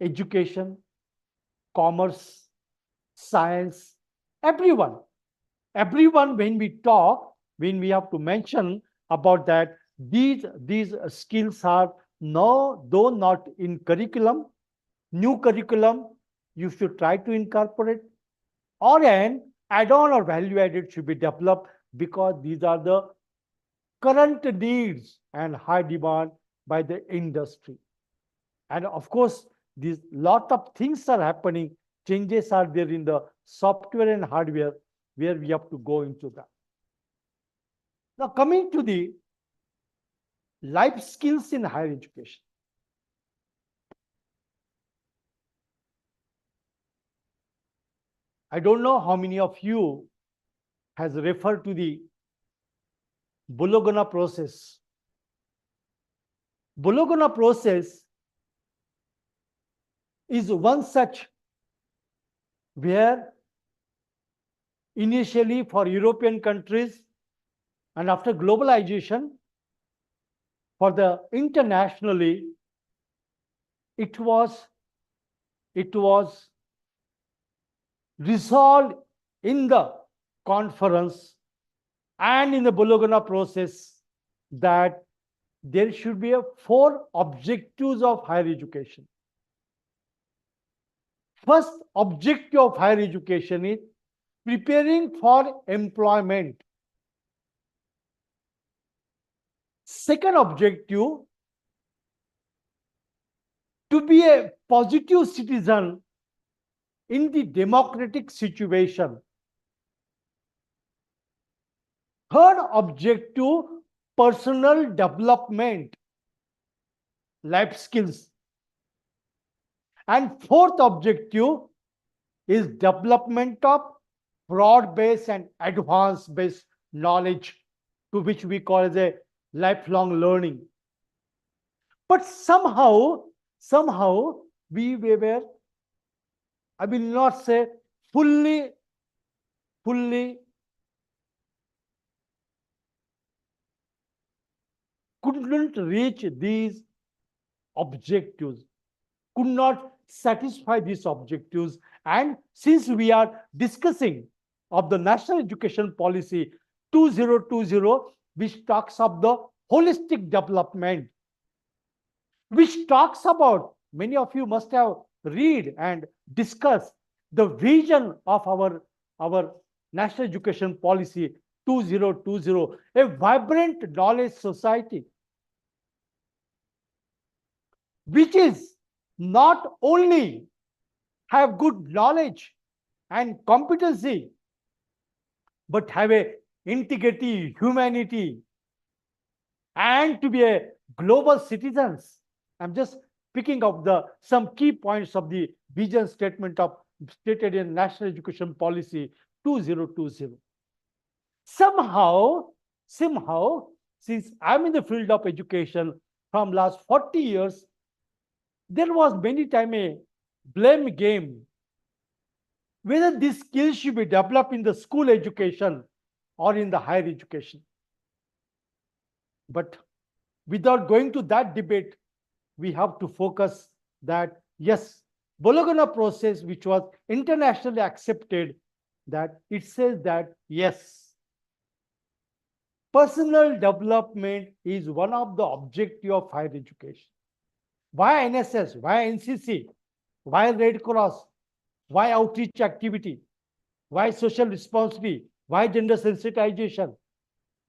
education, commerce, science, everyone, when we talk, when we have to mention about that, these skills are no, though not in curriculum, new curriculum, you should try to incorporate, or an add-on or value added should be developed, because these are the current needs and high demand by the industry. And of course, these lot of things are happening, changes are there in the software and hardware, where we have to go into that. Now, coming to the life skills in higher education. I don't know how many of you has referred to the Bologna process. Bologna process is one such where initially for European countries and after globalization, for the internationally, it was resolved in the conference and in the Bologna process that there should be 4 objectives of higher education. First objective of higher education is preparing for employment. Second objective, to be a positive citizen in the democratic situation. Third objective, personal development, life skills. And fourth objective is development of broad-based and advanced-based knowledge, to which we call as a lifelong learning. But somehow we were, I will not say fully couldn't reach these objectives, could not satisfy these objectives. And since we are discussing of the National Education Policy 2020, which talks of the holistic development, which talks about, many of you must have read and discussed the vision of our National Education Policy 2020, a vibrant knowledge society, which is not only have good knowledge and competency, but have a integrity, humanity, and to be a global citizens. I'm just picking up the some key points of the vision statement of stated in National Education Policy 2020. Somehow, since I'm in the field of education from last 40 years, there was many time a blame game whether these skills should be developed in the school education or in the higher education. But without going to that debate, we have to focus that yes, Bologna process, which was internationally accepted, that it says that yes, personal development is one of the objective of higher education. Why NSS? Why NCC? Why Red Cross? Why outreach activity? Why social responsibility? Why gender sensitization?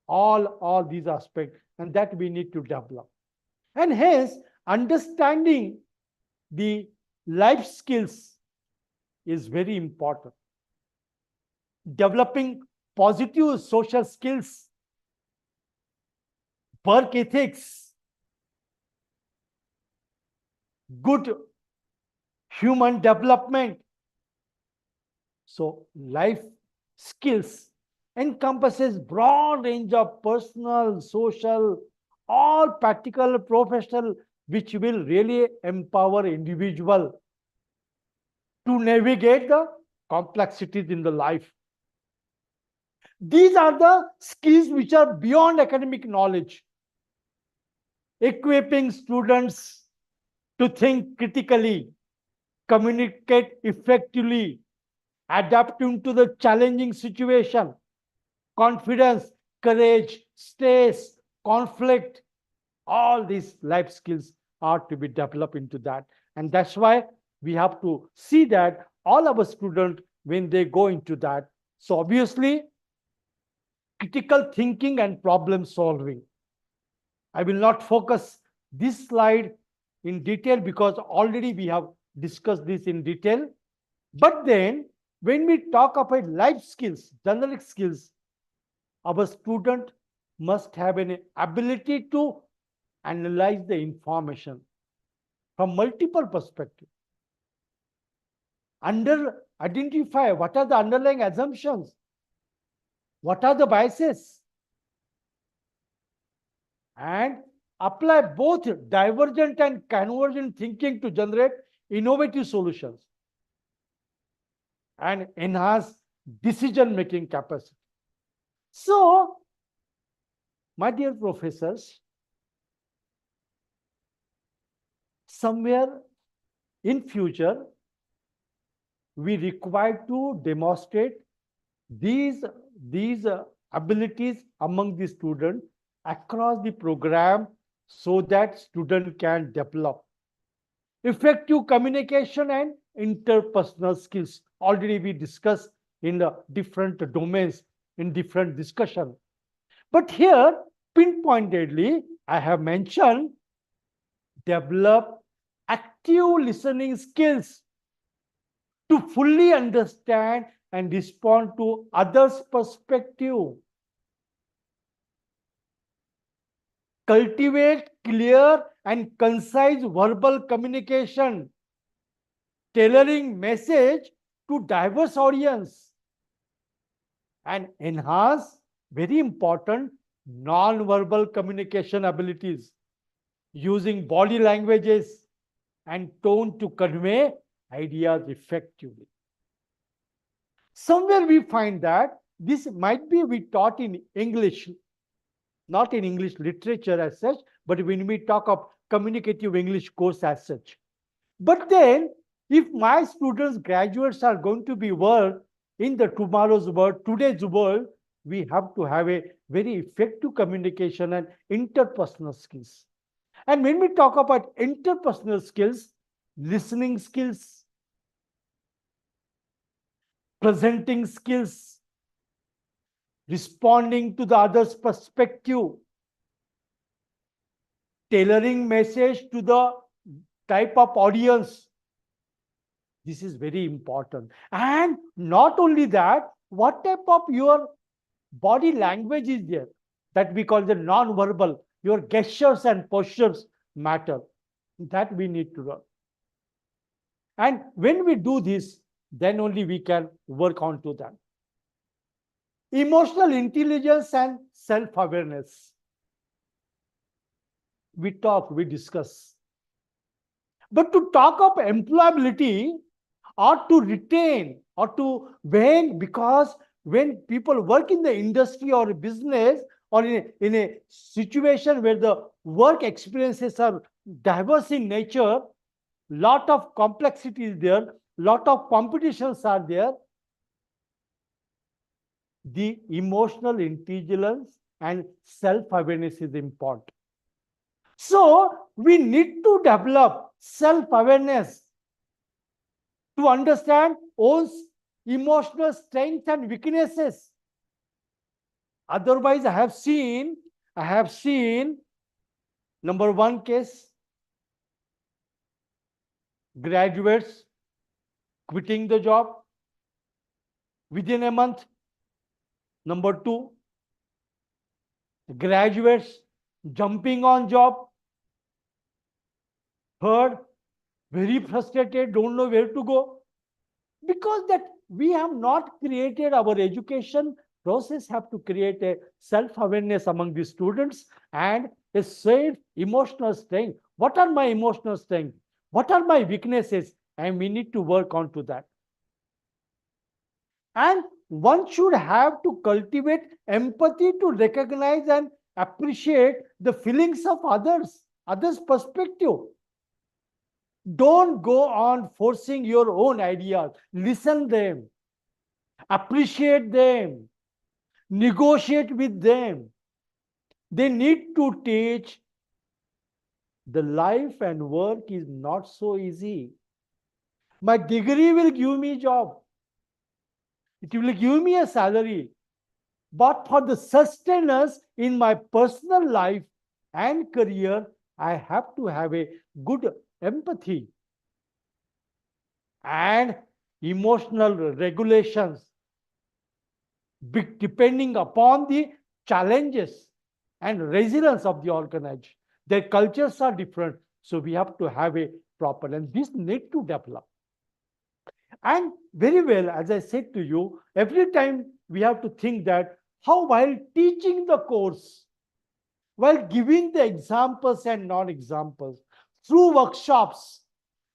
All these aspects, and that we need to develop. And hence, understanding the life skills is very important. Developing positive social skills, work ethics, good human development. So life skills encompasses broad range of personal, social, all practical, professional, which will really empower individual to navigate the complexities in the life. These are the skills which are beyond academic knowledge, equipping students to think critically, communicate effectively, adapting to the challenging situation, confidence, courage, stress, conflict, all these life skills are to be developed into that. And that's why we have to see that all our students, when they go into that, so obviously, critical thinking and problem solving. I will not focus this slide in detail because already we have discussed this in detail. But then, when we talk about life skills, generic skills, our student must have an ability to analyze the information from multiple perspectives, identify what are the underlying assumptions, what are the biases, and apply both divergent and convergent thinking to generate innovative solutions and enhance decision-making capacity. So, my dear professors, somewhere in future, we require to demonstrate these abilities among the students across the program so that student can develop effective communication and interpersonal skills. Already we discussed in the different domains in different discussion. But here, pinpointedly, I have mentioned develop active listening skills to fully understand and respond to others' perspective. Cultivate clear and concise verbal communication, tailoring message to diverse audience, and enhance very important non-verbal communication abilities using body languages and tone to convey ideas effectively. Somewhere we find that this might be we taught in English, not in English literature as such, but when we talk of communicative English course as such. But then, if my students, graduates are going to be world in the tomorrow's world, today's world, we have to have a very effective communication and interpersonal skills. And when we talk about interpersonal skills, listening skills, presenting skills, responding to the other's perspective, tailoring message to the type of audience. This is very important. And not only that, what type of your body language is there that we call the non-verbal, your gestures and postures matter. That we need to learn. And when we do this, then only we can work on to that. Emotional intelligence and self-awareness. We talk, we discuss. But to talk of employability or to retain or to gain, because when people work in the industry or business or in a situation where the work experiences are diverse in nature, lot of complexity is there, lot of competitions are there, the emotional intelligence and self-awareness is important. So we need to develop self-awareness to understand one's emotional strengths and weaknesses. Otherwise, I have seen number one case, graduates quitting the job within a month. Number two, graduates jumping on job. Third, very frustrated, don't know where to go. Because that we have not created our education process, have to create a self-awareness among the students and a safe emotional strength. What are my emotional strengths? What are my weaknesses? And we need to work on to that. And one should have to cultivate empathy to recognize and appreciate the feelings of others' perspective. Don't go on forcing your own ideas. Listen them, appreciate them, negotiate with them. They need to teach the life and work is not so easy. My degree will give me job. It will give me a salary. But for the sustenance in my personal life and career, I have to have a good empathy and emotional regulations depending upon the challenges and resilience of the organization. Their cultures are different, so we have to have a proper, and this need to develop. And very well, as I said to you, every time we have to think that how while teaching the course, while giving the examples and non-examples, through workshops,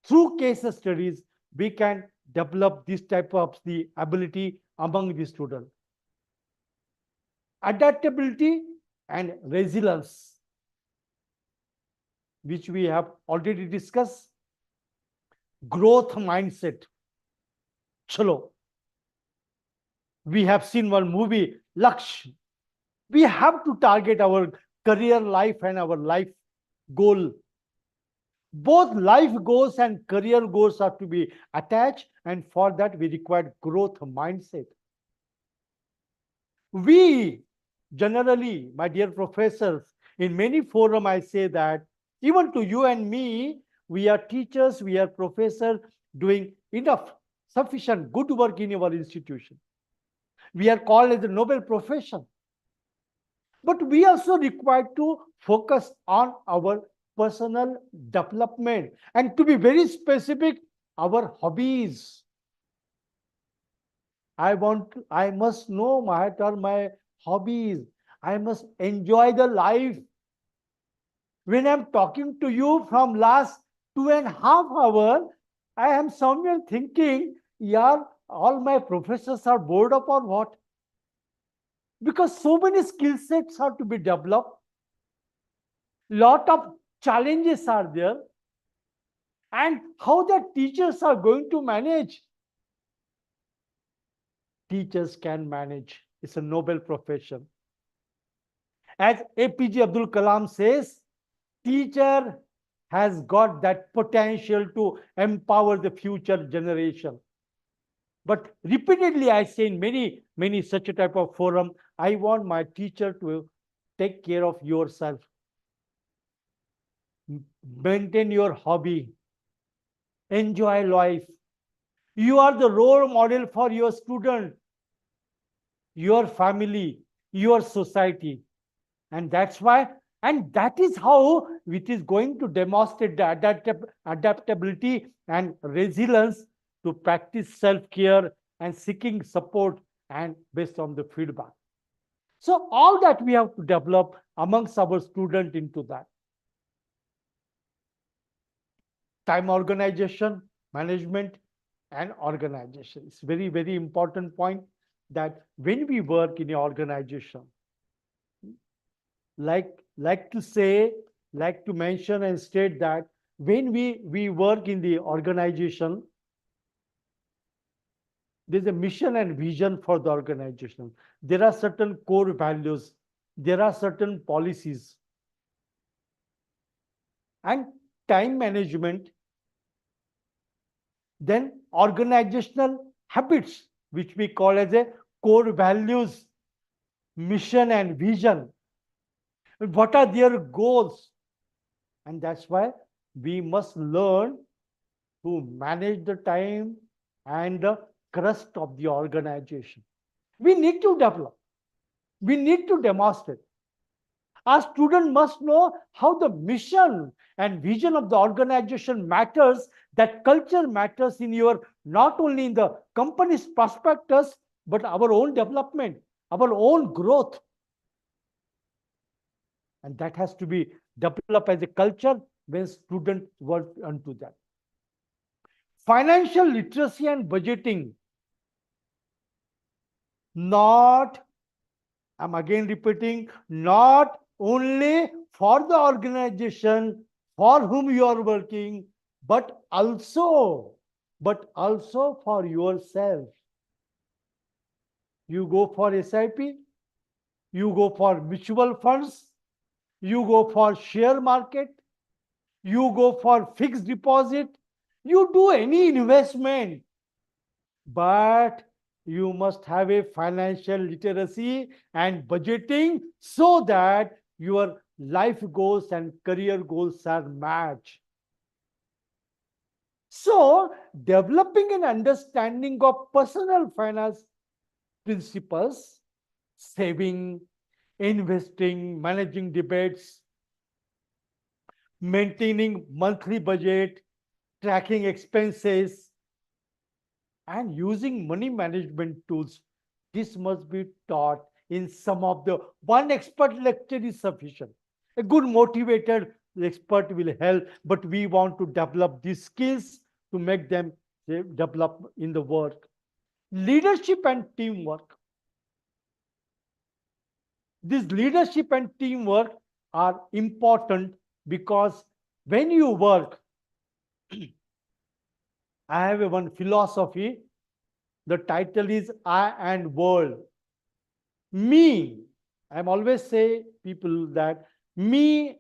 through case studies, we can develop this type of the ability among the students. Adaptability and resilience, which we have already discussed. Growth mindset. Chalo. We have seen one movie, Laksh. We have to target our career life and our life goal. Both life goals and career goals are to be attached, and for that we require growth mindset. We generally, my dear professors, in many forums I say that even to you and me, we are teachers, we are professors doing enough, sufficient good work in our institution. We are called as a noble profession. But we also require to focus on our personal development and to be very specific, our hobbies. I must know what are my hobbies. I must enjoy the life. When I'm talking to you from last 2.5 hours, I am somewhere thinking, yeah, all my professors are bored up or what? Because so many skill sets are to be developed. Lot of challenges are there. And how the teachers are going to manage? Teachers can manage. It's a noble profession. As APJ Abdul Kalam says, teacher has got that potential to empower the future generation. But repeatedly, I say in many such a type of forum, I want my teacher to take care of yourself, maintain your hobby, enjoy life. You are the role model for your student, your family, your society. And that's why, and that is how it is going to demonstrate the adaptability and resilience to practice self-care and seeking support and based on the feedback. So all that we have to develop amongst our student into that. Time organization, management, and organization. It's very important point that when we work in an organization, like to say, like to mention and state that when we work in the organization, there's a mission and vision for the organization. There are certain core values, there are certain policies, and time management, then organizational habits, which we call as a core values, mission and vision. What are their goals? And that's why we must learn to manage the time and the crust of the organization. We need to develop, we need to demonstrate. Our student must know how the mission and vision of the organization matters, that culture matters in your, not only in the company's prospectus, but our own development, our own growth. And that has to be developed as a culture when students work onto that. Financial literacy and budgeting, not, I'm again repeating, not only for the organization for whom you are working, but also for yourself. You go for SIP, you go for mutual funds, you go for share market, you go for fixed deposit, you do any investment, but you must have a financial literacy and budgeting so that your life goals and career goals are matched. So, developing an understanding of personal finance principles, saving, investing, managing debates, maintaining monthly budget, tracking expenses, and using money management tools. This must be taught in some of the, one expert lecture is sufficient. A good motivated expert will help, but we want to develop these skills to make them develop in the work. Leadership and teamwork. This leadership and teamwork are important because when you work, I have one philosophy. The title is I and World. Me, I'm always say people that me,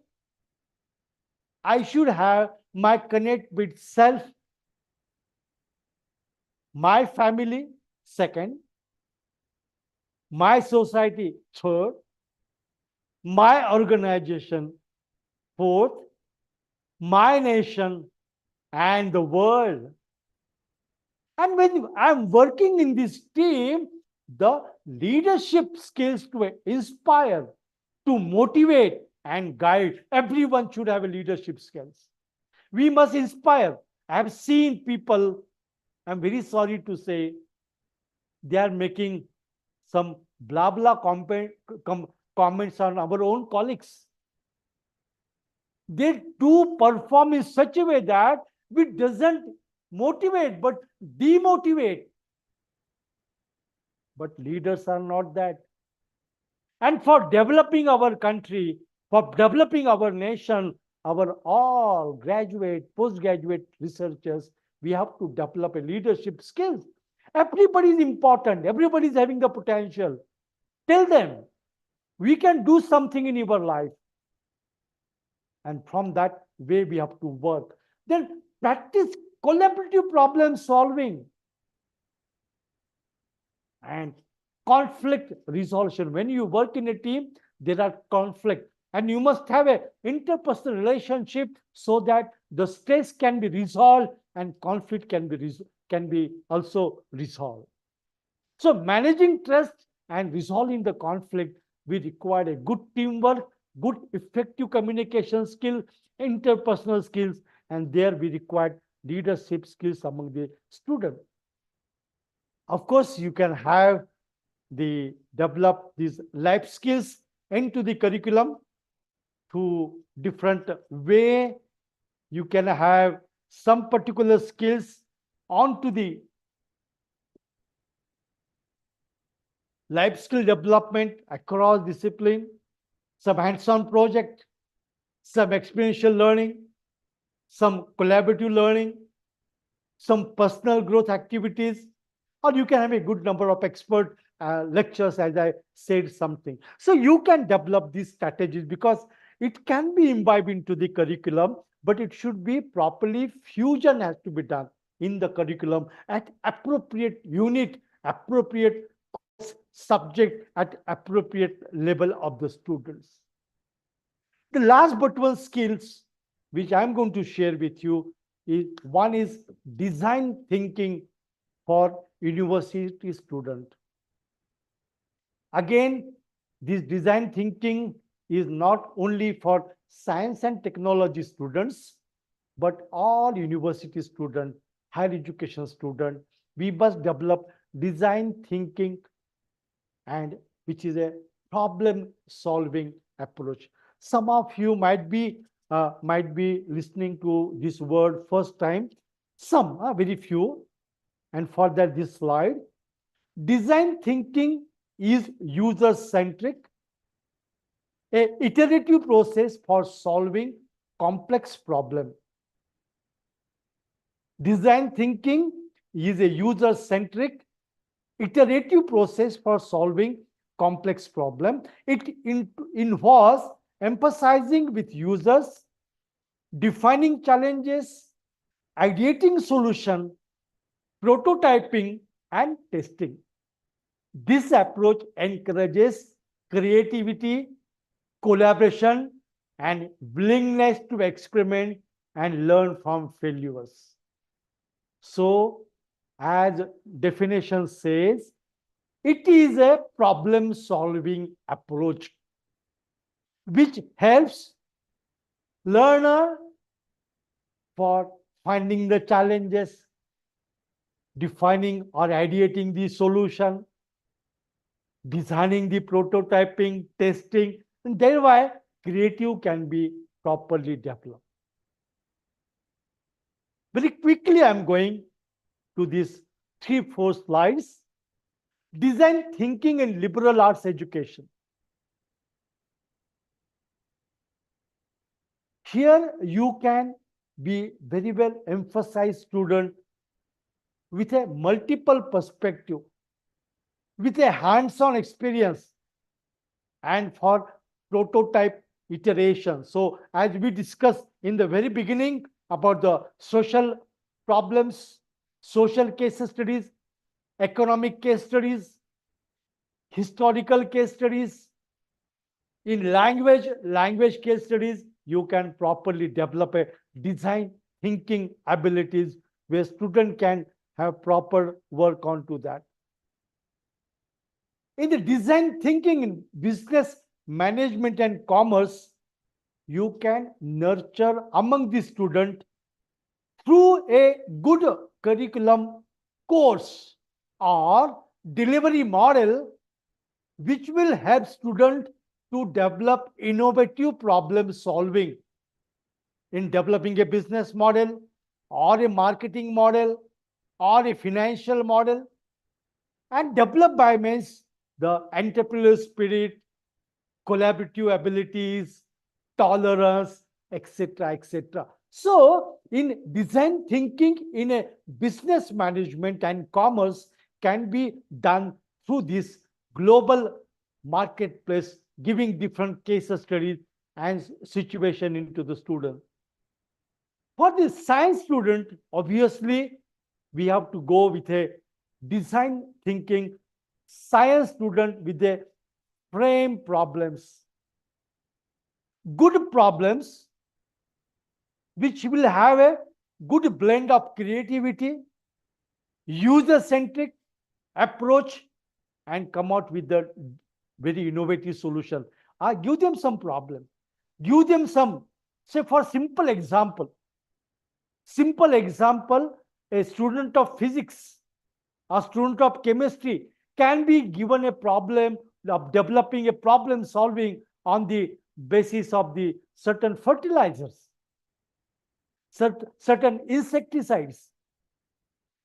I should have my connect with self, my family, second, my society, third, my organization, fourth, my nation, and the world. And when I'm working in this team, the leadership skills to inspire, to motivate and guide. Everyone should have a leadership skills. We must inspire. I have seen people, I'm very sorry to say, they are making some blah blah comments on our own colleagues. They do perform in such a way that it doesn't motivate but demotivate. But leaders are not that. And for developing our country, for developing our nation, our all graduate, postgraduate researchers, we have to develop a leadership skills. Everybody is important. Everybody is having the potential. Tell them, we can do something in your life. And from that way, we have to work. Then practice collaborative problem solving. And conflict resolution. When you work in a team, there are conflict, and you must have a interpersonal relationship so that the stress can be resolved and conflict can be also resolved. So managing trust and resolving the conflict, we require a good teamwork, good effective communication skill, interpersonal skills, and there we require leadership skills among the students. Of course, you can have the develop these life skills into the curriculum through different way. You can have some particular skills onto the life skill development across discipline, some hands-on project, some experiential learning, some collaborative learning, some personal growth activities, or you can have a good number of expert lectures, as I said something. So you can develop these strategies because it can be imbibed into the curriculum, but it should be properly fusion has to be done in the curriculum at appropriate unit, appropriate subject at appropriate level of the students. The last but one skills which I'm going to share with you is one is design thinking for university student. Again, this design thinking is not only for science and technology students, but all university students, higher education students. We must develop design thinking, and which is a problem solving approach. Some of you might be listening to this word first time, some very few. And for that, this slide, design thinking is user centric, a iterative process for solving complex problem. Design thinking is a user centric, iterative process for solving complex problem. It involves emphasizing with users, defining challenges, ideating solution, prototyping, and testing. This approach encourages creativity, collaboration, and willingness to experiment and learn from failures. So, as definition says, it is a problem-solving approach which helps learner for finding the challenges, defining or ideating the solution, designing the prototyping, testing, and thereby creative can be properly developed. Very quickly, I'm going to these 3-4 slides. Design thinking in liberal arts education. Here you can be very well emphasized student with a multiple perspective, with a hands-on experience, and for prototype iteration. So as we discussed in the very beginning about the social problems, social case studies, economic case studies, historical case studies, in language case studies, you can properly develop a design thinking abilities where student can have proper work onto that. In the design thinking in business management and commerce, you can nurture among the student through a good curriculum course or delivery model which will help student to develop innovative problem solving in developing a business model or a marketing model or a financial model. And develop by means the entrepreneurial spirit, collaborative abilities, tolerance, etc., etc. So, in design thinking in a business management and commerce can be done through this global marketplace, giving different case studies and situation into the student. For the science student, obviously, we have to go with a design thinking science student with a frame problems, good problems which will have a good blend of creativity, user-centric approach, and come out with the very innovative solution. I give them some problem, give them some, say for simple example, a student of physics, a student of chemistry can be given a problem of developing a problem solving on the basis of the certain fertilizers, certain insecticides.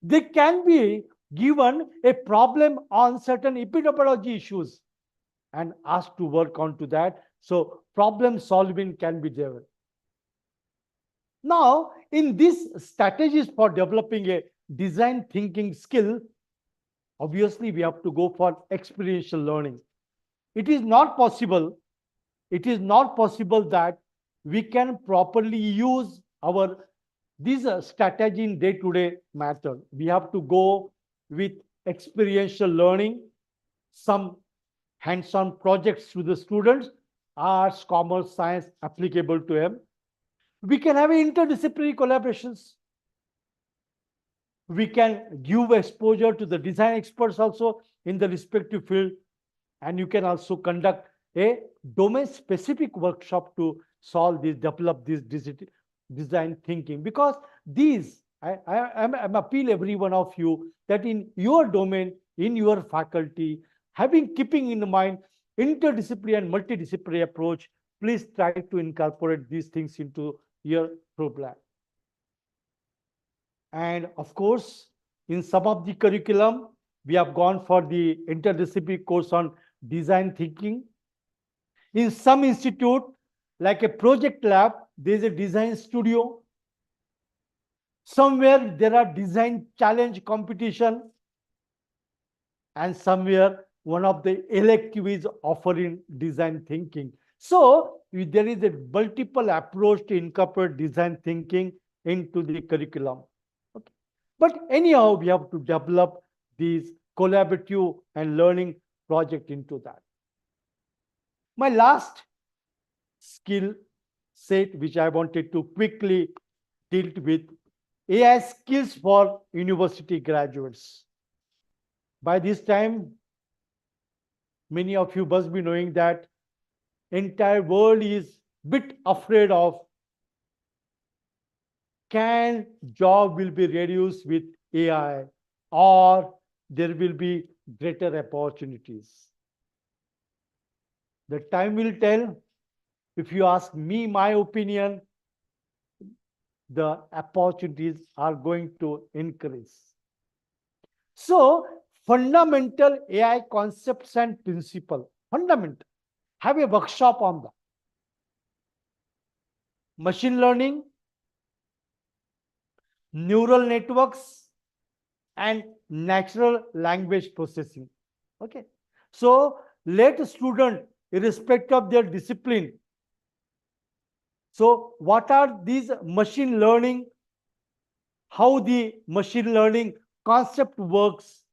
They can be given a problem on certain epidemiology issues and asked to work on to that. So problem solving can be there. Now, in these strategies for developing a design thinking skill, obviously we have to go for experiential learning. It is not possible, that we can properly use our this strategy in day-to-day matter. We have to go with experiential learning, some hands-on projects to the students, arts, commerce, science applicable to them. We can have interdisciplinary collaborations. We can give exposure to the design experts also in the respective field, and you can also conduct a domain-specific workshop to solve this, develop this design thinking. Because these, I'm appeal every one of you that in your domain, in your faculty, keeping in mind interdisciplinary and multidisciplinary approach, please try to incorporate these things into your program. And of course, in some of the curriculum, we have gone for the interdisciplinary course on design thinking. In some institute, like a project lab, there is a design studio. Somewhere there are design challenge competition. And somewhere one of the elective is offering design thinking. So there is a multiple approach to incorporate design thinking into the curriculum. Okay. But anyhow, we have to develop these collaborative and learning project into that. My last skill set, which I wanted to quickly deal with, AI skills for university graduates. By this time, many of you must be knowing that entire world is bit afraid of can job will be reduced with AI or there will be greater opportunities. The time will tell. If you ask me my opinion, the opportunities are going to increase. So fundamental AI concepts and principle, fundamental. Have a workshop on that. Machine learning, neural networks, and natural language processing. Okay. So let a student, irrespective of their discipline. So what are these machine learning? How the machine learning concept works,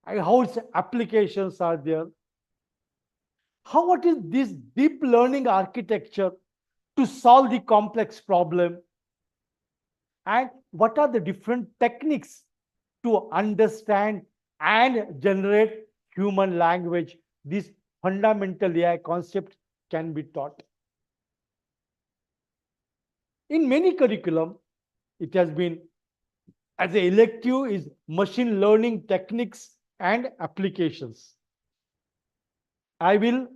and how its applications are there. What is this deep learning architecture to solve the complex problem? And what are the different techniques to understand and generate human language? This fundamental AI concept can be taught. In many curriculum, it has been as an elective is machine learning techniques and applications. I will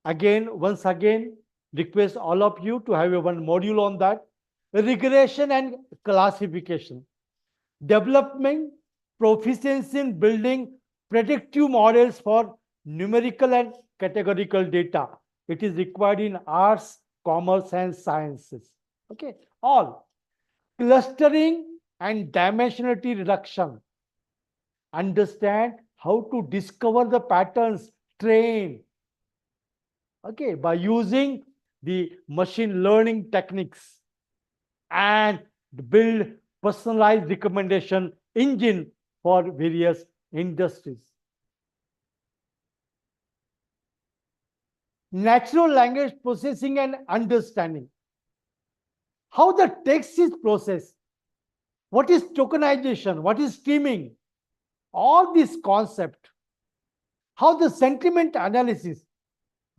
once again request all of you to have one module on that. Regression and classification. Development, proficiency in building predictive models for numerical and categorical data. It is required in arts, commerce, and sciences. Okay, all. Clustering and dimensionality reduction. Understand how to discover the patterns, train. Okay, by using the machine learning techniques and build personalized recommendation engine for various industries. natural language processing and understanding, how the text is processed, what is tokenization, what is streaming, all this concept, how the sentiment analysis,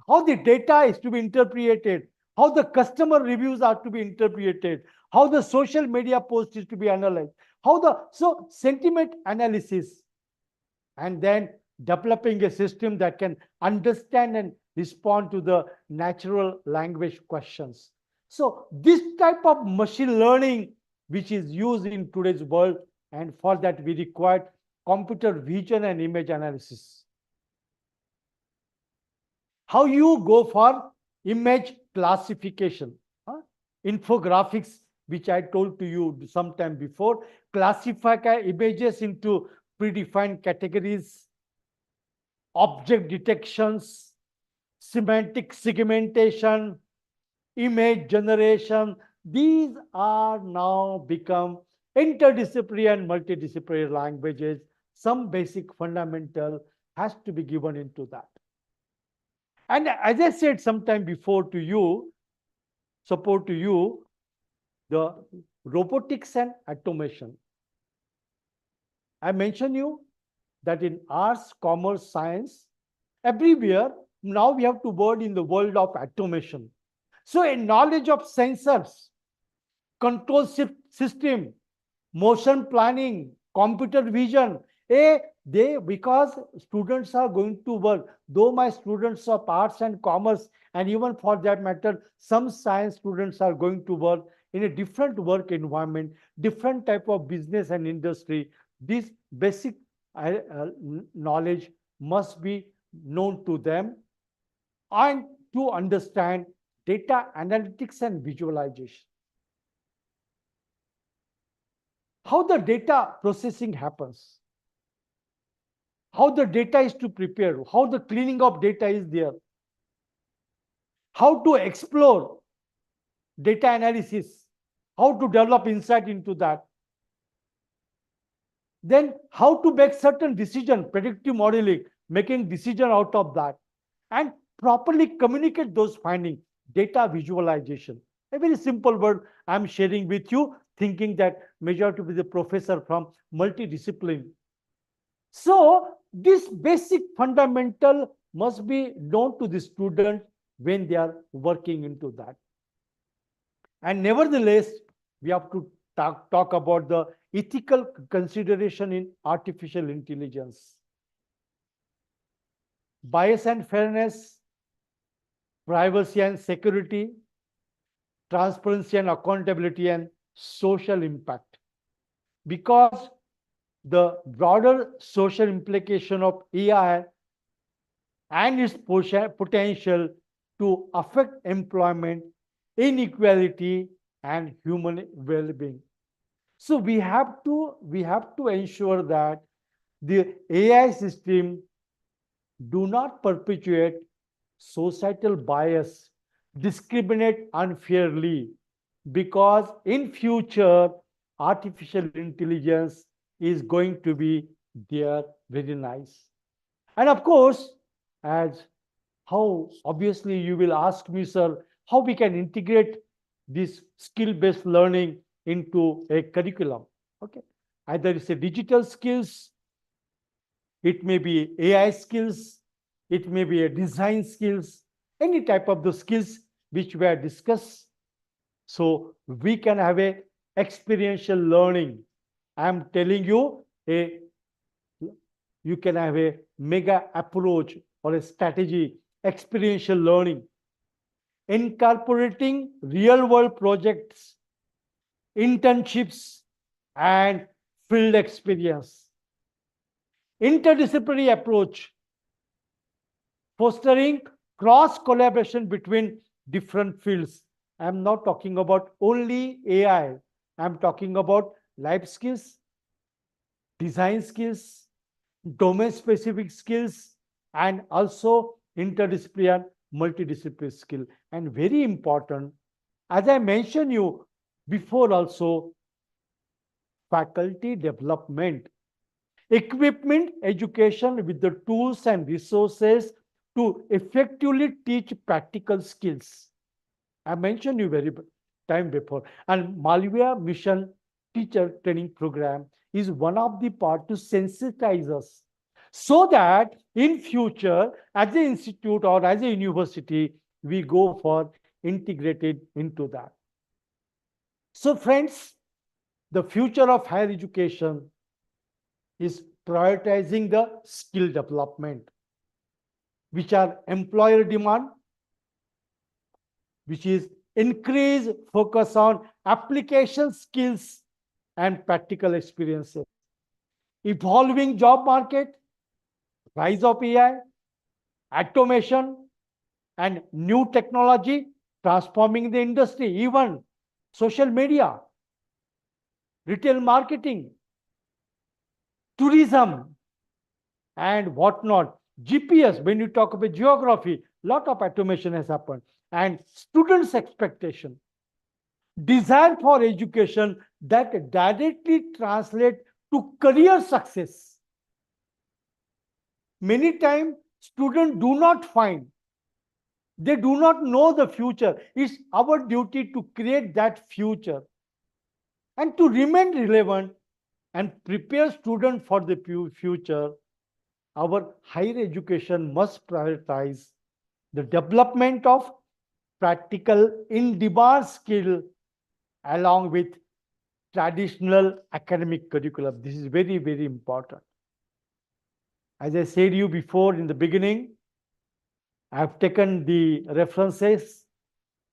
how the data is to be interpreted, how the customer reviews are to be interpreted, how the social media post is to be analyzed, how the so sentiment analysis, and then developing a system that can understand and respond to the natural language questions. So this type of machine learning which is used in today's world, and for that we require computer vision and image analysis. How you go for image classification, infographics, which I told to you sometime before, classify images into predefined categories, object detections, semantic segmentation, image generation. These are now become interdisciplinary and multidisciplinary languages. Some basic fundamental has to be given into that. And as I said sometime before to you, support to you, the robotics and automation. I mentioned you that in arts, commerce, science, everywhere, now we have to work in the world of automation. So a knowledge of sensors, control system, motion planning, computer vision, they because students are going to work, though my students of arts and commerce, and even for that matter, some science students are going to work in a different work environment, different type of business and industry. This basic knowledge must be known to them, and to understand data analytics and visualization. How the data processing happens, how the data is to prepare, how the cleaning of data is there, how to explore data analysis, how to develop insight into that, then how to make certain decision, predictive modeling, making decision out of that, and properly communicate those findings, data visualization. A very simple word I'm sharing with you, thinking that majority of the professor from multidiscipline. So this basic fundamental must be known to the student when they are working into that. And nevertheless, we have to talk about the ethical consideration in artificial intelligence. Bias and fairness, privacy and security, transparency and accountability, and social impact. Because the broader social implication of AI and its potential to affect employment, inequality, and human well-being. So we have to ensure that the AI system do not perpetuate societal bias, discriminate unfairly, because in future artificial intelligence is going to be there very nice. And of course, as how obviously you will ask me, sir, how we can integrate this skill-based learning into a curriculum. Okay, either it's a digital skills, it may be AI skills, it may be a design skills, any type of the skills which were discussed. So we can have a experiential learning. I'm telling you, you can have a mega approach or a strategy, experiential learning, incorporating real world projects, internships, and field experience. Interdisciplinary approach, fostering cross collaboration between different fields. I'm not talking about only AI. I'm talking about life skills, design skills, domain specific skills, and also interdisciplinary, multidisciplinary skill. And very important, as I mentioned you before also, faculty development, equipment, education with the tools and resources to effectively teach practical skills. I mentioned you very time before. And Malviya Mission Teacher Training Program is one of the part to sensitize us so that in future, as an institute or as a university, we go for integrated into that. So friends, the future of higher education is prioritizing the skill development, which are employer demand, which is increase focus on application skills and practical experiences. Evolving job market, rise of AI, automation, and new technology transforming the industry, even social media, retail marketing, tourism, and whatnot. GPS, when you talk about geography, lot of automation has happened. And students' expectation, desire for education that directly translate to career success. Many times, students do not find, they do not know the future. It's our duty to create that future and to remain relevant and prepare students for the future. Our higher education must prioritize the development of practical in-demand skill along with traditional academic curriculum. This is very, very important. As I said you before in the beginning, I have taken the references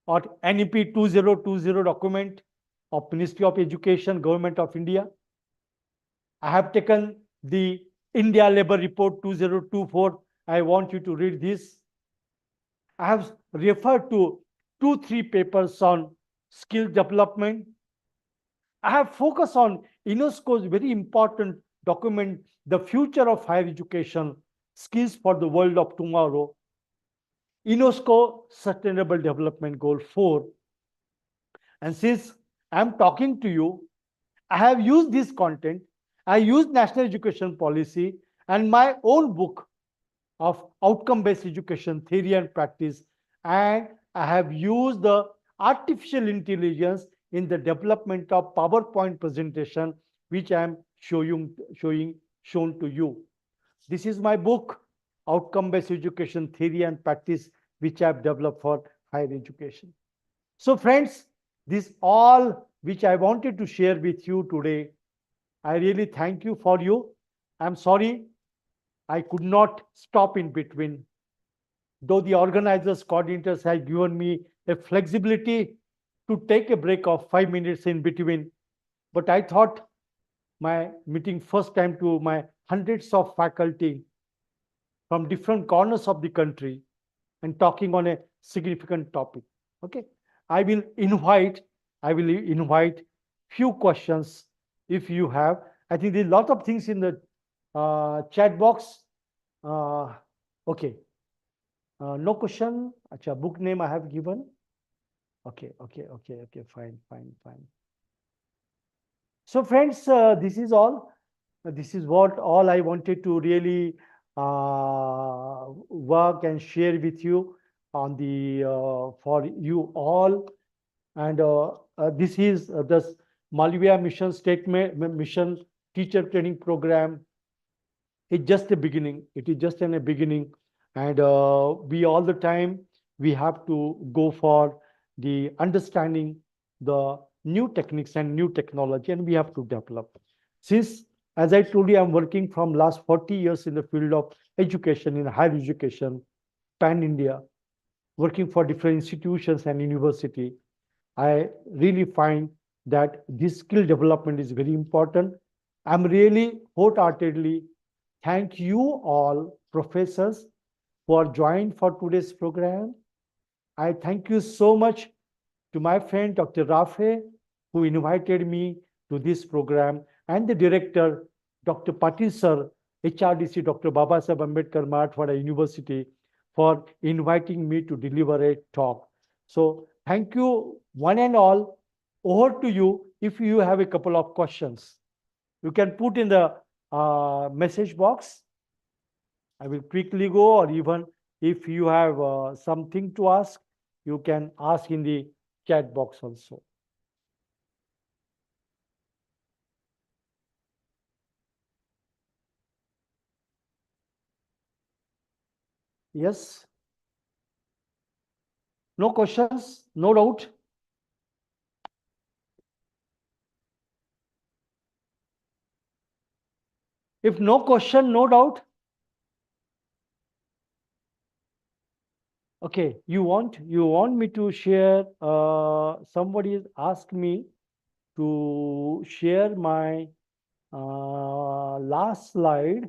or NEP 2020 document of Ministry of Education, Government of India. I have taken the India Labour Report 2024. I want you to read this. I have referred to 2-3 papers on skill development. I have focused on UNESCO's very important document, The Future of Higher Education, Skills for the World of Tomorrow, UNESCO Sustainable Development Goal 4. And since I'm talking to you, I have used this content. I used National Education Policy and my own book of outcome-based education theory and practice, and I have used the artificial intelligence in the development of PowerPoint presentation, which I am shown to you. This is my book, Outcome-Based Education Theory and Practice, which I have developed for higher education. So friends, this all which I wanted to share with you today. I really thank you for you. I'm sorry I could not stop in between, though the organizers, coordinators have given me a flexibility to take a break of 5 minutes in between. But I thought my meeting first time to my hundreds of faculty from different corners of the country and talking on a significant topic. Okay, I will invite few questions if you have. I think there's a lot of things in the chat box. Okay, no question. Acha, book name I have given. Okay, fine. So friends, this is all. This is what all I wanted to really work and share with you on the for you all. And this is the Malviya Mission Statement Mission Teacher Training Program. It's just a beginning. It is just in a beginning, and we all the time we have to go for the understanding the new techniques and new technology, and we have to develop. Since, as I told you, I'm working from last 40 years in the field of education, in higher education, pan India, working for different institutions and university. I really find that this skill development is very important. I'm really wholeheartedly thank you all professors who are joined for today's program. I thank you so much to my friend Dr. Rafe, who invited me to this program, and the director, Dr. Patil sir, HRDC, Dr. Babasaheb Ambedkar Marathwada University, for inviting me to deliver a talk. So thank you one and all. Over to you if you have a couple of questions. You can put in the message box. I will quickly go, or even If you have something to ask, you can ask in the chat box also. Yes? No questions? No doubt? If no question, no doubt. Okay, you want me to share? Somebody asked me to share my last slide,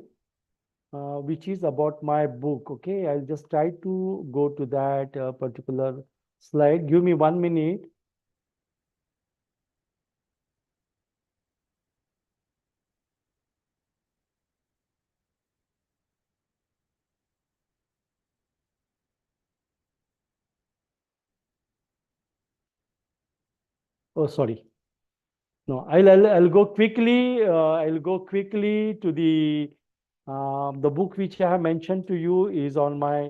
which is about my book. Okay, I'll just try to go to that particular slide. Give me 1 minute. Oh, sorry. No, I'll go quickly. I'll go quickly to the book which I have mentioned to you is on my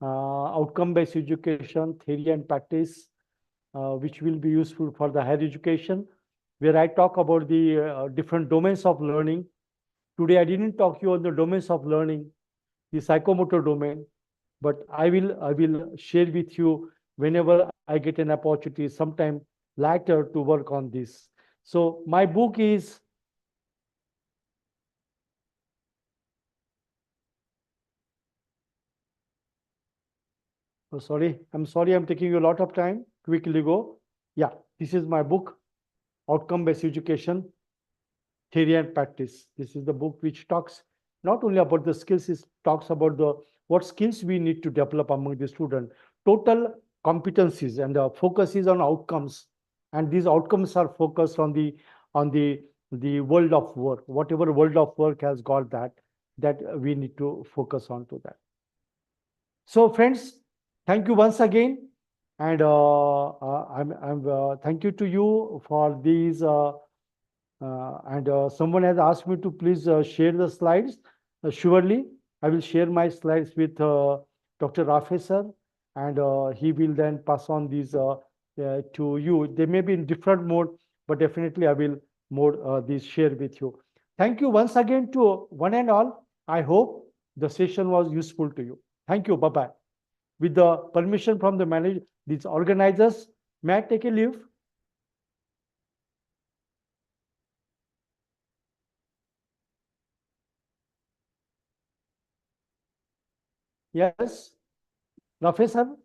outcome-based education theory and practice, which will be useful for the higher education, where I talk about the different domains of learning. Today, I didn't talk you on the domains of learning, the psychomotor domain, but I will share with you whenever I get an opportunity sometime later to work on this. So my book is, oh, sorry, I'm taking you a lot of time. Quickly go. Yeah, this is my book, Outcome-Based Education, Theory and Practice. This is the book which talks not only about the skills, it talks about the what skills we need to develop among the student, total competencies, and the focus is on outcomes. And these outcomes are focused on the world of work. Whatever world of work has got that we need to focus on to that. So, friends, thank you once again, and thank you to you for these. And someone has asked me to please share the slides. Surely, I will share my slides with Dr. Rafe sir, and he will then pass on these to you. They may be in different mode, but definitely I will more these share with you. Thank you once again to one and all. I hope the session was useful to you. Thank you. Bye bye. With the permission from the manager, these organizers, may I take a leave? Yes, Rafe sir.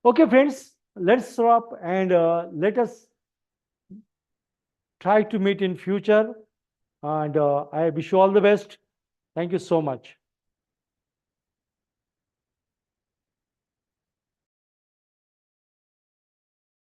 Okay, friends, let's stop and let us try to meet in future. And I wish you all the best. Thank you so much.